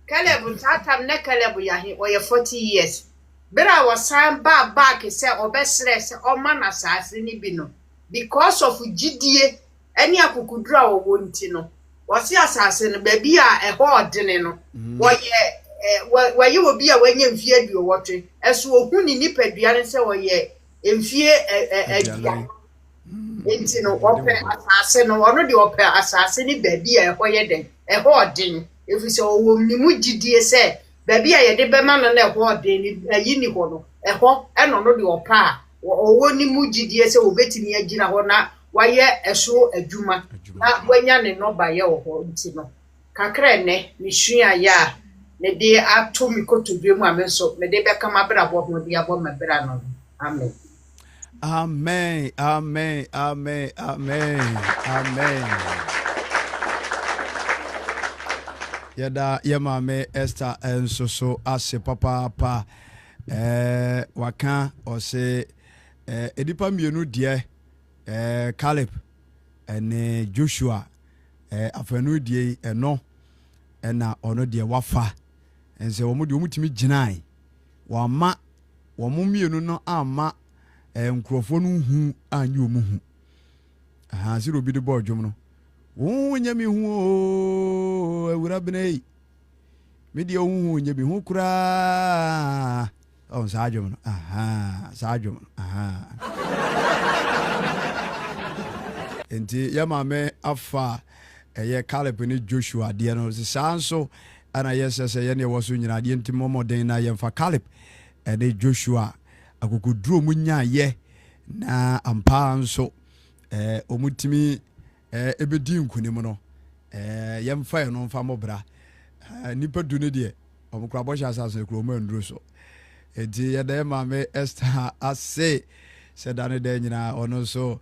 Caleb tatam ne Caleb ya he oye 40 years bera wasan back say obesre say o mana saase ni bi no because of gidie ani akukudura wo nti no wasi asase no ba bi a eho odene no woye obi a wanya mfie aduo wotwe eso ohu ni nipadua ne se woye mfie adua enti no ope asase no ono de ope asase ni ba bi a eho ye den eho odene efi se owo ni mu gidie se ba bi a ye de be ma no na eho odene ayi ni ho no eho eno no de opa owo ni mu gidie se obetimi agina ho na waye eso adwuma na wanya ne no ba ye ho nti no kakra ne misua ya ne de ato mi kotodwe mu amenso me de beka mabra bo ho de abo mabra no amen amen amen amen amen amen yada yemame Esther ensoso ase papa waka ose edipa mienu die Caleb ene Joshua afanu die eno ena ono die wafa ense wo de omutimi ginai wa ma wo mienu no ama nkrofo no hu anyi omuhu aha zero bi de bo dwom no wo nya mi hu o Awura benei me de hu nya bi hu kura Oh, Sergeant. Sergeant. Enti yamame afa Caleb ni Joshua de no saa nso ana yesese ye ne woso nyina de enti momoden na yemfa Caleb ene Joshua akokuduro munya ye na ampa nso omutimi ebedi nkunim no yemfa ye no mfa mobra nipa du ne de omukra bo sha asase kro ma nduro so enti ye de mame Esther ase sedane de nyina ono so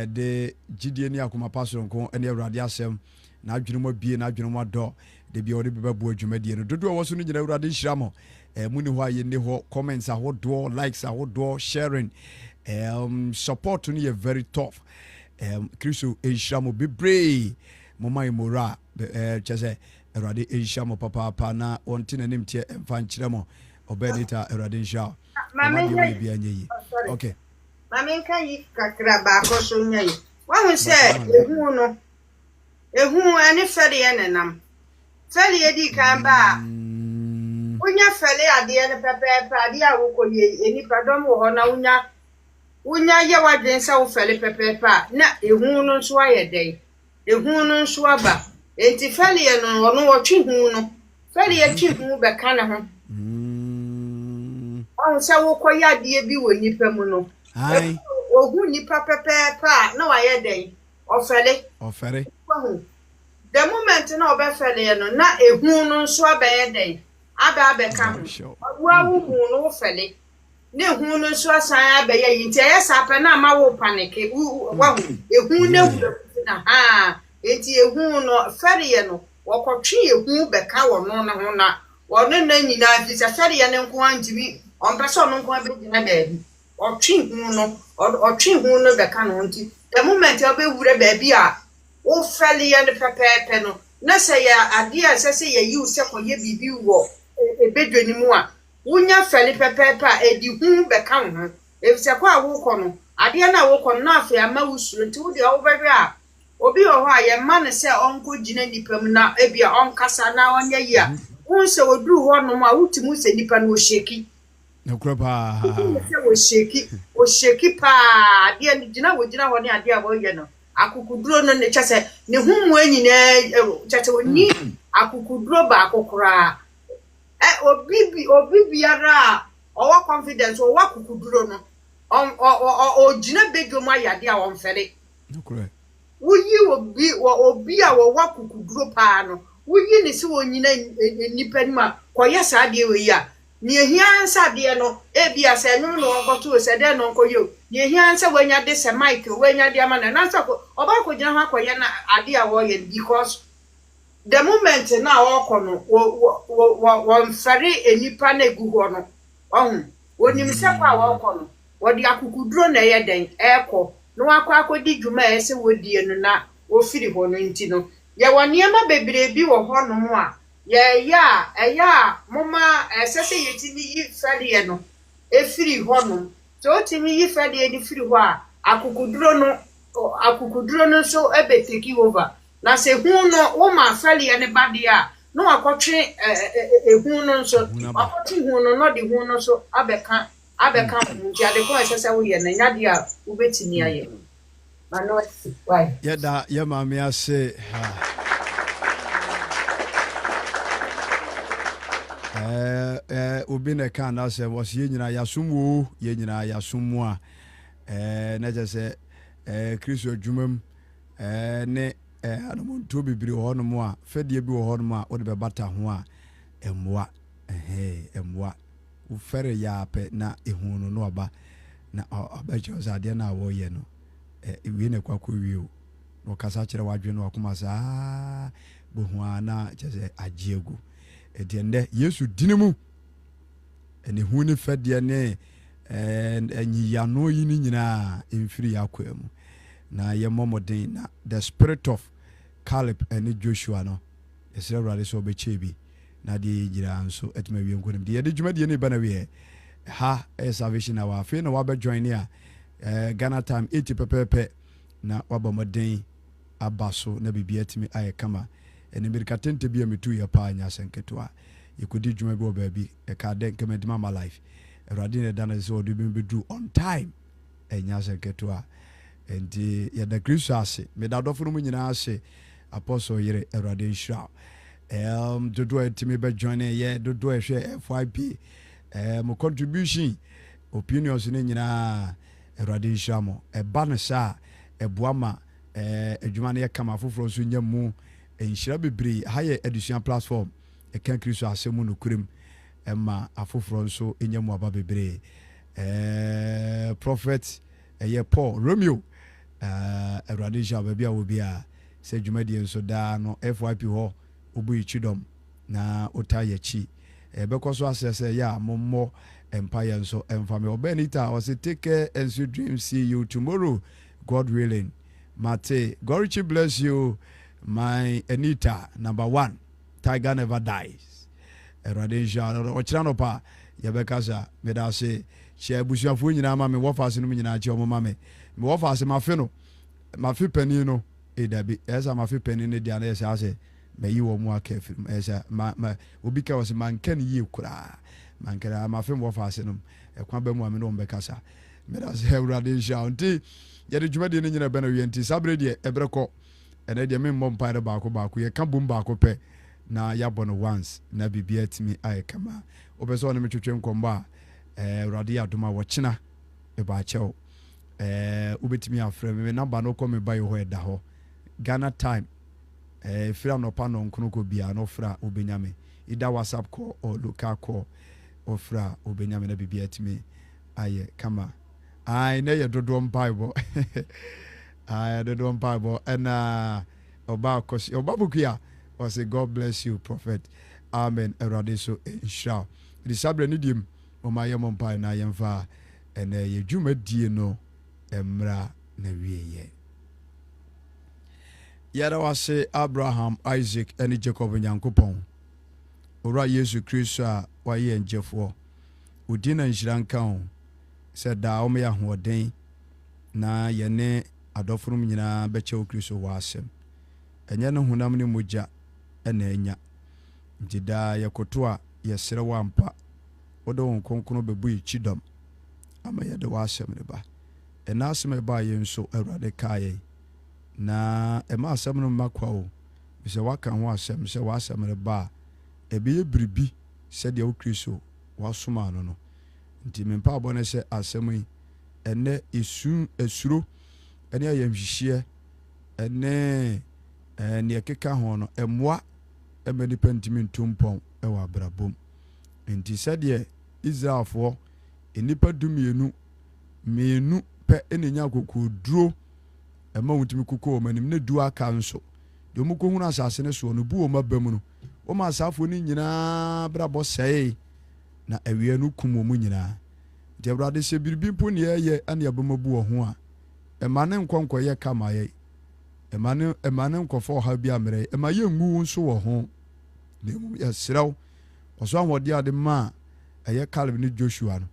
de gidie ni akoma paso nko ene awurade asem na adwene mo bie na adwene mo do de bia ode bebabu adwumadie no dodo wo so no nyina awurade hyira mo muni ho aye ne ho comments ahodo likes ahodo sharing support no ye very tough Kristo hyira mo bebre mo mai mora chese awurade hyira mo papa na wonte nanim tie emfa nkyere mo obenita awurade hyira mama de bia anyi okay Mami nka yi kakra baako so nya yi. Wahu se ehu no. Ehu ani fere ye nenam. Fere ye di kan ba. Unya fere ade ne pepepe ade a wo koye enipa dom wo ho na unya ye wadwen se wo fere pepepe na ehu no so aye den. Ehu no so aba. Enti fere ye no ono wo twi hu no. Fere ye twi hu be kan ho. Wahu se wo koye ade bi wo nipa mu no. Ai Ogu nipa pepepa na wa ye den ofele the moment na obefele no na ehu no nso abaye den aba ka ho wa wu hu no ofele na ehu no nso asan abaye yi nti ye sape na ma wo panike wa hu ehu na hu na enti ehu no fere ye no wokotwe ehu be ka wo no na ho na wo no na nyina fi se fere ye ne nko antimi onpese no nko abegina baabi otwe hu no be ka no nti the moment you be wure baabi a wo fele ye ne pepepe no na se ya ade a se ye yi se koye bibi wo ebedwani mu a wonya fele pepepe a edi hu be ka ho e se kwa wo ko no ade na wo ko na afa ama wusuro nti wo de wo behwe a obi wo ho a ye ma ne se onko gina nipam na ebia onkasa na onya yi a wo se oduru ho no ma wutimu se nipa no sheki Nakuraba. O sheki pa dia gina wo gina ho ne ade a wo ye no akukuduro no ne chese ne humu enyi na chese oni akukuduro ba akokora obi biara owa confidence owa akukuduro no o gina bedwo ma yade a wo mfere Nakure wuyi obi a wo wa akukuduro pa no wuyi ne se wo nyina nipa ni ma koye sa de we ya ni ehiansa de no ebia se nwu no okoto se de no nkoyo ni ehiansa wanya de se mic wanya de ama na nsa ko oba ko gina ha koye na ade a wo ye because the moment na wo no wo mfare enipa na egu ho no ohun onim se kwa wo no wo de akukuduro na ye den eko no akodi dwuma ese wo die no na wo firi ho no nti no ye woniema bebre bi wo ho no mo a eya mama esese yetimi yi fade no efiri ho no so timi yi fade di firi ho a akukuduro no so ebe take over na se hu no wo ma fade ne bade a no akotwe ehu no so akotwe hu no de hu no so abeka nti ade ko esese wo ye na nyade a wo betimi aye mano why yeda ye mame ase obi ne kan na se was ye nyina yasumwo ye nyina yasumwo a na je se Kristo adwumam ne anomonto bibiri ho no mo a fedie bi ho no mo a wo de bebata ho a emwa emwa wo fere ya pe na ehun no no aba na abaje ozade na wo ye no wi ne kwakọ wi o no kasa kire wadwe no akoma sa bohu ana je se agiegu ediende Yesu dinimu ene hu ne fedie ne anyiyano yi ni nyina emfiri yakwam na ye momoden na the spirit of Caleb and Joshua no yesere rade so be chebi na de gira nso etuma wi nkunimdie ye de dwumadie ne bana wi ha salvation our fe na wa be join here Ghana time 80 pepepe na wabamoden abaso na bibia timi aye kama ene mirika tente bia metu ya pa nya senketwa yekodi dwuma bi oba bi e ka den kama di mama life awurade ne da no sɛ ɔde bɛdu on time ɛnya sɛ ketewa nti yɛda kristo ase meda dɔfo no mu nyinaa ase apostle yere awurade nhyira dodoɔ ɛtumi bɛjoine yɛ dodoɔ ɛhwɛ FYP mo contribution opinions no nyinaa awurade nhyira mo ɛba no saa ɛboa ma adwuma no yɛkama afoforɔ nso nya mu nhyira bebree ha yɛ adusua platform ɛka kristo asɛm mu nokorɛm ɛma afoforɔ nso nya mu aba bebree prophet ɛyɛ Paul Romeo awurade nhyira baabi a wɔ bi a sɛ dwumadie nso daa no FYP hɔ obu ichidom na otayechi ebekọ so asese ya mommo empire nso emfame obenita o say take care and sweet dreams, see you tomorrow God willing. Mate God bless you my Anita number 1 tiger never dies eradisha ochira no pa yebekasa me da say share busuafo nyina ma me wofase no nyina che omo ma me wofase ma fe no ma fe pani no edabi esa ma fe pani ne dia na esa say me yi wo mu akafim esa ma obi ka was man kan yi kura man kra ma fem wo faase no e kwa ba mu ame no mbekasa me da se awurade nhyia nti ye de dwuma de ne nyina ba na wi nti sabre de ebreko ene de me mbom pa baako ye ka bom baako pe na ya bono once na bibia timi ay kama obeso ne metwetwe nkomba awurade ya doma wo kyena e ba chew ubetimi afre me na ba no ko me ba yo ho eda ho Ghana time fra no pa no nkono ko bia no fra obenyame ida WhatsApp call or local call or fra obenyame na bibia atimi aye kama ai na ye dodo Bible ai dodo Bible and oba kosi oba bukia o say God bless you prophet amen erade so inshallah the sabre ni dim o ma ye mompa na yemfa and ye dwumadie no emra na wieye yada wase Abraham, Isaac, and Jacob Nyankopon. Ora Yesu Kristo a waye njefo. Udina njiranka ho. Said da o me ahoden na yene adofrum nyina beche Kristo wasem. Enye no hunam ne moja ena enya. Njida yakoto a yesere wampa. Odo won konkono bebu ichidom. Ama yede wasem ne ba. Ena asem ba ye nso awurade kaye. Na ema asem no makwa o bi se waka ho asem se wasem re ba ebe ye biribi se de Kristo wasoma no no nti mempa abone se asem yi ene esuro ene ayamhyehyeɛ ene ne ekeka ho no emwa emani pentimi ntumpon ewa abrabom nti se de Israelfo enipa dumienu mienu pe enenya kokoduro ema wutimi kuko manim ne du aka nso de mu ko hunu asase ne so no bu o mabam no o ma asafo ni nyina brabo sei na awie no kumo mu nyina de brade se biribi mpo ne ye ane abamabu ho a ema ne nkonko ye kama ye ema ne nkofo ha bi amre ema ye ngu nso wo ho de mu ya siraw oso ahode ade ma eye Caleb ne Joshua no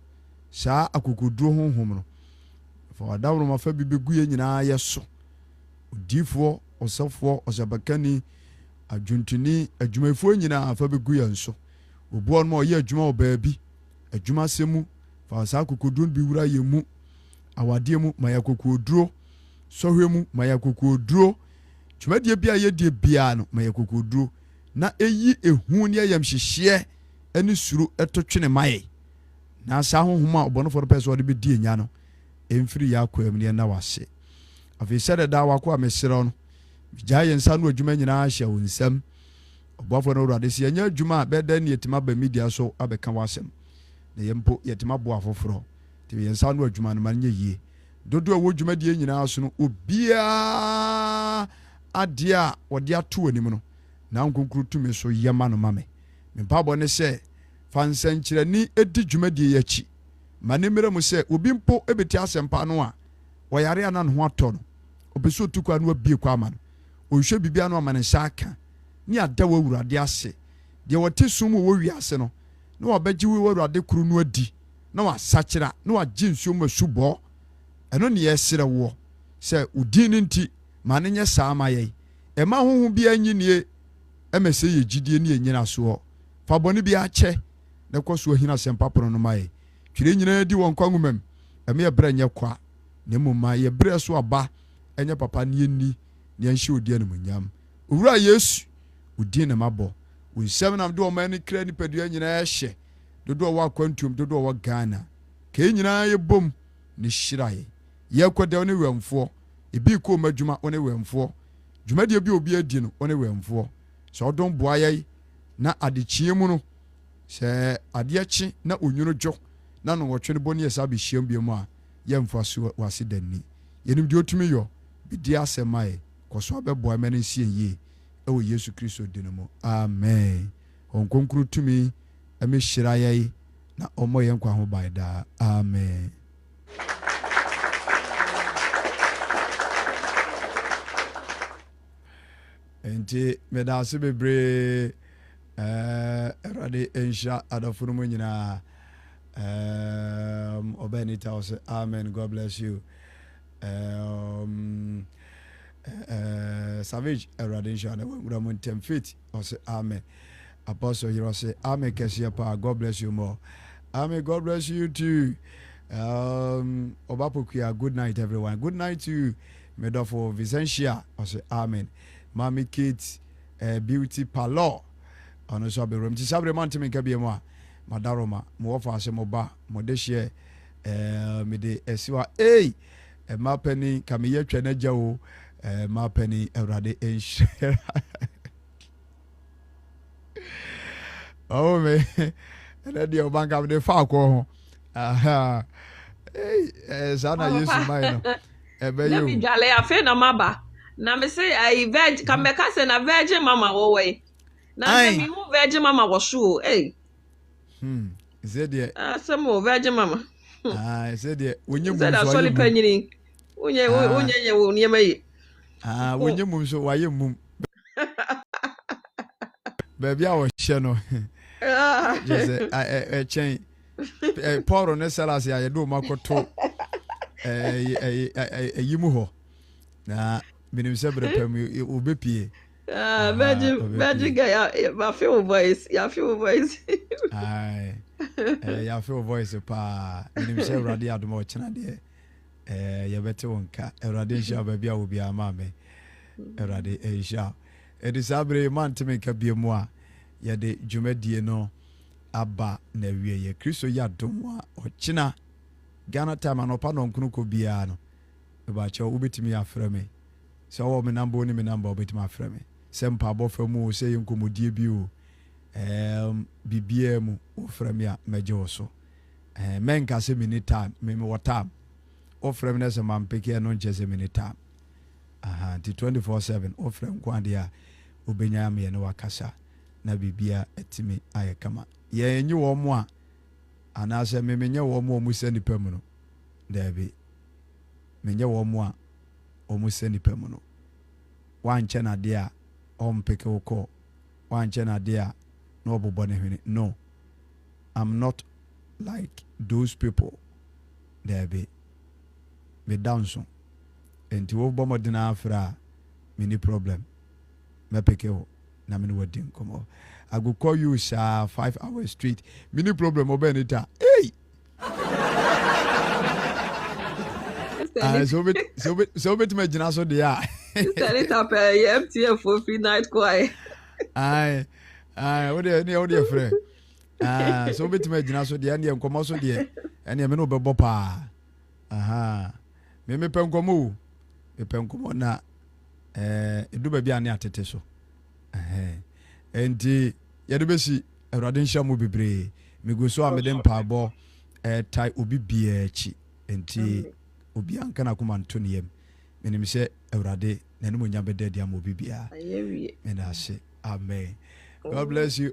saa akokoduro honhom no for adawro ma fa bi begu ye nyina ye so difo osafo osabakani adwuntuni adwumafo nyina afa begu ya nso obuo no ye adwuma obaabi adwuma semu fa sa kokoduro bi wura ye mu awade mu ma ya kokoduro sohwe mu ma ya kokoduro dwumadie bia ye die bia no ma ya kokoduro na eyi ehu ne Ayamhyehyeɛ ani suru etotwene maye na sa honhom a obonofo do pese ode be die nya no emfiri ya kwam ne na wase afi sede da wako amesero no jaye nsa no adwuma nyina ahya wonsam obofo no urade se nya adwuma beda ne yetima ba media so abeka wasem na yempo yetima bo afoforo ti yensa no adwuma no manye yie dodo a wodwuma die nyina so no obia adia wode ato anim no na nkonkuru tumi so yema no mame mempabo ne se fansankyerani edi dwuma die yachi mane mere mu se obi mpo ebeti asempa no a oyare ana no ho ato no obeso tukwa no abie kwa ama no ohwe bibia no amane saka ni ada wa wurade ase de wote sum wo wiase no na obegye wo wurade kuru no adi na wasakira na wagye nsuo masubo eno ne yesere wo se udin nti mane nye saama ye ema honhom bia nyinie emese ye gidie ne nyina so fa bone bia che na kwaso ahina sempa pono no mai twire nyina di won kwangumam eme ye bra nye kwa ne mumma ye bra so aba enye papa ne ni ne anhye odi animunyam owura Yesu odi ne mabɔ wo nsɛm nam de o man kra nipadua nyina hye dodo wa kwantum dodo wa Ghana ke nyina ye bom ne hyirae ye kwada ne wamfo ebi ko madwuma one wamfo dwumade bi obi adi no one wamfo so odon boa ye na adechie mu no sɛ ade kye na onwunu dwo na no wɔtwe ne bɔ ne yɛsa be hyiam bi mu a yɛmfa so wase danni yenim de otumi yo bidi asɛmae kɔso abɛboa mene nsie yie ɛwɔ Yesu Kristo din mu amen onkonkuru tumi ame hyira yɛi na ɔmmɔ yɛn kwa ho bae daa amen. Enti medase bebre erade ensha adafunu mu nyina obenita ose amen. God bless you. Savage erade ensha na wura mu ntem faith ose amen. Apostle Hero say amen kesia pa. God bless you more. Amen. God bless you too. Obapokuya, good night everyone. Good night to you. Medofo Vicentia ose amen. Mami Kate Beauty Palo ono so be room ti sabre man timi ka bia mu a madaroma mo wo fa ase mo ba mo de hye me de esiwa ma pani ka me yetwa na gya o ma pani Awurade enhyira oh me na de o banka me de fa ko ho aha sana Yesu mai no ebe na yo mi dwale afi na maba na me say I veg ka me ka say na virgin mama wo we na me hu virgin mama wo so is it there asemo virgin mama is it there wonye mu so da soli panyini unye wo niema yi wonye mu so waye mu baby a wo hye no just chen Paul ne Salas ya do makoto yimu ho na minim se bre pam obepie magic guy ya feel voice ya feel voice ya feel voice pa minim se Awurade adom o chena de ya bete wonka Awurade sha ba bia obi ama me Awurade sha edisabre man teme ka bia mu a ya de dwumadie no aba na wie ye Kristo ya dom a o chena Ghana time anopa no nkunu ko bia no ba cha obetimi afra me so wo me number oni me number obetimi afra me sempa abofa mu se yenkomodie bi o bibia mu ofra me a meje wo so menka se mini time me watam ofra me na se mampeke no nche se mini time aha ti 24/7 ofra nkwande a obenya me ne wakasa na bibia etimi ayekama ye enyi wo mu a anase me menye wo mu omusa nipa mu no dabi menye wo mu a omusa nipa mu no wanche na de a ompeke woko wanche na de a no bobo ne hwene no I'm not like those people dabi me downso enti wo bomo de na afra mini problem me peke wo na me no wadin komo I go call you 5 hours straight. Mini problem obenita. Hey. So bit me jina so dia. Set it up MTF for free night quiet. Aye. What dey friend? So bit me jina so dia ndie nkomo so dia. Ene me no bebo pa. Aha. Me pe nkomo. Me pe nkomo na edu ba bia ne atete so. Enti yede besi Awurade nhya mu bebre mego so amede mpaabo tai obi bia chi enti obi anka na kuma nto ne yam menim se Awurade nanu monya bede dia mo obi bia me na se amen. God bless you.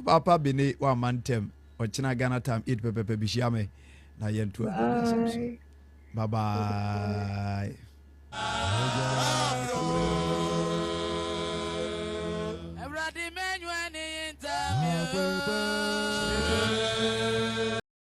Papa bini wa mantem o china Ghana time 8 pepe bi hia me na yentu bye bye. Everybody, man, you ain't in time.